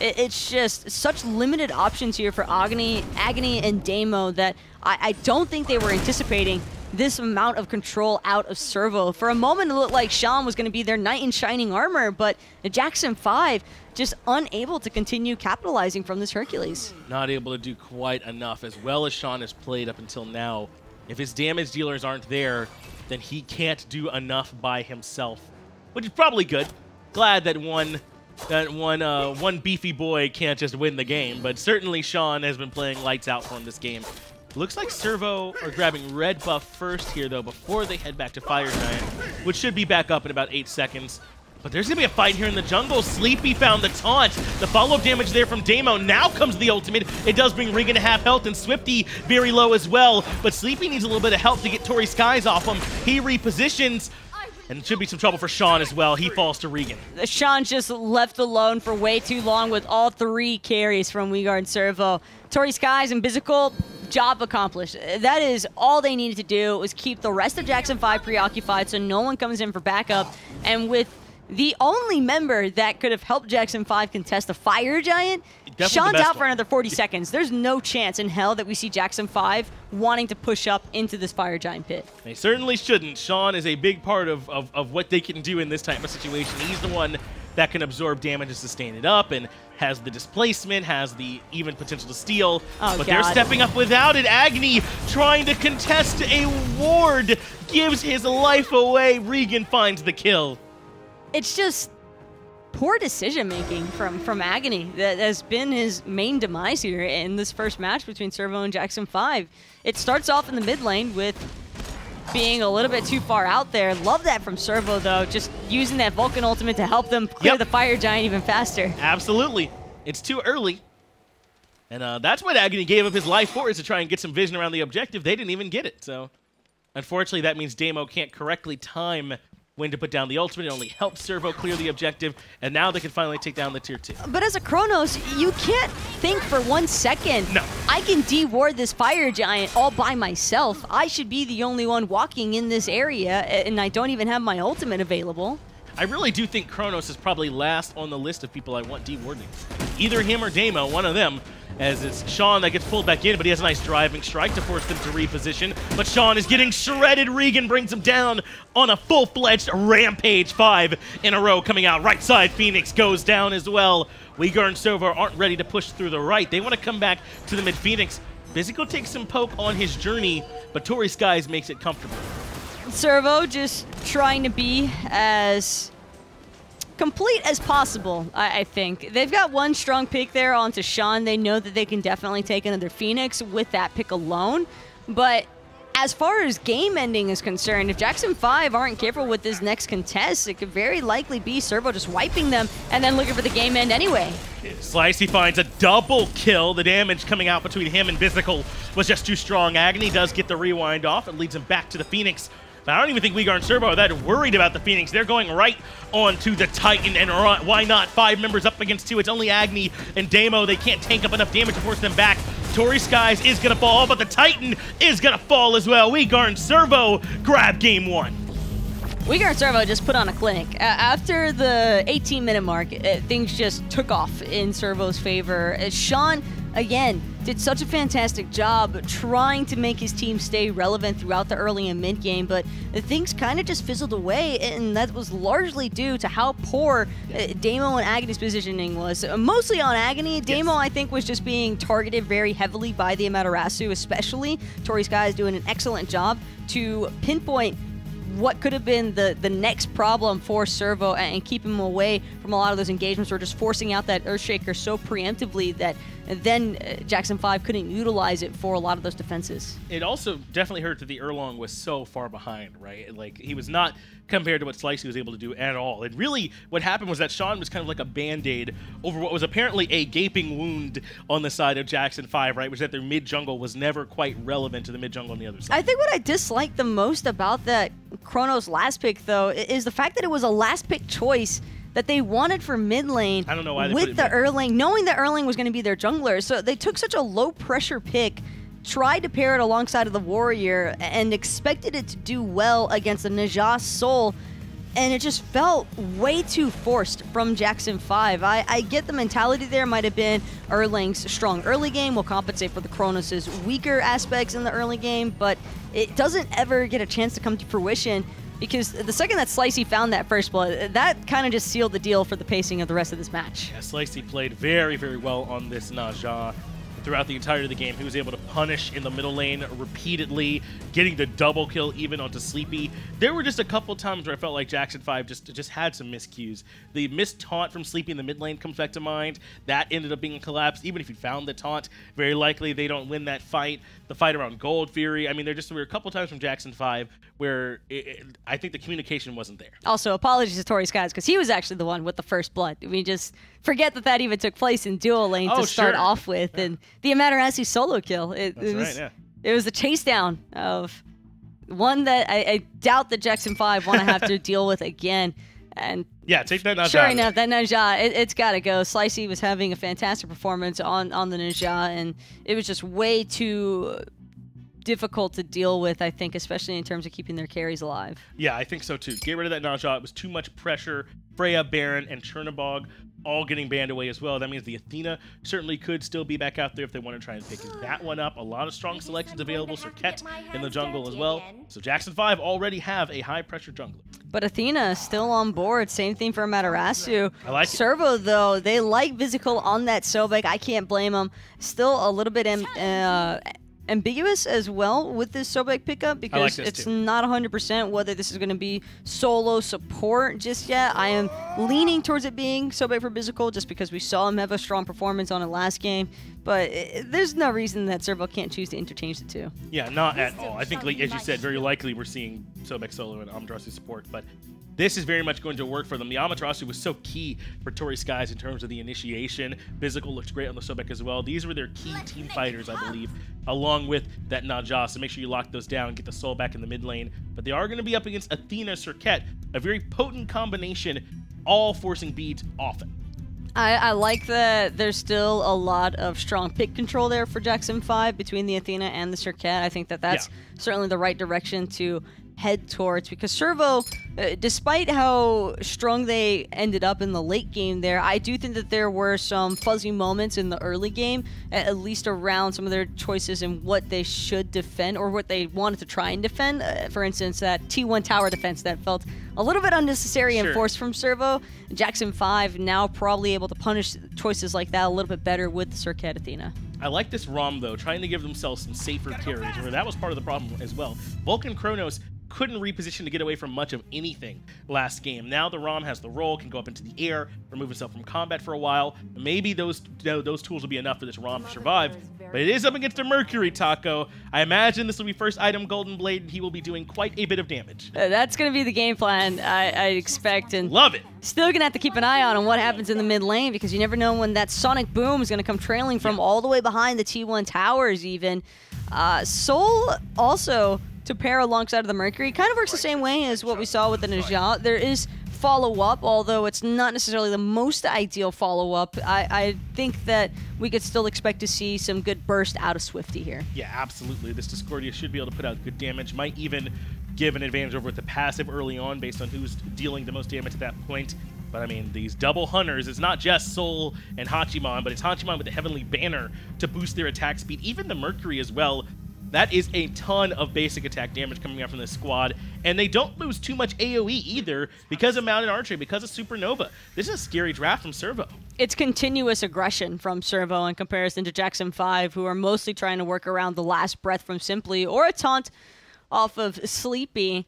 It's just such limited options here for Agony and Damo that I don't think they were anticipating this amount of control out of Servo. For a moment, it looked like Sean was going to be their knight in shining armor, but the Jackson 5 just unable to continue capitalizing from this Hercules.
Not able to do quite enough. As well as Sean has played up until now, if his damage dealers aren't there, then he can't do enough by himself, which is probably good. Glad that one beefy boy can't just win the game, but certainly Sean has been playing lights out for him this game. Looks like Servo are grabbing red buff first here, though, before they head back to Fire Giant, which should be back up in about 8 seconds. But there's going to be a fight here in the jungle. Sleepy found the taunt. The follow-up damage there from Damo. Now comes the ultimate. It does bring Regan to half health, and Swifty very low as well. But Sleepy needs a little bit of help to get Tory Skies off him. He repositions, and it should be some trouble for Sean as well. He falls to Regan.
Sean's just left alone for way too long with all 3 carries from Uyghur and Servo. Tory Skies and Bizical, job accomplished. That is all they needed to do, was keep the rest of Jackson 5 preoccupied so no one comes in for backup. And with the only member that could have helped Jackson 5 contest the Fire Giant, Sean's out for another 40 seconds. There's no chance in hell that we see Jackson 5 wanting to push up into this Fire Giant pit.
They certainly shouldn't. Sean is a big part of what they can do in this type of situation. He's the one that can absorb damage and sustain it up, and has the displacement, has the even potential to steal. But they're stepping up without it. Agony trying to contest a ward, gives his life away. Regan finds the kill.
It's just poor decision-making from Agony that has been his main demise here in this first match between Servo and Jackson 5. It starts off in the mid lane with being a little bit too far out there. Love that from Servo, though, just using that Vulcan ultimate to help them clear the Fire Giant even faster.
Absolutely. It's too early. And that's what Agony gave up his life for, is to try and get some vision around the objective. They didn't even get it. So, unfortunately, that means Damo can't correctly time when to put down the ultimate. It only helped Servo clear the objective, and now they can finally take down the tier 2.
But as a Kronos, you can't think for 1 second,
no,
I can de-ward this Fire Giant all by myself. I should be the only one walking in this area, and I don't even have my ultimate available.
I really do think Kronos is probably last on the list of people I want de-warding. Either him or Damo, one of them, as it's Sean that gets pulled back in, but he has a nice driving strike to force them to reposition. But Sean is getting shredded. Regan brings him down on a full-fledged rampage. 5 in a row coming out. Right side, Phoenix goes down as well. Uyghur and Servo aren't ready to push through the right. They want to come back to the mid. Phoenix. Bizical takes some poke on his journey, but Tory Skies makes it comfortable.
Servo just trying to be as complete as possible, I think. They've got one strong pick there onto Sean. They know that they can definitely take another Phoenix with that pick alone. But as far as game ending is concerned, if Jackson 5 aren't careful with this next contest, it could very likely be Servo just wiping them and then looking for the game end anyway.
Slicey finds a double kill. The damage coming out between him and Bizicle was just too strong. Agony does get the rewind off. It leads him back to the Phoenix. But I don't even think Uyghur and Servo are that worried about the Phoenix. They're going right onto the Titan, and why not? 5 members up against 2. It's only Agni and Damo. They can't tank up enough damage to force them back. Tory Skies is going to fall, but the Titan is going to fall as well. Uyghur and Servo grab game 1.
Uyghur and Servo just put on a clinic. After the 18-minute mark, things just took off in Servo's favor. Sean, again, did such a fantastic job trying to make his team stay relevant throughout the early and mid game, but things kind of just fizzled away, and that was largely due to how poor Damo and Agony's positioning was. Mostly on Agony. Damo, I think, was just being targeted very heavily by the Amaterasu, especially. Tory Sky is doing an excellent job to pinpoint what could have been the next problem for Servo and keep him away from a lot of those engagements, or just forcing out that Earthshaker so preemptively that then Jackson 5 couldn't utilize it for a lot of those defenses.
It also definitely hurt that the Erlong was so far behind, right? Like, he was not compared to what Slicey was able to do at all. And really, what happened was that Sean was kind of like a Band-Aid over what was apparently a gaping wound on the side of Jackson 5, right? Which is that their mid-jungle was never quite relevant to the mid-jungle on the other side.
I think what I disliked the most about that Chronos last pick, though, is the fact that it was a last pick choice that they wanted for mid lane.
I don't know why they
with
put it
the
mid.
Erling, knowing that Erling was going to be their jungler. So they took such a low pressure pick, tried to pair it alongside of the Warrior, and expected it to do well against the Najah Soul, and it just felt way too forced from Jackson 5. I get the mentality there might have been Erling's strong early game will compensate for the Kronos' weaker aspects in the early game, but it doesn't ever get a chance to come to fruition, because the second that Slicey found that first blood, that kind of just sealed the deal for the pacing of the rest of this match.
Yeah, Slicey played very, very well on this Najah. Throughout the entirety of the game, he was able to punish in the middle lane repeatedly, getting the double kill even onto Sleepy. There were just a couple times where I felt like Jackson 5 just had some miscues. The missed taunt from Sleepy in the mid lane comes back to mind. That ended up being a collapse. Even if he found the taunt, very likely they don't win that fight. The fight around Gold Fury, I mean, there were a couple times from Jackson 5 where I think the communication wasn't there.
Also, apologies to Tory Skies, because he was actually the one with the first blood. We just forget that even took place in dual lane to start off with. Yeah. And the Amaterasu solo kill, it was a chase down of one that I doubt that Jackson 5 want to have to deal with again. And
yeah, take that Najah.
Sure enough, that Najah, it's got to go. Slicey was having a fantastic performance on the Najah, and it was just way too difficult to deal with, I think, especially in terms of keeping their carries alive.
Yeah, I think so too. Get rid of that Najah. It was too much pressure. Freya, Baron, and Chernobog all getting banned away as well. That means the Athena certainly could still be back out there if they want to try and pick that one up. A lot of strong selections available. Serket in the jungle as well. So Jackson 5 already have a high-pressure jungler.
But Athena still on board. Same thing for Amaterasu.
I like
Servo, though, they like Physical on that Sobek. I can't blame them. Still a little bit ambiguous as well with this Sobek pickup, because it's not 100% whether this is going to be solo support just yet. I am leaning towards it being Sobek for Physical just because we saw him have a strong performance on it last game, but there's no reason that Servo can't choose to interchange the two.
Yeah, not at all. I think, like, as you said, very likely we're seeing Sobek solo and Amaterasu support, but this is very much going to work for them. The Amaterasu was so key for Tory Skies in terms of the initiation. Physical looks great on the Sobek as well. These were their key team fighters, I believe, along with that Najah. So make sure you lock those down, get the Soul back in the mid lane. But they are going to be up against Athena, Serket, a very potent combination, all forcing beads often.
I like that there's still a lot of strong pick control there for Jackson 5 between the Athena and the Serket. I think that's certainly the right direction to head towards, because Servo, despite how strong they ended up in the late game there, I do think that there were some fuzzy moments in the early game, at least around some of their choices and what they should defend or what they wanted to try and defend. For instance, that T1 tower defense that felt a little bit unnecessary and forced from Servo. Jackson 5 now probably able to punish choices like that a little bit better with the Serket Athena.
I like this ROM, though, trying to give themselves some safer carries, where that was part of the problem as well. Vulcan Kronos couldn't reposition to get away from much of anything last game. Now the ROM has the roll, can go up into the air, remove itself from combat for a while. Maybe those tools will be enough for this ROM to survive. But it is up against a Mercury, Taco. I imagine this will be first item Golden Blade, and he will be doing quite a bit of damage.
That's going to be the game plan, I expect. And
love it.
Still going to have to keep an eye on what happens in the mid lane, because you never know when that Sonic Boom is going to come trailing from all the way behind the T1 towers even. Soul also, to pair alongside of the Mercury, kind of works the same way as what we saw with the Najat. There is follow-up, although it's not necessarily the most ideal follow-up. I think that we could still expect to see some good burst out of Swifty here.
Yeah, absolutely. This Discordia should be able to put out good damage. Might even give an advantage over with the passive early on based on who's dealing the most damage at that point. But I mean, these double hunters, it's not just Soul and Hachiman, but it's Hachiman with the Heavenly Banner to boost their attack speed. Even the Mercury as well. That is a ton of basic attack damage coming out from this squad. And they don't lose too much AoE either because of Mounted Archery, because of Supernova. This is a scary draft from Servo.
It's continuous aggression from Servo in comparison to Jackson 5, who are mostly trying to work around the last breath from Simply or a taunt off of Sleepy.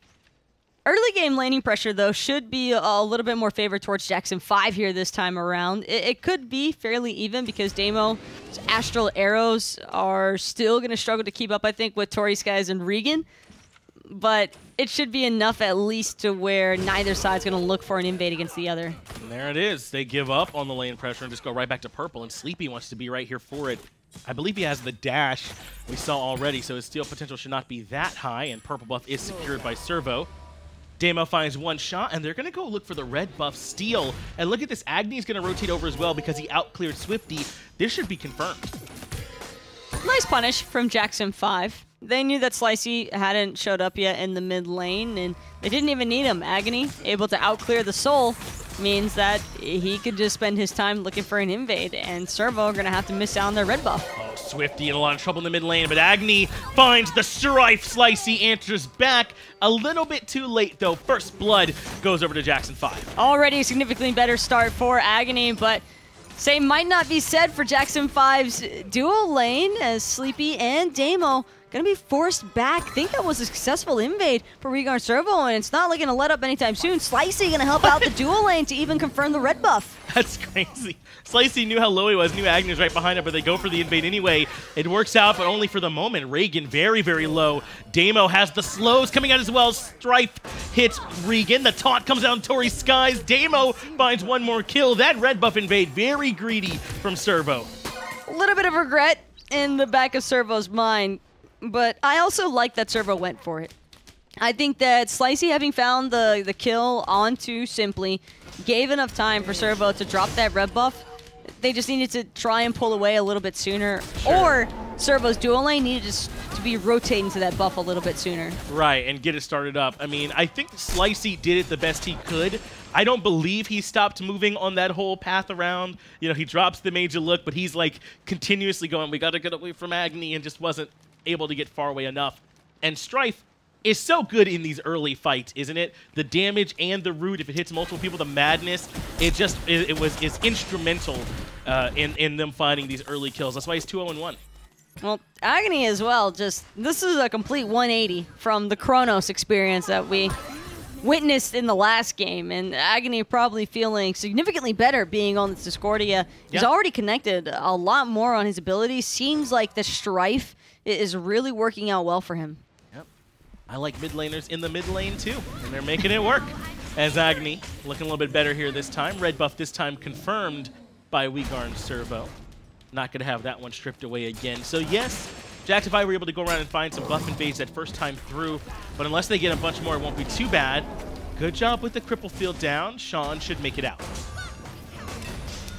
Early game laning pressure, though, should be a little bit more favored towards Jackson 5 here this time around. It could be fairly even because Damo's Astral Arrows are still going to struggle to keep up, I think, with Tori Skies and Regan. But it should be enough at least to where neither side's going to look for an invade against the other.
And there it is. They give up on the lane pressure and just go right back to purple, and Sleepy wants to be right here for it. I believe he has the dash we saw already, so his steal potential should not be that high, and purple buff is secured by Servo. Damo finds one shot, and they're going to go look for the red buff steal. And look at this, Agni's going to rotate over as well because he outcleared Swifty. This should be confirmed.
Nice punish from Jackson 5. They knew that Slicey hadn't showed up yet in the mid lane, and they didn't even need him. Agni, able to outclear the Soul, means that he could just spend his time looking for an invade, and Servo are going to have to miss out on their red buff.
Oh, Swifty in a lot of trouble in the mid lane, but Agni finds the Strife. Slicey answers back. A little bit too late, though. First blood goes over to Jackson 5.
Already a significantly better start for Agni, but same might not be said for Jackson 5's dual lane, as Sleepy and Damo going to be forced back. I think that was a successful invade for Regan Servo, and it's not looking to let up anytime soon. Slicey going to help out the dual lane to even confirm the red buff.
That's crazy. Slicey knew how low he was, knew Agni was right behind him, but they go for the invade anyway. It works out, but only for the moment. Regan very, very low. Damo has the slows coming out as well. Strife hits Regan. The taunt comes out on Tori Skies. Damo finds one more kill. That red buff invade, very greedy from Servo.
A little bit of regret in the back of Servo's mind, but I also like that Servo went for it. I think that Slicey, having found the kill onto Simply, gave enough time for Servo to drop that red buff. They just needed to try and pull away a little bit sooner. Sure. Or Servo's dual lane needed to be rotating to that buff a little bit sooner.
Right, and get it started up. I mean, I think Slicey did it the best he could. I don't believe he stopped moving on that whole path around. You know, he drops the major look, but he's like continuously going, we got to get away from Agni, and just wasn't able to get far away enough. And Strife is so good in these early fights, isn't it? The damage and the root, if it hits multiple people, the madness, it's instrumental in them finding these early kills. That's why he's 2-0-1.
Well, Agni as well, this is a complete 180 from the Kronos experience that we witnessed in the last game, and Agni probably feeling significantly better being on the Discordia. He's already connected a lot more on his abilities. Seems like the Strife is really working out well for him.
Yep. I like mid laners in the mid lane too, and they're making it work. As Agni looking a little bit better here this time. Red buff this time confirmed by Wegarn Servo. Not going to have that one stripped away again. So yes, Jackson 5 were able to go around and find some buff invades that first time through, but unless they get a bunch more, it won't be too bad. Good job with the cripple field down. Sean should make it out.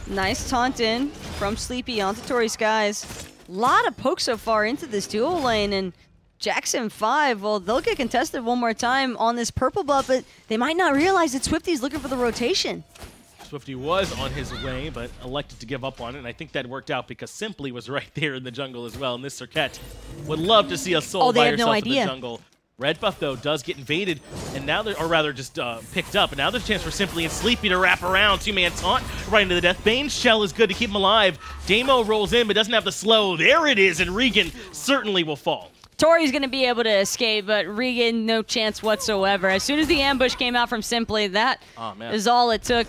Nice taunt in from Sleepy onto Tori Skies. A lot of poke so far into this dual lane, and Jackson 5, well, they'll get contested one more time on this purple buff, but they might not realize that Swifty's looking for the rotation.
Swifty was on his way, but elected to give up on it, and I think that worked out because Simply was right there in the jungle as well, and this Cirquette would love to see a Soul by herself in the jungle. Red buff, though, does get invaded, and now, or rather just picked up, and now there's a chance for Simply and Sleepy to wrap around. Two-man taunt right into the death. Bane's shell is good to keep him alive. Damo rolls in, but doesn't have the slow. There it is, and Regan certainly will fall.
Tori's going to be able to escape, but Regan, no chance whatsoever. As soon as the ambush came out from Simply, that is all it took.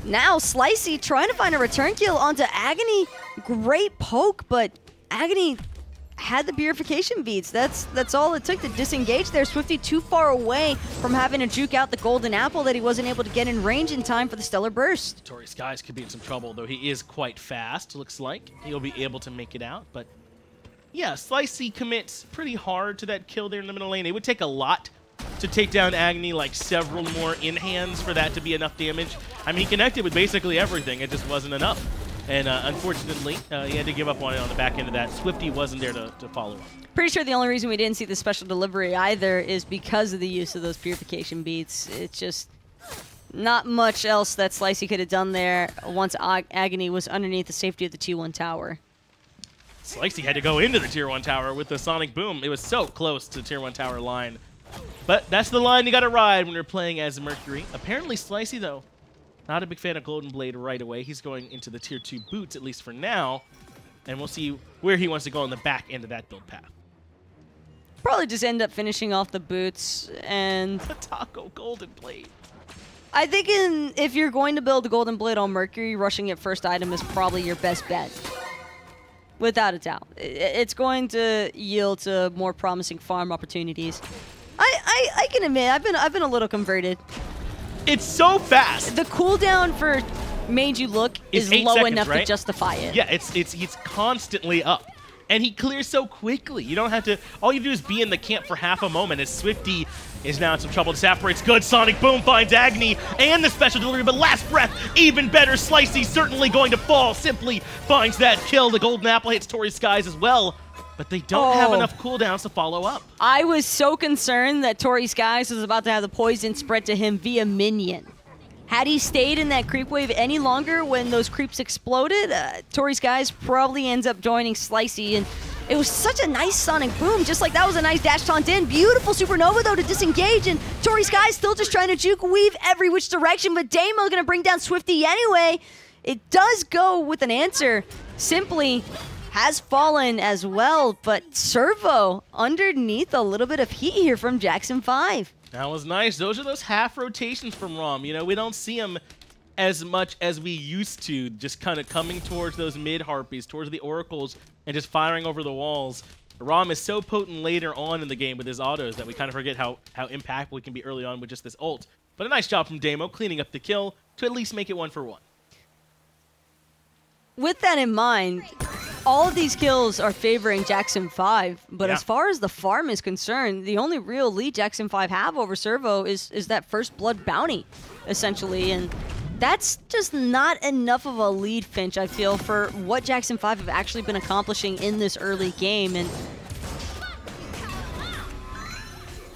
Now, Slicey trying to find a return kill onto Agony. Great poke, but Agony had the purification beats. That's all it took to disengage there. Swifty too far away from having to juke out the golden apple that he wasn't able to get in range in time for the stellar burst.
Tori Skies could be in some trouble, though he is quite fast, looks like. He'll be able to make it out, but yeah, Slicey commits pretty hard to that kill there in the middle lane. It would take a lot to take down Agony, like several more in-hands for that to be enough damage. I mean, he connected with basically everything. It just wasn't enough. And unfortunately, he had to give up on it on the back end of that. Swifty wasn't there to follow up.
Pretty sure the only reason we didn't see the special delivery either is because of the use of those purification beats. It's just not much else that Slicey could have done there once Agony was underneath the safety of the T1 tower.
Slicey had to go into the Tier 1 tower with the Sonic Boom. It was so close to the Tier 1 tower line. But that's the line you got to ride when you're playing as Mercury. Apparently, Slicey, though, not a big fan of Golden Blade right away. He's going into the Tier 2 boots, at least for now. And we'll see where he wants to go on the back end of that build path.
Probably just end up finishing off the boots and...
The Taco Golden Blade.
I think if you're going to build a Golden Blade on Mercury, rushing it first item is probably your best bet. Without a doubt. It's going to yield to more promising farm opportunities. I can admit, I've been a little converted.
It's so fast.
The cooldown for Made You Look is low
seconds,
enough
right?
to justify it.
Yeah, he's constantly up. And he clears so quickly. You don't have to, all you do is be in the camp for half a moment as Swifty is now in some trouble. Disapparates good. Sonic Boom finds Agony and the special delivery, but last breath, even better. Slicey certainly going to fall. Simply finds that kill. The golden apple hits Tori Skies as well, but they don't have enough cooldowns to follow up.
I was so concerned that Tori Skies was about to have the poison spread to him via minion. Had he stayed in that creep wave any longer when those creeps exploded, Tori Skies probably ends up joining Slicey, and it was such a nice Sonic Boom, just like that was a nice dash taunt in. Beautiful Supernova, though, to disengage, and Tori Skies still just trying to juke weave every which direction, but Damo gonna bring down Swifty anyway. It does go with an answer. Simply has fallen as well, but Servo underneath a little bit of heat here from Jackson 5.
That was nice. Those are those half rotations from Rom. You know, we don't see them as much as we used to, just kind of coming towards those mid-harpies, towards the oracles, and just firing over the walls. Rom is so potent later on in the game with his autos that we kind of forget how impactful he can be early on with just this ult. But a nice job from Damo, cleaning up the kill to at least make it 1-for-1.
With that in mind, all of these kills are favoring Jackson 5, but as far as the farm is concerned, the only real lead Jackson 5 have over Servo is that first blood bounty, essentially, and that's just not enough of a lead, Finch, I feel, for what Jackson 5 have actually been accomplishing in this early game, and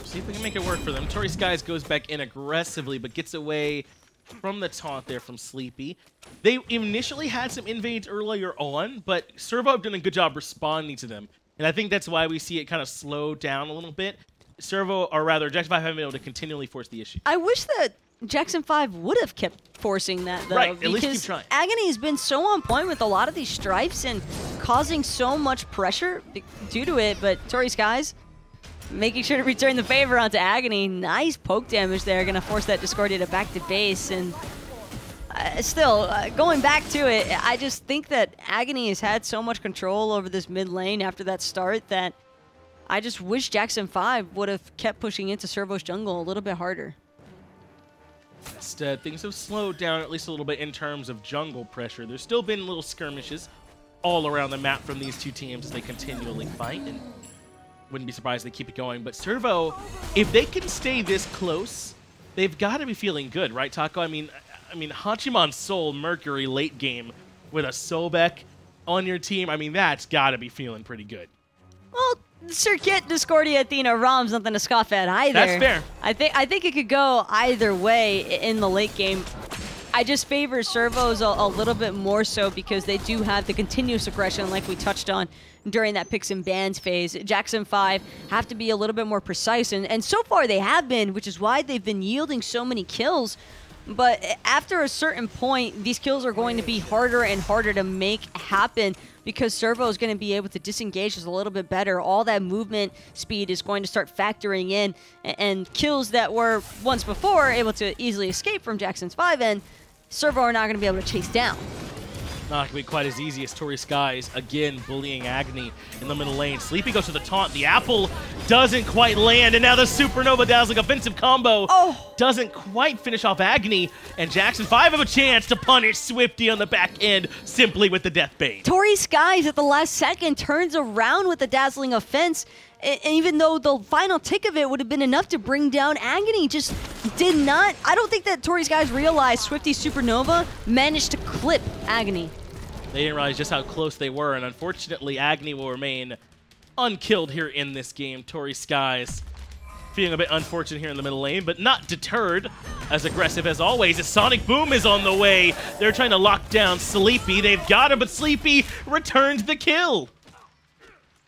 see if we can make it work for them. Tori Skies goes back in aggressively, but gets away from the taunt there from Sleepy. They initially had some invades earlier on, but Servo have done a good job responding to them. And I think that's why we see it kind of slow down a little bit. Servo, or rather, Jackson 5 haven't been able to continually force the issue.
I wish that Jackson 5 would have kept forcing that, though.
Right, at least keep trying.
Agony has been so on point with a lot of these strifes and causing so much pressure due to it, but Tori Skies making sure to return the favor onto Agony. Nice poke damage there. Going to force that Discordia to back to base. And still, going back to it, I just think that Agony has had so much control over this mid lane after that start that I just wish Jackson 5 would have kept pushing into Servo's jungle a little bit harder.
Instead, things have slowed down at least a little bit in terms of jungle pressure. There's still been little skirmishes all around the map from these two teams as they continually fight, and wouldn't be surprised if they keep it going. But Servo, if they can stay this close, they've got to be feeling good, right, Taco? I mean, Hachiman Soul Mercury late game with a Sobek on your team. I mean, that's got to be feeling pretty good.
Well, Circuit, Discordia, Athena, Rom's nothing to scoff at either.
That's fair.
I think it could go either way in the late game. I just favor Servos a little bit more so because they do have the continuous aggression like we touched on during that picks and bans phase. Jackson 5 have to be a little bit more precise, and so far they have been, which is why they've been yielding so many kills. But after a certain point, these kills are going to be harder and harder to make happen because Servo is going to be able to disengage just a little bit better. All that movement speed is going to start factoring in, and kills that were once before able to easily escape from Jackson's 5 end, Servo are not going to be able to chase down.
Not going to be quite as easy as Tory Skies, again, bullying Agni in the middle lane. Sleepy goes to the taunt. The apple doesn't quite land, and now the Supernova Dazzling offensive combo doesn't quite finish off Agni, and Jackson 5 have a chance to punish Swifty on the back end simply with the Death Bane.
Tory Skies at the last second turns around with the Dazzling offense, and even though the final tick of it would have been enough to bring down Agni, just did not. I don't think that Tory Skies realized Swifty Supernova managed to clip Agni.
They didn't realize just how close they were, and unfortunately, Agni will remain unkilled here in this game. Tory Skies feeling a bit unfortunate here in the middle lane, but not deterred. As aggressive as always, a Sonic Boom is on the way. They're trying to lock down Sleepy. They've got him, but Sleepy returns the kill.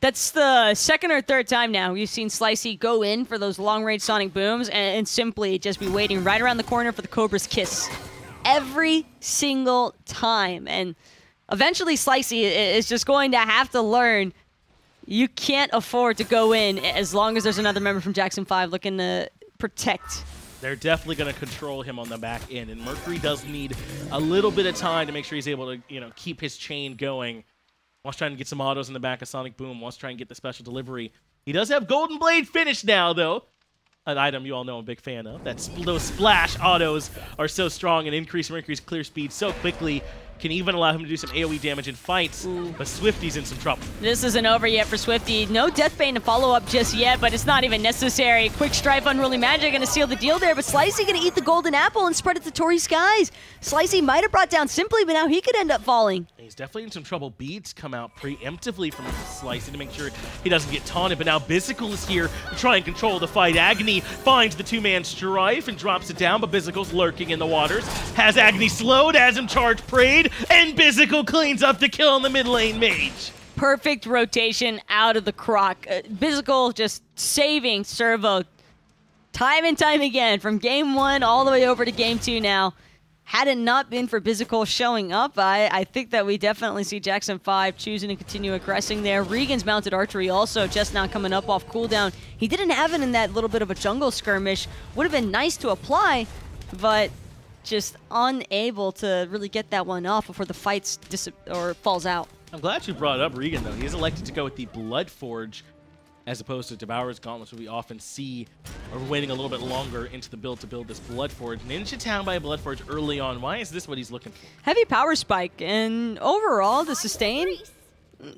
That's the second or third time now we've seen Slicey go in for those long-range Sonic Booms and simply just be waiting right around the corner for the Cobra's kiss. Every single time. And eventually Slicey is just going to have to learn you can't afford to go in as long as there's another member from Jackson 5 looking to protect.
They're definitely going to control him on the back end, and Mercury does need a little bit of time to make sure he's able to, keep his chain going. Wants trying to get some autos in the back of Sonic Boom. Wants to try and get the special delivery. He does have Golden Blade finish now, though. An item you all know I'm a big fan of. Those splash autos are so strong and increase Mercury's clear speed so quickly. Can even allow him to do some AoE damage in fights, but Swifty's in some trouble.
This isn't over yet for Swifty. No Death Bane to follow up just yet, but it's not even necessary. Quick Strife, Unruly Magic going to seal the deal there, but Slicey going to eat the Golden Apple and spread it to Tory Skies. Slicey might have brought down Simply, but now he could end up falling.
He's definitely in some trouble. Beads come out preemptively from Slicey to make sure he doesn't get taunted, but now Bizycle is here to try and control the fight. Agni finds the two-man Strife and drops it down, but Bizycle's lurking in the waters. Has Agni slowed, has him charge prayed, and Bizycle cleans up the kill on the mid lane mage.
Perfect rotation out of the croc. Bizycle just saving Servo time and time again from game 1 all the way over to game 2 now. Had it not been for Bizycle showing up, I think that we definitely see Jackson 5 choosing to continue aggressing there. Regan's mounted archery also just now coming up off cooldown. He didn't have it in that little bit of a jungle skirmish. Would have been nice to apply, but just unable to really get that one off before the fight falls out.
I'm glad you brought up Regan, though. He's elected to go with the Bloodforge as opposed to Devourer's Gauntlets, which we often see, or waiting a little bit longer into the build to build this Bloodforge. Ninja Town by a Bloodforge early on. Why is this what he's looking for?
Heavy power spike, and overall the sustain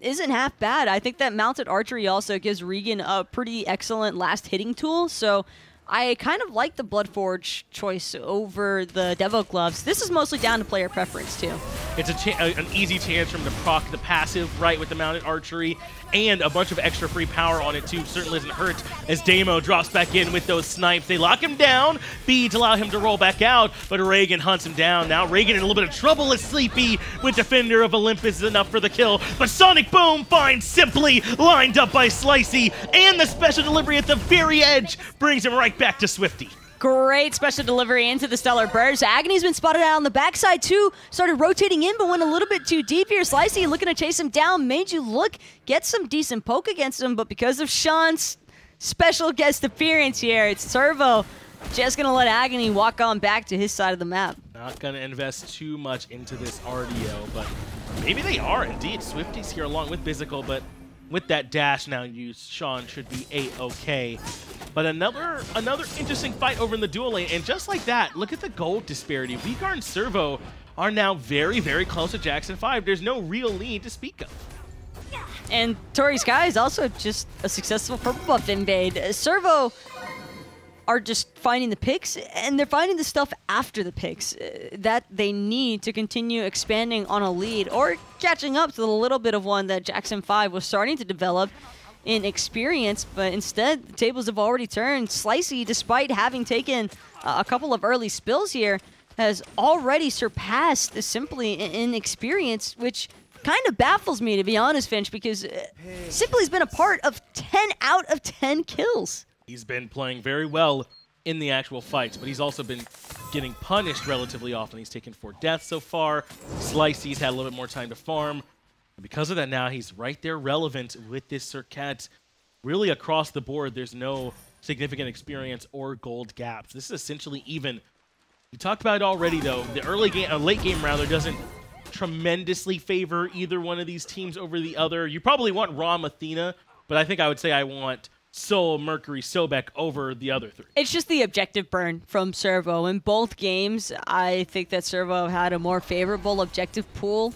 isn't half bad. I think that mounted archery also gives Regan a pretty excellent last hitting tool, so I kind of like the Bloodforge choice over the Devo Gloves. This is mostly down to player preference, too.
It's an easy chance for him to proc the passive, right, with the mounted archery, and a bunch of extra free power on it, too. Certainly doesn't hurt as Damo drops back in with those snipes. They lock him down. Beads allow him to roll back out, but Regan hunts him down. Now Regan in a little bit of trouble as Sleepy with Defender of Olympus is enough for the kill, but Sonic Boom finds Simply lined up by Slicey, and the special delivery at the very edge brings him right back to Swifty.
Great special delivery into the Stellar Burst. Agni's been spotted out on the backside too. Started rotating in, but went a little bit too deep here. Slicey looking to chase him down. Made you look, get some decent poke against him, but because of Sean's special guest appearance here, it's Servo just going to let Agni walk on back to his side of the map.
Not going to invest too much into this RDO, but maybe they are indeed. Swifty's here along with Bizycle, but with that dash now used, Sean should be A-okay. But another interesting fight over in the dual lane, and just like that, look at the gold disparity. Vigar and Servo are now very, very close to Jackson 5. There's no real lead to speak of.
And Tory Sky is also just a successful purple buff invade. Servo are just finding the picks, and they're finding the stuff after the picks that they need to continue expanding on a lead or catching up to the little bit of one that Jackson 5 was starting to develop in experience, but instead the tables have already turned. Slicey, despite having taken a couple of early spills here, has already surpassed Simply in experience, which kind of baffles me, to be honest, Finch, because Simply's been a part of 10 out of 10 kills.
He's been playing very well in the actual fights, but he's also been getting punished relatively often. He's taken 4 deaths so far. Slicey's had a little bit more time to farm. And because of that, now he's right there relevant with this Circat. Really across the board, there's no significant experience or gold gaps. This is essentially even. We talked about it already, though. The early game, late game rather, doesn't tremendously favor either one of these teams over the other. You probably want Rom Athena, but I think I would say I want Soul, Mercury, Sobek over the other 3.
It's just the objective burn from Servo. In both games, I think that Servo had a more favorable objective pool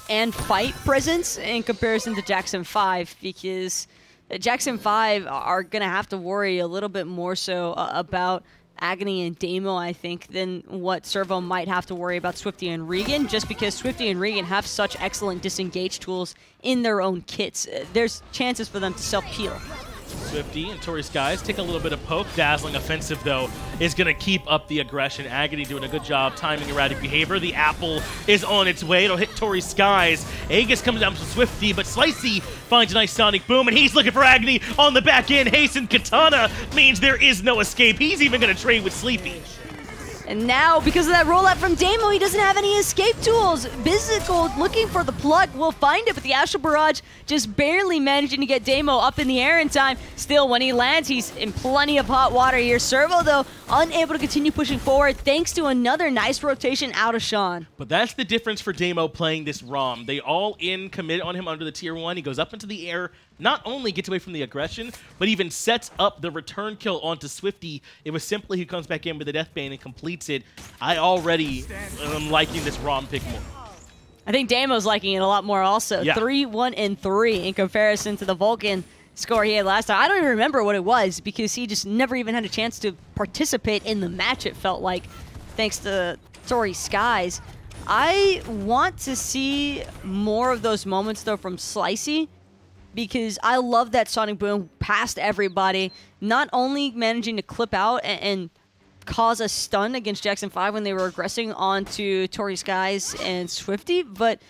and fight presence in comparison to Jackson 5, because Jackson 5 are going to have to worry a little bit more so about Agony and Damo, I think, than what Servo might have to worry about Swifty and Regan, just because Swifty and Regan have such excellent disengage tools in their own kits. There's chances for them to self-peel.
Swifty and Tory Skies take a little bit of poke. Dazzling offensive, though, is going to keep up the aggression. Agony doing a good job timing erratic behavior. The apple is on its way. It'll hit Tory Skies. Aegis comes down to Swifty, but Slicey finds a nice sonic boom, and he's looking for Agony on the back end. Hasten Katana means there is no escape. He's even going to trade with Sleepy.
And now, because of that rollout from Damo, he doesn't have any escape tools. Bizicle looking for the plug, will find it, but the Astral Barrage just barely managing to get Damo up in the air in time. Still, when he lands, he's in plenty of hot water here. Servo, though, unable to continue pushing forward thanks to another nice rotation out of Sean.
But that's the difference for Damo playing this ROM. They all in commit on him under the tier 1. He goes up into the air, not only gets away from the aggression, but even sets up the return kill onto Swifty. It was Simply who comes back in with the Deathbane and completes it. I already am liking this ROM pick more.
I think Damo's liking it a lot more also.
Yeah.
3-1-3 in comparison to the Vulcan score he had last time. I don't even remember what it was, because he just never even had a chance to participate in the match, it felt like, thanks to Tory Skies. I want to see more of those moments, though, from Slicey, because I love that Sonic Boom past everybody, not only managing to clip out and cause a stun against Jackson 5 when they were aggressing onto Tory Skies and Swifty, but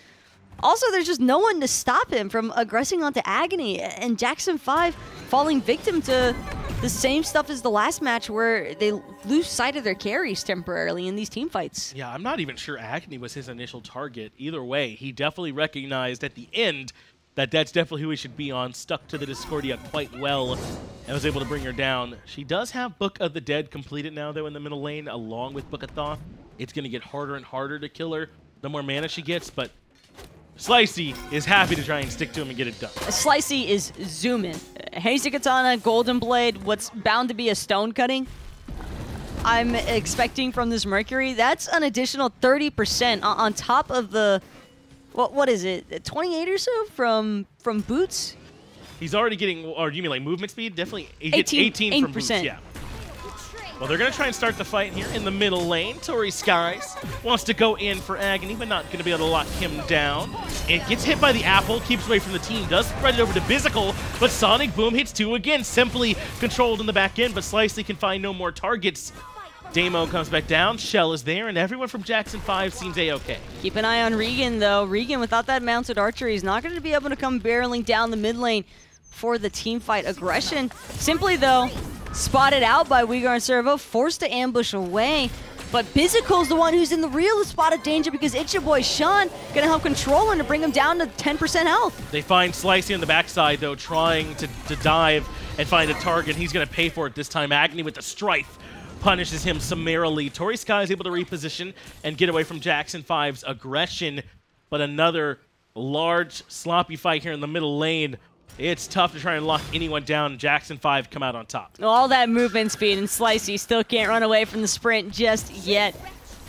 also there's just no one to stop him from aggressing onto Agony, and Jackson 5 falling victim to the same stuff as the last match where they lose sight of their carries temporarily in these team fights.
Yeah, I'm not even sure Agony was his initial target. Either way, he definitely recognized at the end that that's definitely who he should be on, stuck to the Discordia quite well, and was able to bring her down. She does have Book of the Dead completed now, though, in the middle lane, along with Book of Thoth. It's going to get harder and harder to kill her the more mana she gets, but Slicey is happy to try and stick to him and get it done.
Slicey is zooming. Hazy Katana, Golden Blade, what's bound to be a stone cutting. I'm expecting from this Mercury, that's an additional 30% on top of the, what is it, 28 or so from Boots?
He's already getting, or you mean like movement speed? Definitely, he gets 18 from Boots, yeah. Well, they're going to try and start the fight here in the middle lane. Tory Skies wants to go in for Agony, but not going to be able to lock him down. It gets hit by the apple, keeps away from the team, does spread it over to Bizicle, but Sonic Boom hits 2 again. Simply controlled in the back end, but Slicey can find no more targets. Damo comes back down, Shell is there, and everyone from Jackson 5 seems A-okay.
Keep an eye on Regan, though. Regan, without that mounted archery, is not going to be able to come barreling down the mid lane for the team fight aggression. Simply, though, spotted out by Uyghur and Servo, forced to ambush away. But Bizicle's the one who's in the real spot of danger, because it's your boy Sean gonna help control him to bring him down to 10% health.
They find Slicey on the backside, though, trying to dive and find a target. He's gonna pay for it this time. Agony with the Strife punishes him summarily. Tory Sky is able to reposition and get away from Jackson 5's aggression, but another large, sloppy fight here in the middle lane. It's tough to try and lock anyone down. Jackson 5 come out on top.
All that movement speed, and Slicey still can't run away from the sprint just yet.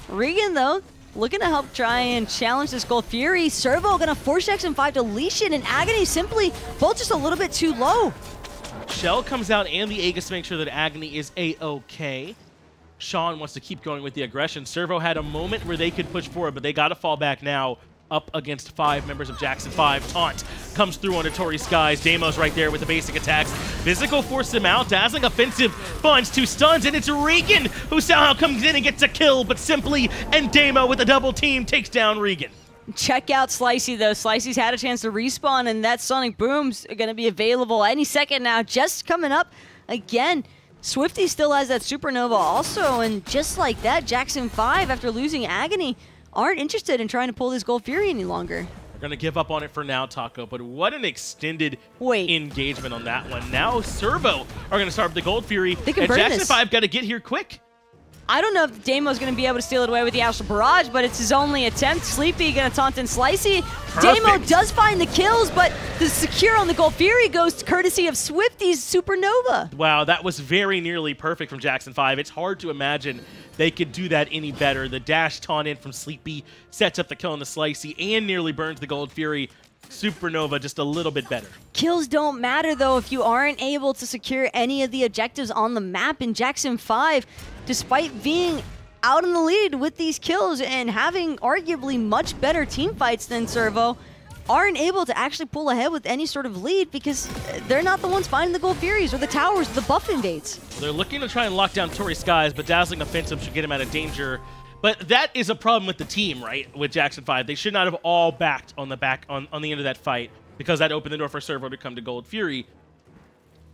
Regan, though, looking to help try and challenge this Gold Fury. Servo gonna force Jackson 5 to leash it, and Agony simply both just a little bit too low.
Shell comes out and the Aegis to make sure that Agony is A-okay. Sean wants to keep going with the aggression. Servo had a moment where they could push forward, but they got to fall back now. up against 5 members of Jackson 5. Taunt comes through onto Tory Skies. Damo's right there with the basic attacks. Physical force him out. Dazzling Offensive finds 2 stuns, and it's Regan who somehow comes in and gets a kill, but Simply and Damo with a double team takes down Regan.
Check out Slicey, though. Slicey's had a chance to respawn, and that Sonic Boom's going to be available any second now. Just coming up again. Swifty still has that Supernova also, and just like that, Jackson 5, after losing Agony, aren't interested in trying to pull this Gold Fury any longer.
They're going to give up on it for now, Taco, but what an extended engagement on that one. Now Servo are going to start with the Gold Fury,
They can
and
burn
Jackson
this.
5 got to get here quick.
I don't know if Damo's going to be able to steal it away with the Astral Barrage, but it's his only attempt. Sleepy going to taunt in Slicey. Damo does find the kills, but the secure on the Gold Fury goes courtesy of Swifty's Supernova.
Wow, that was very nearly perfect from Jackson 5. It's hard to imagine they could do that any better. The dash taunt in from Sleepy sets up the kill on the Slicey and nearly burns the Gold Fury. Supernova just a little bit better.
Kills don't matter, though, if you aren't able to secure any of the objectives on the map. In Jackson 5, despite being out in the lead with these kills and having arguably much better team fights than Servo, aren't able to actually pull ahead with any sort of lead because they're not the ones finding the Gold Furies or the towers or the buff invades.
Well, they're looking to try and lock down Tory Skies, but Dazzling Offensive should get him out of danger. But that is a problem with the team, right? With Jackson 5. They should not have all backed on the end of that fight because that opened the door for Servo to come to Gold Fury.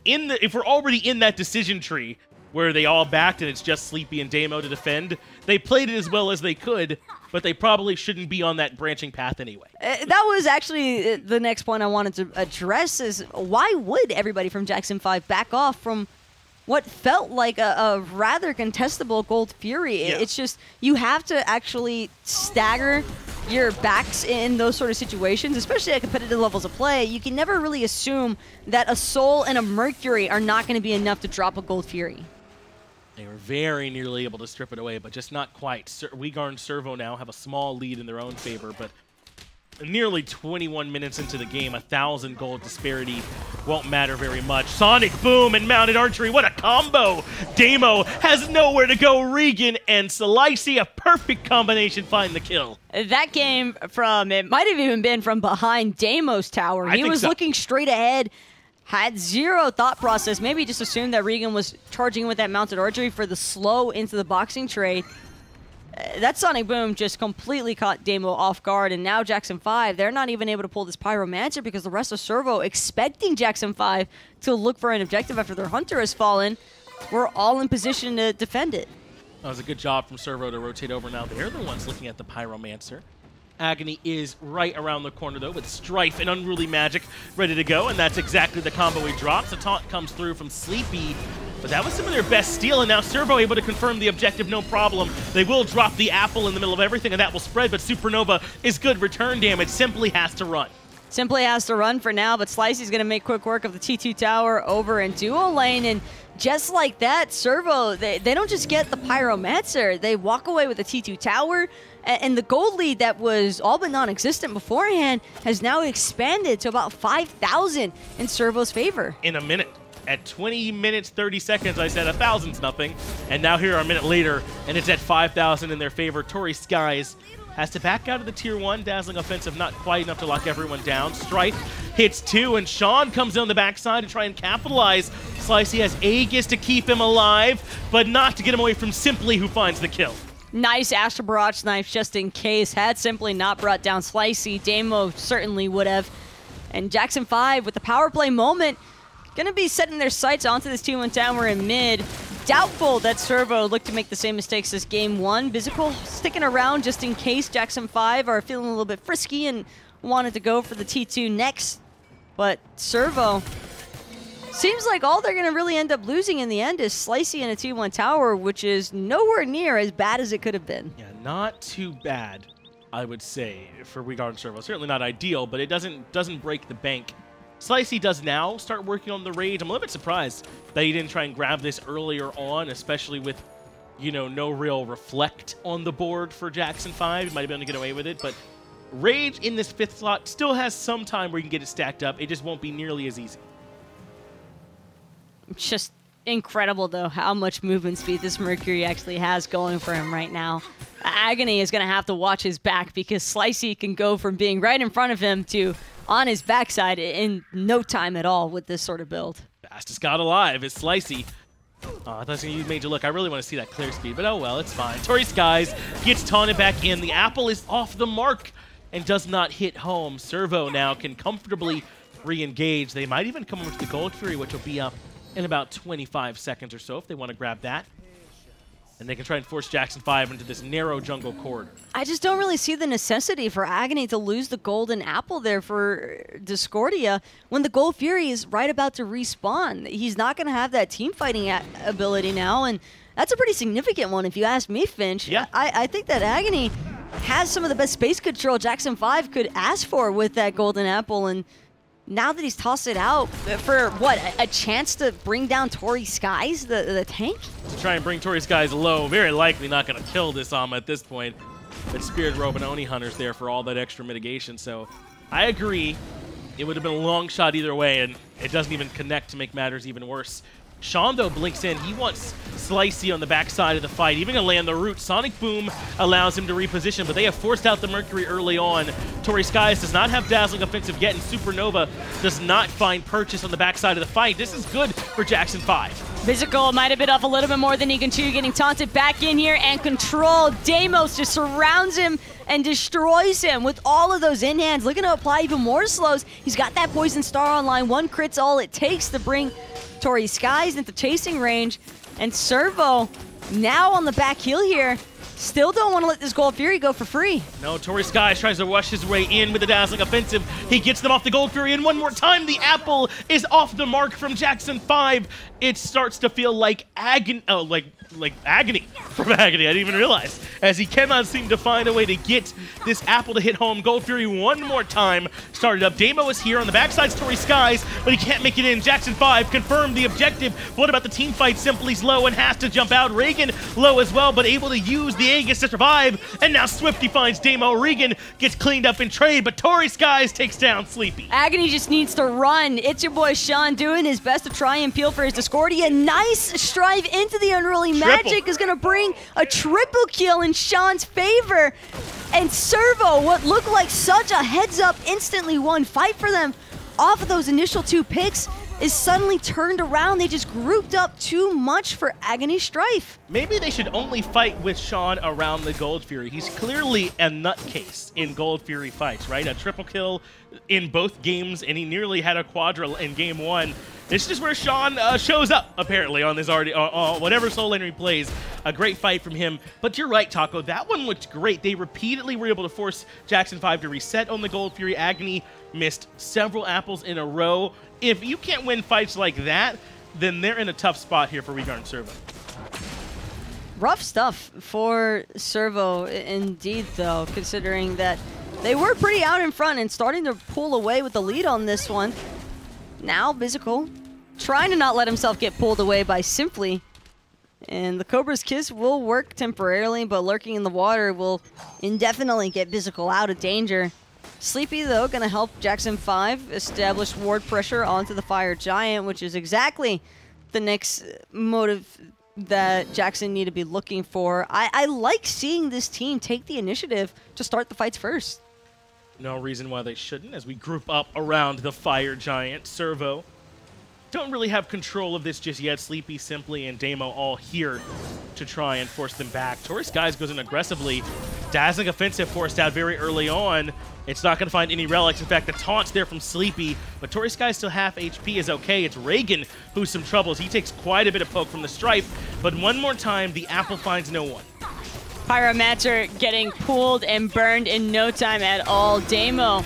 If we're already in that decision tree where they all backed and it's just Sleepy and Damo to defend, they played it as well as they could, but they probably shouldn't be on that branching path anyway.
That was actually the next point I wanted to address is why would everybody from Jackson 5 back off from what felt like a rather contestable Gold Fury?
Yeah.
It's just you have to actually stagger your backs in those sort of situations, especially at competitive levels of play. You can never really assume that a Soul and a Mercury are not going to be enough to drop a Gold Fury.
They were very nearly able to strip it away, but just not quite. Weegar and Servo now have a small lead in their own favor, but nearly 21 minutes into the game, 1,000 gold disparity won't matter very much. Sonic Boom and Mounted Archery, what a combo! Damo has nowhere to go. Regan and Slicey, a perfect combination, find the kill.
That came from, it might have even been from behind Damo's tower. He was looking straight ahead, had zero thought process, maybe just assumed that Regan was charging with that Mounted Archery for the slow into the boxing trade. That Sonic Boom just completely caught Damo off guard, and now Jackson 5, they're not even able to pull this Pyromancer because the rest of Servo, expecting Jackson 5 to look for an objective after their Hunter has fallen, we're all in position to defend it.
That was a good job from Servo to rotate over now. They're the ones looking at the Pyromancer. Agony is right around the corner, though, with Strife and Unruly Magic ready to go, and that's exactly the combo he drops. A taunt comes through from Sleepy, but that was some of their best steal, and now Servo able to confirm the objective, no problem. They will drop the apple in the middle of everything, and that will spread, but Supernova is good return damage. Simply has to run.
Simply has to run for now, but Slicey's going to make quick work of the T2 tower over in duo lane, and just like that, Servo, they don't just get the Pyromancer, they walk away with the T2 tower, and the gold lead that was all but non-existent beforehand has now expanded to about 5,000 in Servo's favor.
In a minute. At 20 minutes, 30 seconds, I said 1,000's nothing. And now here a minute later, and it's at 5,000 in their favor. Tory Skies has to back out of the Tier 1. Dazzling Offensive not quite enough to lock everyone down. Strife hits 2, and Sean comes in on the backside to try and capitalize. Slicey has Aegis to keep him alive, but not to get him away from Simply, who finds the kill.
Nice Astral Barrage knife just in case. Had Simply not brought down Slicey, Damo certainly would have. And Jackson 5 with the power play moment, gonna be setting their sights onto this T1 tower in mid. Doubtful that Servo looked to make the same mistakes as game 1. Bizical sticking around just in case Jackson 5 are feeling a little bit frisky and wanted to go for the T2 next. But Servo, seems like all they're going to really end up losing in the end is Slicey and a T1 tower, which is nowhere near as bad as it could have been.
Yeah, not too bad, I would say, for Weegar and Servo. Certainly not ideal, but it doesn't break the bank. Slicey does now start working on the Rage. I'm a little bit surprised that he didn't try and grab this earlier on, especially with, you know, no real Reflect on the board for Jackson 5. He might have been able to get away with it, but Rage in this 5th slot still has some time where you can get it stacked up. It just won't be nearly as easy.
It's just incredible, though, how much movement speed this Mercury actually has going for him right now. Agony is going to have to watch his back because Slicey can go from being right in front of him to on his backside in no time at all with this sort of build.
Fastest god alive is Slicey. Oh, I thought it was going to use Major Look. I really want to see that clear speed, but oh well, it's fine. Torrey Skies gets taunted back in. The apple is off the mark and does not hit home. Servo now can comfortably re-engage. They might even come over to the Gold Fury, which will be up in about 25 seconds or so if they want to grab that. And they can try and force Jackson 5 into this narrow jungle corridor.
I just don't really see the necessity for Agony to lose the golden apple there for Discordia when the Gold Fury is right about to respawn. He's not going to have that team fighting ability now, and that's a pretty significant one if you ask me, Finch.
Yeah.
I think that Agony has some of the best space control Jackson 5 could ask for with that golden apple, and now that he's tossed it out for, what, a chance to bring down Torrey Skies, the tank?
To try and bring Torrey Skies low, very likely not going to kill this Ama at this point. But Spirit Robe and Oni Hunter's there for all that extra mitigation, so I agree. It would have been a long shot either way, and it doesn't even connect to make matters even worse. Sean, though, blinks in. He wants Slicey on the backside of the fight, even gonna land the root. Sonic Boom allows him to reposition, but they have forced out the Mercury early on. Torrey Skies does not have Dazzling Offensive yet, and Supernova does not find purchase on the backside of the fight. This is good for Jackson 5.
Physical might have bit off a little bit more than he can chew, getting taunted back in here and control. Deimos just surrounds him and destroys him with all of those in-hands, looking to apply even more slows. He's got that Poison Star online. One crit's all it takes to bring Torrey Skies into chasing range, and Servo now on the back heel here. Still don't want to let this Gold Fury go for free.
No, Torrey Skies tries to rush his way in with the Dazzling Offensive. He gets them off the Gold Fury, and one more time, the apple is off the mark from Jackson 5. It starts to feel like agony, like agony from Agony. I didn't even realize, as he cannot seem to find a way to get this apple to hit home. Gold Fury one more time started up. Damo is here on the backside's Torrey Skies, but he can't make it in. Jackson 5 confirmed the objective. What about the team fight? Simply's low and has to jump out. Regan low as well, but able to use the Aegis to survive. And now Swifty finds Damo. Regan gets cleaned up in trade, but Torrey Skies takes down Sleepy.
Agony just needs to run. It's your boy Sean doing his best to try and peel for his Discordia. Nice strive into the Unruly Magic is going to bring a triple kill in Sean's favor. And Servo, what looked like such a heads-up, instantly won fight for them off of those initial two picks, is suddenly turned around. They just grouped up too much for Agony Strife.
Maybe they should only fight with Sean around the Gold Fury. He's clearly a nutcase in Gold Fury fights, right? A triple kill in both games, and he nearly had a quadra in game one. This is where Sean shows up, apparently, on this already whatever solo laner he plays. A great fight from him. But you're right, Taco. That one looked great. They repeatedly were able to force Jackson 5 to reset on the Gold Fury. Agony missed several apples in a row. If you can't win fights like that, then they're in a tough spot here for Regar and Servo.
Rough stuff for Servo, indeed, though, considering that they were pretty out in front and starting to pull away with the lead on this one. Now, Bizical trying to not let himself get pulled away by Simply. And the Cobra's Kiss will work temporarily, but lurking in the water will indefinitely get Bizical out of danger. Sleepy, though, going to help Jackson 5 establish ward pressure onto the Fire Giant, which is exactly the next motive that Jackson need to be looking for. I like seeing this team take the initiative to start the fights first.
No reason why they shouldn't, as we group up around the Fire Giant. Servo don't really have control of this just yet. Sleepy, Simply, and Damo all here to try and force them back. Torrey Skies goes in aggressively. Dazzling Offensive forced out very early on. It's not going to find any relics. In fact, the taunt's there from Sleepy, but Torrey Skies still half HP is okay. It's Reagan who's some troubles. He takes quite a bit of poke from the Strife, but one more time, the apple finds no one.
Pyromancer getting pulled and burned in no time at all. Damo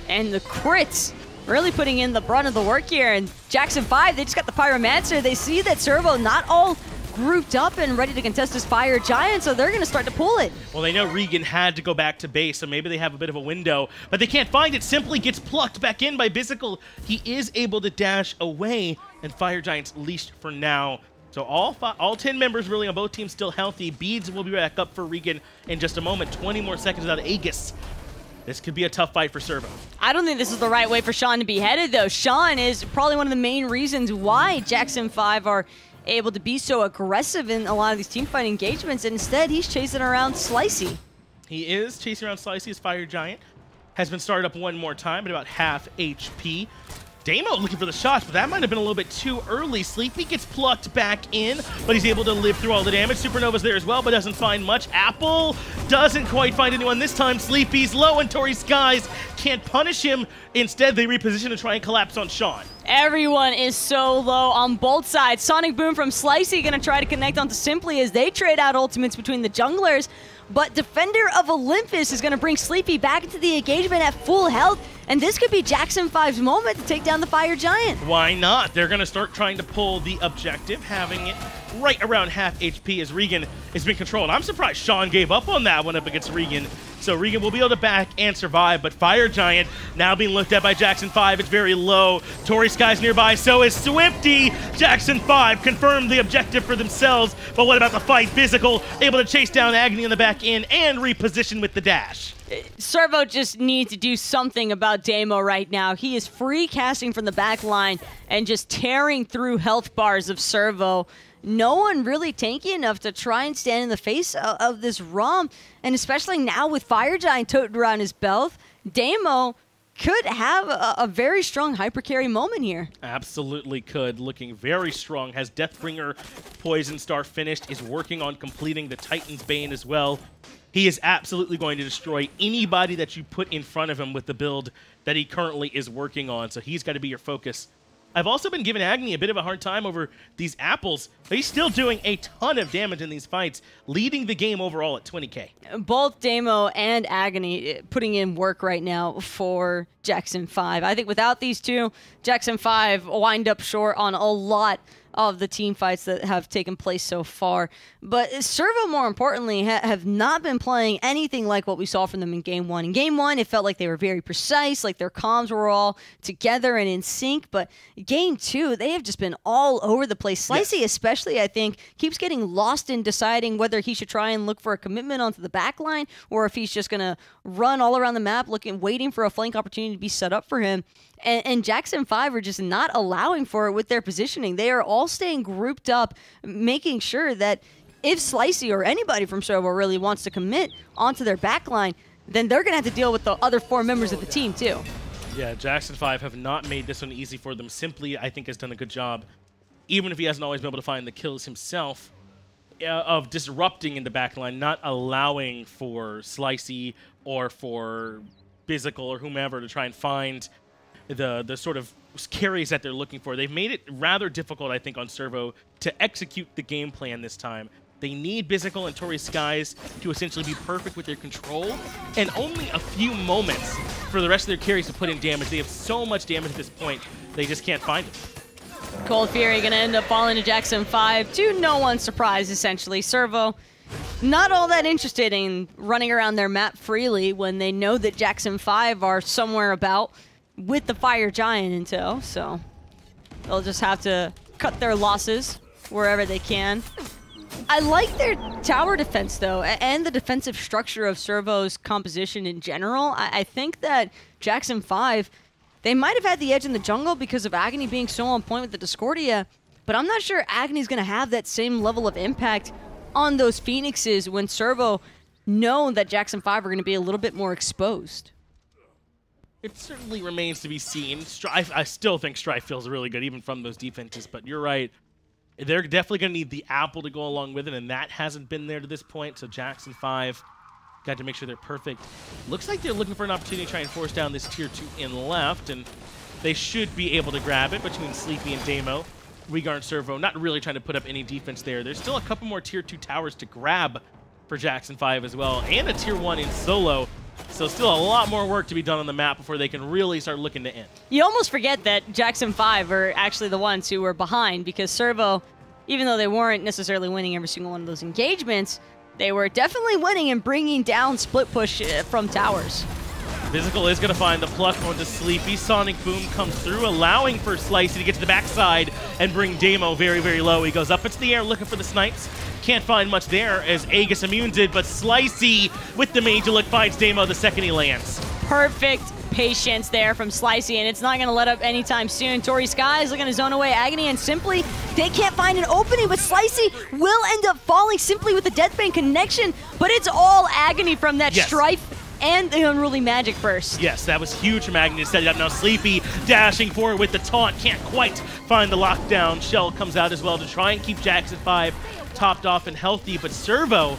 and the crits really putting in the brunt of the work here. And Jackson 5, they just got the Pyromancer. They see that Servo not all grouped up and ready to contest this Fire Giant, so they're going to start to pull it.
Well, they know Regan had to go back to base, so maybe they have a bit of a window, but they can't find it. Simply gets plucked back in by Bizical. He is able to dash away, and Fire Giant's leashed for now. So all 10 members really on both teams still healthy. Beads will be back up for Regan in just a moment. 20 more seconds without Aegis. This could be a tough fight for Servo.
I don't think this is the right way for Sean to be headed, though. Sean is probably one of the main reasons why Jackson 5 are able to be so aggressive in a lot of these teamfight engagements, and instead he's chasing around Slicey.
He is chasing around Slicey. His Fire Giant has been started up one more time at about half HP. Damo looking for the shots, but that might have been a little bit too early. Sleepy gets plucked back in, but he's able to live through all the damage. Supernova's there as well, but doesn't find much. Apple doesn't quite find anyone this time. Sleepy's low, and Tory Skies can't punish him. Instead, they reposition to try and collapse on Sean.
Everyone is so low on both sides. Sonic Boom from Slicey going to try to connect onto Simply as they trade out ultimates between the junglers. But Defender of Olympus is going to bring Sleepy back into the engagement at full health, and this could be Jackson 5's moment to take down the Fire Giant.
Why not? They're going to start trying to pull the objective, having it right around half HP as Regan has been controlled. I'm surprised Sean gave up on that one up against Regan. So Regan will be able to back and survive, but Fire Giant now being looked at by Jackson 5. It's very low. Tory Sky's nearby, so is Swifty. Jackson 5 confirmed the objective for themselves, but what about the fight? Physical, able to chase down Agony in the back end and reposition with the dash.
Servo just needs to do something about Damo right now. He is free casting from the back line and just tearing through health bars of Servo. No one really tanky enough to try and stand in the face of this ROM, and especially now with Fire Giant toted around his belt, Damo could have a very strong hyper carry moment here.
Absolutely could. Looking very strong. Has Deathbringer Poison Star finished, is working on completing the Titan's Bane as well. He is absolutely going to destroy anybody that you put in front of him with the build that he currently is working on, so he's got to be your focus. I've also been giving Agony a bit of a hard time over these apples, but he's still doing a ton of damage in these fights, leading the game overall at 20k.
Both Damo and Agony putting in work right now for Jackson 5. I think without these two, Jackson 5 wind up short on a lot of the team fights that have taken place so far. But Servo, more importantly, have not been playing anything like what we saw from them in Game 1. In Game 1, it felt like they were very precise, like their comms were all together and in sync. But Game 2, they have just been all over the place. Slicey especially, I think, keeps getting lost in deciding whether he should try and look for a commitment onto the back line or if he's just going to run all around the map waiting for a flank opportunity to be set up for him. And Jackson 5 are just not allowing for it with their positioning. They are all staying grouped up, making sure that if Slicey or anybody from Servo really wants to commit onto their backline, then they're going to have to deal with the other 4 members of the team too.
Yeah, Jackson 5 have not made this one easy for them. Simply, I think, has done a good job, even if he hasn't always been able to find the kills himself, of disrupting in the backline, not allowing for Slicey or for Physical or whomever to try and find the sort of carries that they're looking for. They've made it rather difficult, I think, on Servo to execute the game plan this time. They need Physical and Tory Skies to essentially be perfect with their control, and only a few moments for the rest of their carries to put in damage. They have so much damage at this point, they just can't find it.
Cold Fury going to end up falling to Jackson 5, to no one's surprise, essentially. Servo not all that interested in running around their map freely when they know that Jackson 5 are somewhere about with the Fire Giant in tow, so they'll just have to cut their losses wherever they can. I like their tower defense, though, and the defensive structure of Servo's composition in general. I think that Jackson 5, they might have had the edge in the jungle because of Agony being so on point with the Discordia, but I'm not sure Agony's going to have that same level of impact on those Phoenixes when Servo know that Jackson 5 are going to be a little bit more exposed.
It certainly remains to be seen. I still think Strife feels really good, even from those defenses, but you're right. They're definitely going to need the apple to go along with it, and that hasn't been there to this point, so Jackson 5 got to make sure they're perfect. Looks like they're looking for an opportunity to try and force down this tier 2 in left, and they should be able to grab it between Sleepy and Damo. Regar and Servo not really trying to put up any defense there. There's still a couple more tier 2 towers to grab for Jackson 5 as well, and a tier 1 in solo. So still a lot more work to be done on the map before they can really start looking to end.
You almost forget that Jackson 5 are actually the ones who were behind, because Servo, even though they weren't necessarily winning every single one of those engagements, they were definitely winning and bringing down split push from towers.
Physical is going to find the pluck onto Sleepy. Sonic Boom comes through, allowing for Slicey to get to the backside and bring Damo very, very low. He goes up into the air looking for the snipes. Can't find much there as Aegis immune did, but Slicey with the Mage Look finds Damo the second he lands.
Perfect patience there from Slicey, and it's not going to let up anytime soon. Tori Sky is looking to zone away Agony, and Simply, they can't find an opening, but Slicey will end up falling Simply with the Deathbane connection, but it's all Agony from that Strife and the Unruly Magic burst.
Yes, that was huge from Agony to set it up. Now Sleepy dashing forward with the taunt, can't quite find the lockdown. Shell comes out as well to try and keep Jackson 5 topped off and healthy, but Servo,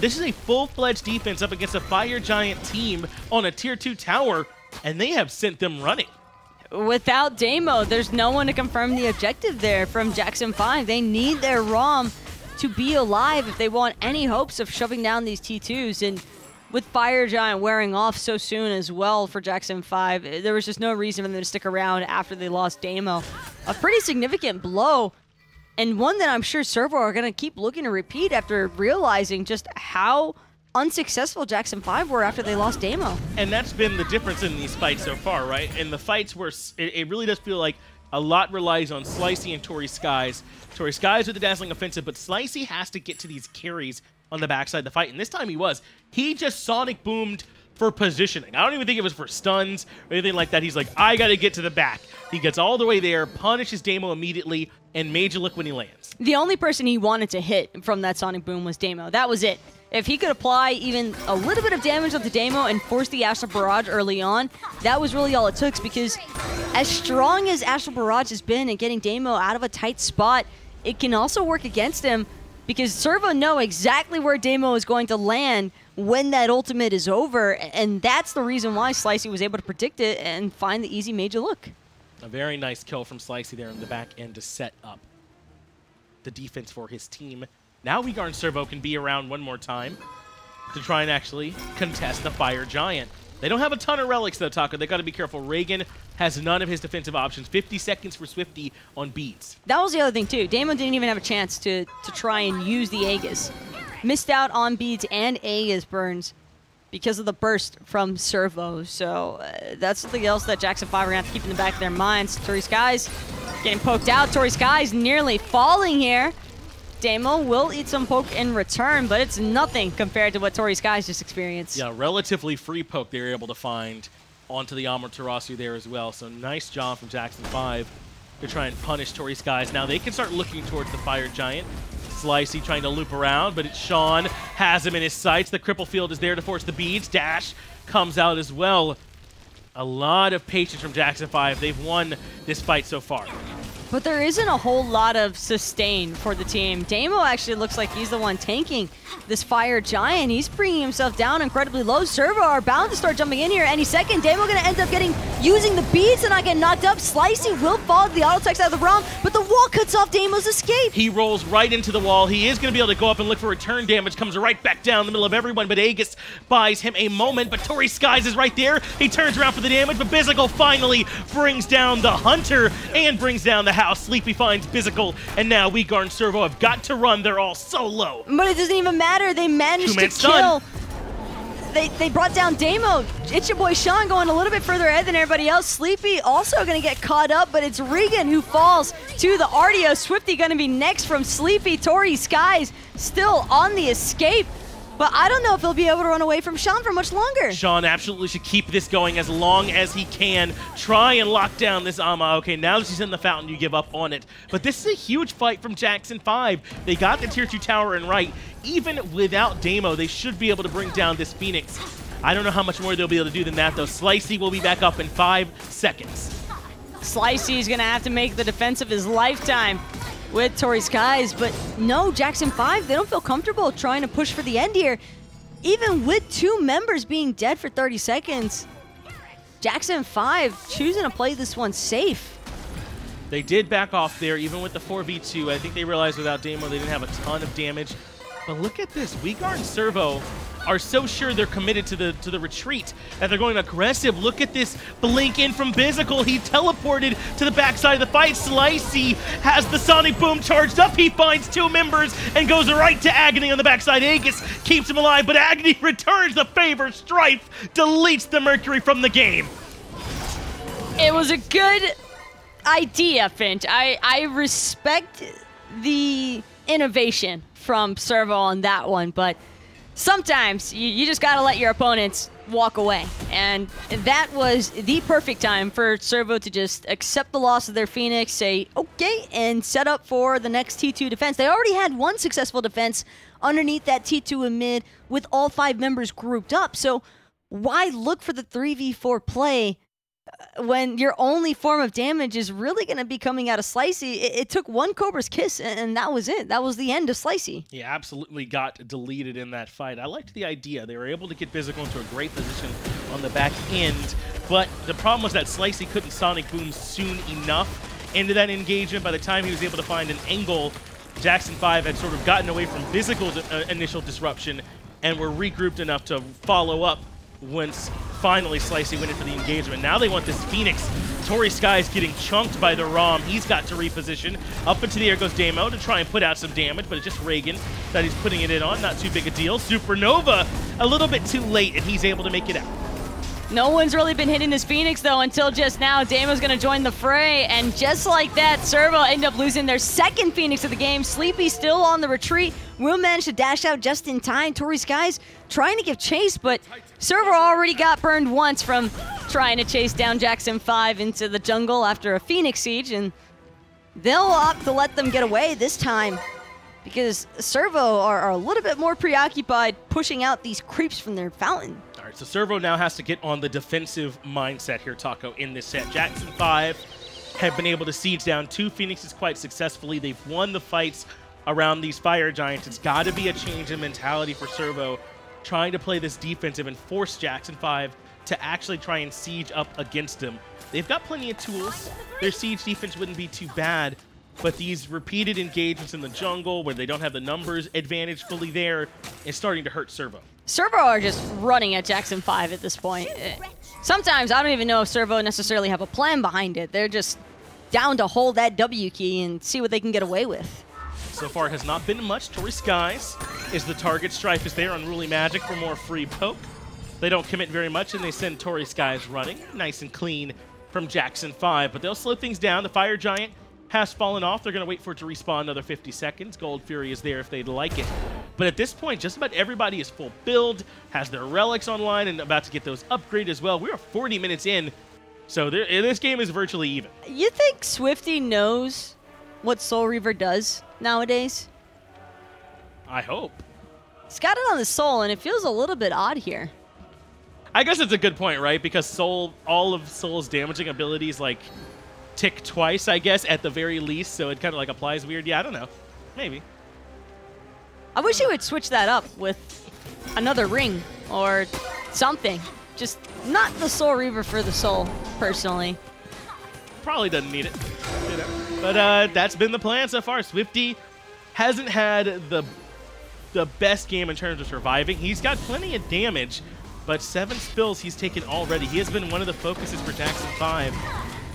this is a full-fledged defense up against a Fire Giant team on a Tier 2 tower, and they have sent them running.
Without Damo, there's no one to confirm the objective there from Jackson 5. They need their ROM to be alive if they want any hopes of shoving down these T2s, and with Fire Giant wearing off so soon as well for Jackson 5, there was just no reason for them to stick around after they lost Damo. A pretty significant blow, and one that I'm sure Servo are going to keep looking to repeat after realizing just how unsuccessful Jackson 5 were after they lost Damo.
And that's been the difference in these fights so far, right? In the fights where it really does feel like a lot relies on Slicey and Tori Skies. Tori Skies with the dazzling offensive, but Slicey has to get to these carries on the backside of the fight, and this time he just Sonic boomed for positioning. I don't even think it was for stuns or anything like that. He's like, I gotta get to the back. He gets all the way there, punishes Damo immediately, and Major Look when he lands.
The only person he wanted to hit from that Sonic boom was Damo. That was it. If he could apply even a little bit of damage onto Damo and force the Astral Barrage early on, that was really all it took, because as strong as Astral Barrage has been in getting Damo out of a tight spot, it can also work against him, because Servo know exactly where Damo is going to land when that ultimate is over, and that's the reason why Slicey was able to predict it and find the easy Major Look.
A very nice kill from Slicey there in the back end to set up the defense for his team. Now Uyghur and Servo can be around one more time to try and actually contest the Fire Giant. They don't have a ton of relics though, Taco. They got to be careful. Reagan has none of his defensive options. 50 seconds for Swifty on beats.
That was the other thing too. Damo didn't even have a chance to try and use the Aegis. Missed out on beads and Aegis burns because of the burst from Servo. So that's something else that Jackson 5 are going to have to keep in the back of their minds. Tori Skies getting poked out. Tori Skies nearly falling here. Damo will eat some poke in return, but it's nothing compared to what Tori Skies just experienced.
Yeah, relatively free poke they were able to find onto the Amaterasu there as well. So nice job from Jackson 5 to try and punish Tori Skies. Now they can start looking towards the Fire Giant. Slicey trying to loop around, but it's Sean has him in his sights. The cripple field is there to force the beads. Dash comes out as well. A lot of patience from Jackson 5. They've won this fight so far.
But there isn't a whole lot of sustain for the team. Damo actually looks like he's the one tanking this Fire Giant. He's bringing himself down incredibly low. Servo are bound to start jumping in here any second. Damo going to end up using the beads and not get knocked up. Slicey will fall to the auto text out of the realm, but the wall cuts off Damo's escape.
He rolls right into the wall. He is going to be able to go up and look for return damage. Comes right back down in the middle of everyone, but Aegis buys him a moment. But Tori Skies is right there. He turns around for the damage, but Bizicle finally brings down the Hunter and brings down the house. Sleepy finds Bizicle, and now Uyghur and Servo have got to run. They're all so low.
But it doesn't even matter. They managed to kill. They brought down Damo. It's your boy Sean going a little bit further ahead than everybody else. Sleepy also going to get caught up, but it's Regan who falls to the RDO. Swifty going to be next from Sleepy. Tori Skies still on the escape. But I don't know if he'll be able to run away from Sean for much longer.
Sean absolutely should keep this going as long as he can. Try and lock down this Ama. Okay, now that she's in the fountain, you give up on it. But this is a huge fight from Jackson 5. They got the Tier 2 tower in right. Even without Damo, they should be able to bring down this Phoenix. I don't know how much more they'll be able to do than that, though. Slicey will be back up in 5 seconds.
Slicey's going to have to make the defense of his lifetime with Tori Skies, but no, Jackson 5, they don't feel comfortable trying to push for the end here. Even with 2 members being dead for 30 seconds, Jackson 5 choosing to play this one safe.
They did back off there, even with the 4v2. I think they realized without Damo they didn't have a ton of damage. But look at this, Uyghur and Servo are so sure they're committed to the retreat that they're going aggressive. Look at this blink in from Bizicle. He teleported to the backside of the fight. Slicey has the Sonic Boom charged up. He finds 2 members and goes right to Agony on the backside. Aegis keeps him alive, but Agony returns the favor. Strife deletes the Mercury from the game.
It was a good idea, Finch. I respect the innovation from Servo on that one, but sometimes you just gotta let your opponents walk away. And that was the perfect time for Servo to just accept the loss of their Phoenix, say, okay, and set up for the next T2 defense. They already had one successful defense underneath that T2 in mid with all 5 members grouped up. So why look for the 3v4 play when your only form of damage is really going to be coming out of Slicey? It took one Cobra's Kiss, and that was it. That was the end of Slicey.
Yeah, absolutely got deleted in that fight. I liked the idea. They were able to get Physical into a great position on the back end, but the problem was that Slicey couldn't Sonic Boom soon enough into that engagement. By the time he was able to find an angle, Jackson 5 had sort of gotten away from Physical's initial disruption and were regrouped enough to follow up once finally Slicey went into the engagement. Now they want this Phoenix. Tory Sky's getting chunked by the ROM. He's got to reposition. Up into the air goes Damo to try and put out some damage, but it's just Reagan that he's putting it in on. Not too big a deal. Supernova a little bit too late, and he's able to make it out.
No one's really been hitting this Phoenix, though, until just now. Damo's going to join the fray, and just like that, Servo end up losing their second Phoenix of the game. Sleepy still on the retreat. Will manage to dash out just in time. Tory Skies trying to give chase, but Servo already got burned once from trying to chase down Jackson 5 into the jungle after a Phoenix siege, and they'll opt to let them get away this time because Servo are a little bit more preoccupied pushing out these creeps from their fountain.
All right, so Servo now has to get on the defensive mindset here, Taco, in this set. Jackson 5 have been able to siege down 2 Phoenixes quite successfully. They've won the fights around these Fire Giants. It's got to be a change in mentality for Servo, trying to play this defensive and force Jackson 5 to actually try and siege up against them. They've got plenty of tools. Their siege defense wouldn't be too bad, but these repeated engagements in the jungle where they don't have the numbers advantage fully there is starting to hurt Servo.
Servo are just running at Jackson 5 at this point. Sometimes I don't even know if Servo necessarily have a plan behind it. They're just down to hold that W key and see what they can get away with.
So far it has not been much. Tory Skies is the target. Strife is there. Unruly Magic for more free poke. They don't commit very much, and they send Tory Skies running. Nice and clean from Jackson 5, but they'll slow things down. The Fire Giant has fallen off. They're going to wait for it to respawn another 50 seconds. Gold Fury is there if they'd like it. But at this point, just about everybody is full build, has their relics online, and about to get those upgraded as well. We are 40 minutes in, so this game is virtually even.
You think Swifty knows what Soul Reaver does nowadays?
I hope.
He's got it on the Soul, and it feels a little bit odd here.
I guess it's a good point, right? Because all of Soul's damaging abilities, like, tick twice, I guess, at the very least, so it kind of like applies weird. Yeah, I don't know. Maybe.
I wish he would switch that up with another ring or something. Just not the Soul Reaver for the Soul, personally.
Probably doesn't need it. You know? But that's been the plan so far. Swifty hasn't had the best game in terms of surviving. He's got plenty of damage, but 7 spills he's taken already. He has been one of the focuses for Jackson 5.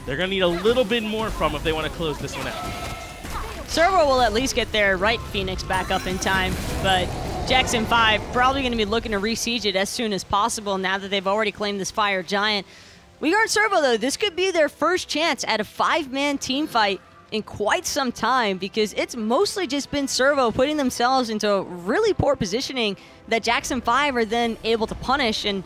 They're going to need a little bit more from him if they want to close this one out.
Servo will at least get their right Phoenix back up in time, but Jackson 5 probably going to be looking to re-siege it as soon as possible now that they've already claimed this Fire Giant. We guard Servo, though. This could be their first chance at a 5-man team fight in quite some time because it's mostly just been Servo putting themselves into really poor positioning that Jackson 5 are then able to punish and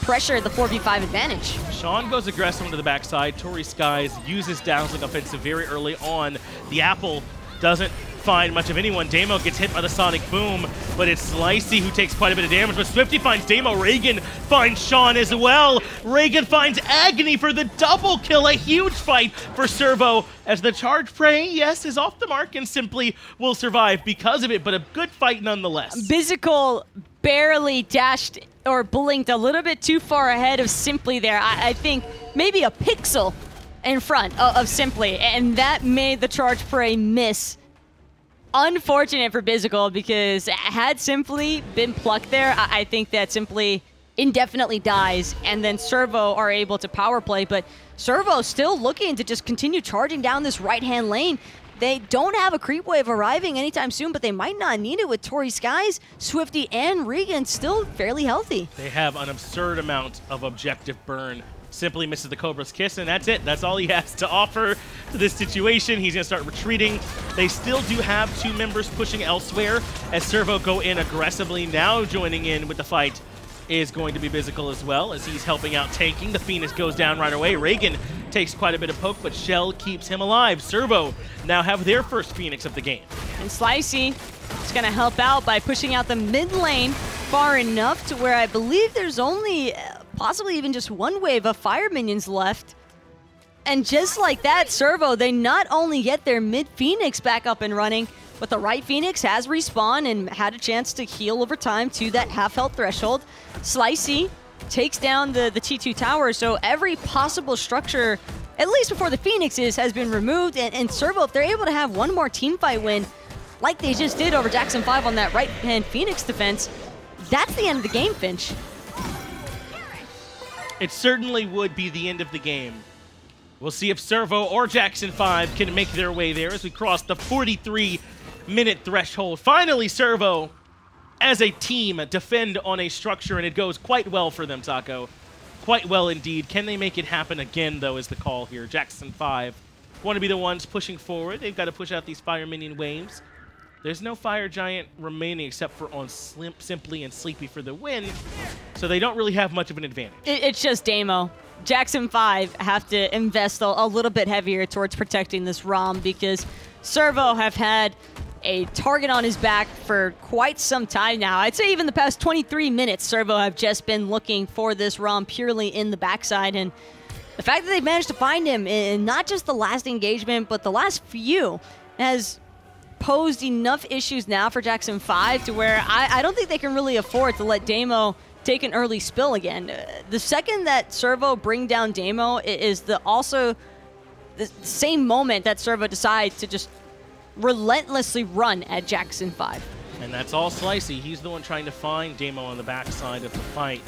pressure the 4v5 advantage.
Sean goes aggressive into the backside. Tory Skies uses downswing offensive very early on. The Apple doesn't find much of anyone. Damo gets hit by the Sonic Boom, but it's Slicey who takes quite a bit of damage, but Swifty finds Damo. Reagan finds Sean as well. Reagan finds Agony for the double kill. A huge fight for Servo as the charge prey, yes, is off the mark and simply will survive because of it, but a good fight nonetheless.
Physical barely dashed or blinked a little bit too far ahead of Simply there. I think maybe a pixel in front of Simply, and that made the charge prey miss. Unfortunate for Physical because had Simply been plucked there, I think that Simply indefinitely dies, and then Servo are able to power play, but Servo still looking to just continue charging down this right-hand lane. They don't have a creep wave arriving anytime soon, but they might not need it with Tory Skies, Swifty, and Regan still fairly healthy.
They have an absurd amount of objective burn. Simply misses the Cobra's Kiss, and that's it. That's all he has to offer to this situation. He's going to start retreating. They still do have 2 members pushing elsewhere as Servo go in aggressively, now joining in with the fight is going to be Bizical as well, as he's helping out tanking. The Phoenix goes down right away. Reagan takes quite a bit of poke, but Shell keeps him alive. Servo now have their first Phoenix of the game.
And Slicey is going to help out by pushing out the mid lane far enough to where I believe there's only possibly even just one wave of fire minions left. And just like that, Servo, they not only get their mid Phoenix back up and running, but the right Phoenix has respawned and had a chance to heal over time to that half health threshold. Slicey takes down the T2 tower, so every possible structure, at least before the Phoenixes, has been removed. And Servo, if they're able to have one more teamfight win, like they just did over Jackson 5 on that right-hand Phoenix defense, that's the end of the game, Finch.
It certainly would be the end of the game. We'll see if Servo or Jackson 5 can make their way there as we cross the 43-minute threshold. Finally, Servo, as a team, defend on a structure, and it goes quite well for them, Taco. Quite well indeed. Can they make it happen again, though, is the call here. Jackson 5 want to be the ones pushing forward. They've got to push out these Fire Minion waves. There's no Fire Giant remaining except for on Simply and Sleepy for the win, so they don't really have much of an advantage.
It's just Damo. Jackson 5 have to invest a little bit heavier towards protecting this ROM because Servo have had a target on his back for quite some time now. I'd say even the past 23 minutes, Servo have just been looking for this ROM purely in the backside, and the fact that they've managed to find him in not just the last engagement, but the last few has posed enough issues now for Jackson 5 to where I don't think they can really afford to let Damo take an early spill again. The second that Servo bring down Damo is also the same moment that Servo decides to just relentlessly run at Jackson 5.
And that's all Slicey. He's the one trying to find Damo on the backside of the fight.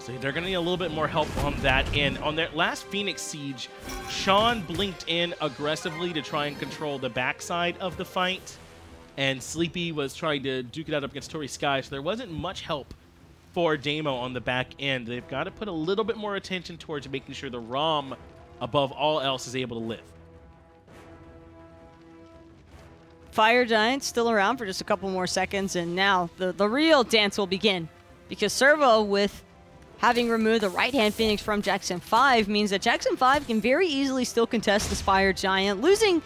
So they're going to need a little bit more help on that end. On their last Phoenix Siege, Sean blinked in aggressively to try and control the backside of the fight. And Sleepy was trying to duke it out up against Tory Sky, so there wasn't much help for Damo on the back end. They've got to put a little bit more attention towards making sure the ROM, above all else, is able to live.
Fire Giant still around for just a couple more seconds, and now the real dance will begin. Because Servo, with having removed the right-hand Phoenix from Jackson 5, means that Jackson 5 can very easily still contest this Fire Giant. Losing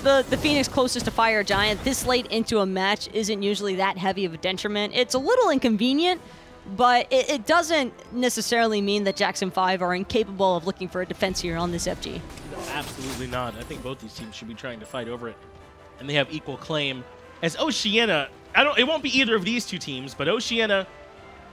the Phoenix closest to Fire Giant this late into a match isn't usually that heavy of a detriment. It's a little inconvenient, but it doesn't necessarily mean that Jackson 5 are incapable of looking for a defense here on this FG.
No, absolutely not. I think both these teams should be trying to fight over it, and they have equal claim. As Oceania, it won't be either of these two teams, but Oceania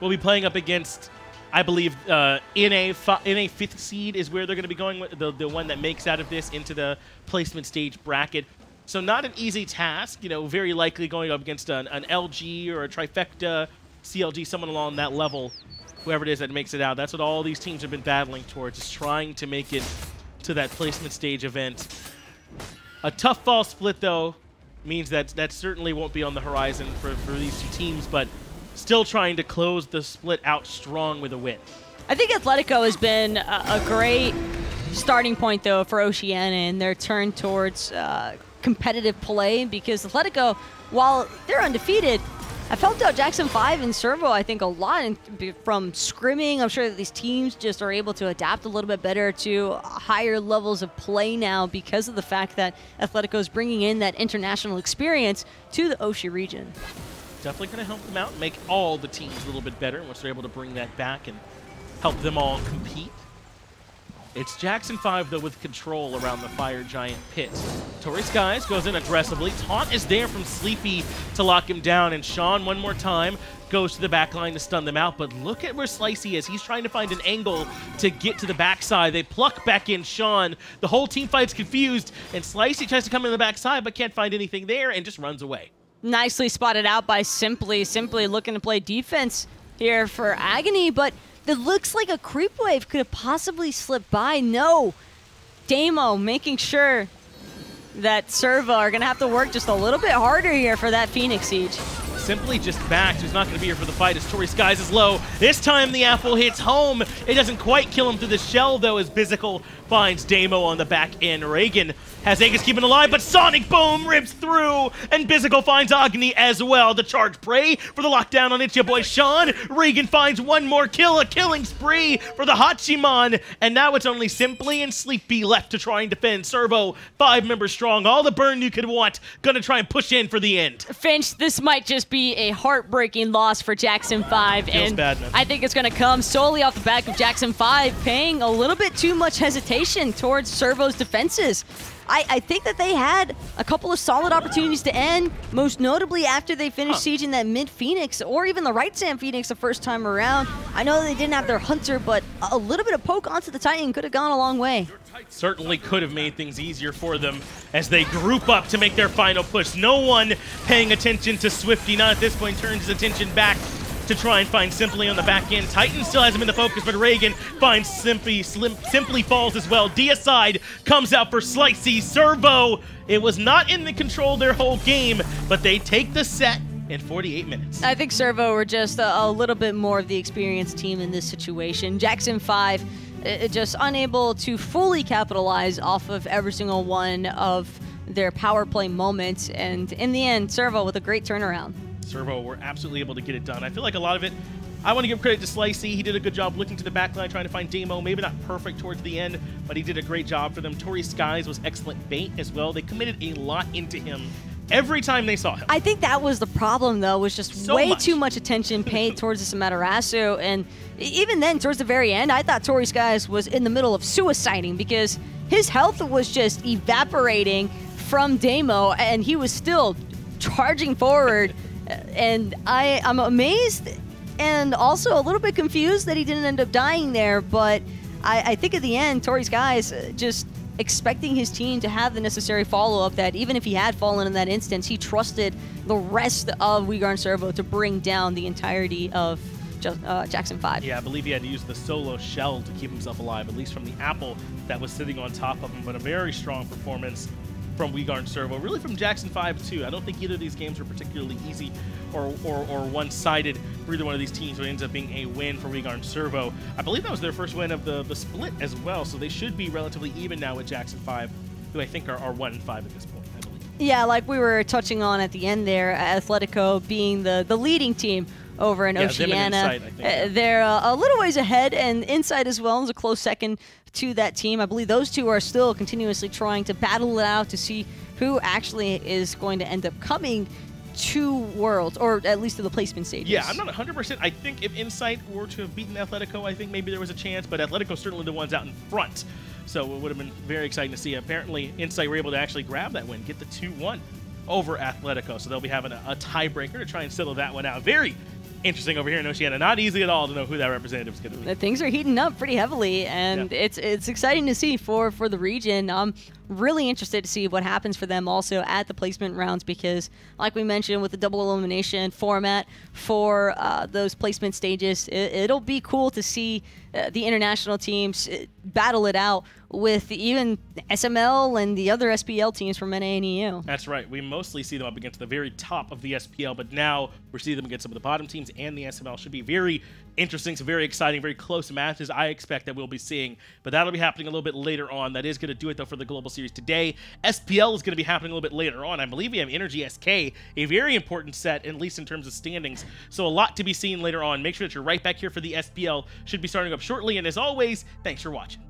will be playing up against, I believe, NA 5th seed is where they're going to be going with, the one that makes out of this into the placement stage bracket. So not an easy task, you know, very likely going up against an LG or a Trifecta, CLG, someone along that level, whoever it is that makes it out. That's what all these teams have been battling towards, is trying to make it to that placement stage event. A tough fall split, though, means that certainly won't be on the horizon for these two teams, but still trying to close the split out strong with a win.
I think Atletico has been a great starting point, though, for Oceania in their turn towards competitive play, because Atletico, while they're undefeated, have helped out Jackson 5 and Servo, I think, a lot from scrimming. I'm sure that these teams just are able to adapt a little bit better to higher levels of play now because of the fact that Atletico is bringing in that international experience to the OCE region.
Definitely going to help them out and make all the teams a little bit better once they're able to bring that back and help them all compete. It's Jackson 5, though, with control around the Fire Giant pit. Tory Skies goes in aggressively. Taunt is there from Sleepy to lock him down, and Sean, one more time, goes to the back line to stun them out. But look at where Slicey is. He's trying to find an angle to get to the backside. They pluck back in Sean. The whole team fight's confused, and Slicey tries to come in the backside but can't find anything there and just runs away.
Nicely spotted out by Simply. Simply looking to play defense here for Agony, but it looks like a creep wave could have possibly slipped by. No. Damo making sure that Servo are going to have to work just a little bit harder here for that Phoenix Siege.
Simply just backed, who's not going to be here for the fight as Tory Skies is low. This time the apple hits home. It doesn't quite kill him through the shell, though, as Bizical finds Damo on the back end. Reagan has Aegis keeping alive, but Sonic Boom rips through, and Bizicle finds Agni as well. The charge prey for the lockdown on Itchy Boy Sean. Regan finds one more kill, a killing spree for the Hachiman, and now it's only Simply and Sleepy left to try and defend. Servo, 5 members strong, all the burn you could want, gonna try and push in for the end.
Finch, this might just be a heartbreaking loss for Jackson 5,
Feels
and
bad, man.
I think it's gonna come solely off the back of Jackson 5 paying a little bit too much hesitation towards Servo's defenses. I think that they had a couple of solid opportunities to end, most notably after they finished sieging that mid-Phoenix, or even the right Sam Phoenix the first time around. I know they didn't have their Hunter, but a little bit of poke onto the Titan could have gone a long way.
Certainly could have made things easier for them as they group up to make their final push. No one paying attention to Swifty, not at this point, turns his attention back to try and find Simply on the back end. Titan still has him in the focus, but Reagan finds Simply falls as well. Deicide comes out for Slicey. Servo, it was not in the control their whole game, but they take the set in 48 minutes.
I think Servo were just a little bit more of the experienced team in this situation. Jackson 5 just unable to fully capitalize off of every single one of their power play moments, and in the end, Servo with a great turnaround.
Servo were absolutely able to get it done. I feel like a lot of it, I want to give credit to Slicey. He did a good job looking to the backline, trying to find Demo. Maybe not perfect towards the end, but he did a great job for them. Tory Skies was excellent bait as well. They committed a lot into him every time they saw him.
I think that was the problem, though, was just way too much attention paid towards this Amaterasu, and even then, towards the very end, I thought Tory Skies was in the middle of suiciding because his health was just evaporating from Demo, and he was still charging forward. And I'm amazed and also a little bit confused that he didn't end up dying there, but I think at the end, Tory's guys just expecting his team to have the necessary follow-up that even if he had fallen in that instance, he trusted the rest of Uyghur and Servo to bring down the entirety of Jackson 5.
Yeah, I believe he had to use the solo shell to keep himself alive, at least from the apple that was sitting on top of him, but a very strong performance from Uyghur and Servo, really from Jackson 5 too. I don't think either of these games were particularly easy or one-sided for either one of these teams, but it ends up being a win for Uyghur and Servo. I believe that was their first win of the split as well, so they should be relatively even now with Jackson 5, who I think are 1-5 at this point, I believe.
Yeah, like we were touching on at the end there, Atletico being the leading team over in Oceania. They're a little ways ahead, and Insight as well is a close second to that team. I believe those two are still continuously trying to battle it out to see who actually is going to end up coming to Worlds, or at least to the placement stages.
Yeah, I'm not 100%. I think if Insight were to have beaten Atletico, I think maybe there was a chance, but Atletico's certainly the ones out in front. So it would have been very exciting to see. Apparently, Insight were able to actually grab that win, get the 2-1 over Atletico. So they'll be having a tiebreaker to try and settle that one out. Very interesting over here in Oceania. Not easy at all to know who that representative is going to be.
Things are heating up pretty heavily, and it's exciting to see for the region. I'm really interested to see what happens for them also at the placement rounds because, like we mentioned, with the double elimination format for those placement stages, it'll be cool to see the international teams battle it out with even SML and the other SPL teams from NA and EU.
That's right. We mostly see them up against the very top of the SPL, but now we're seeing them against some of the bottom teams and the SML. Should be very interesting, some very exciting, very close matches I expect that we'll be seeing, but that'll be happening a little bit later on. That is going to do it, though, for the Global Series today. SPL is going to be happening a little bit later on. I believe we have Energy SK, a very important set, at least in terms of standings, so a lot to be seen later on. Make sure that you're right back here for the SPL. Should be starting up shortly, and as always, thanks for watching.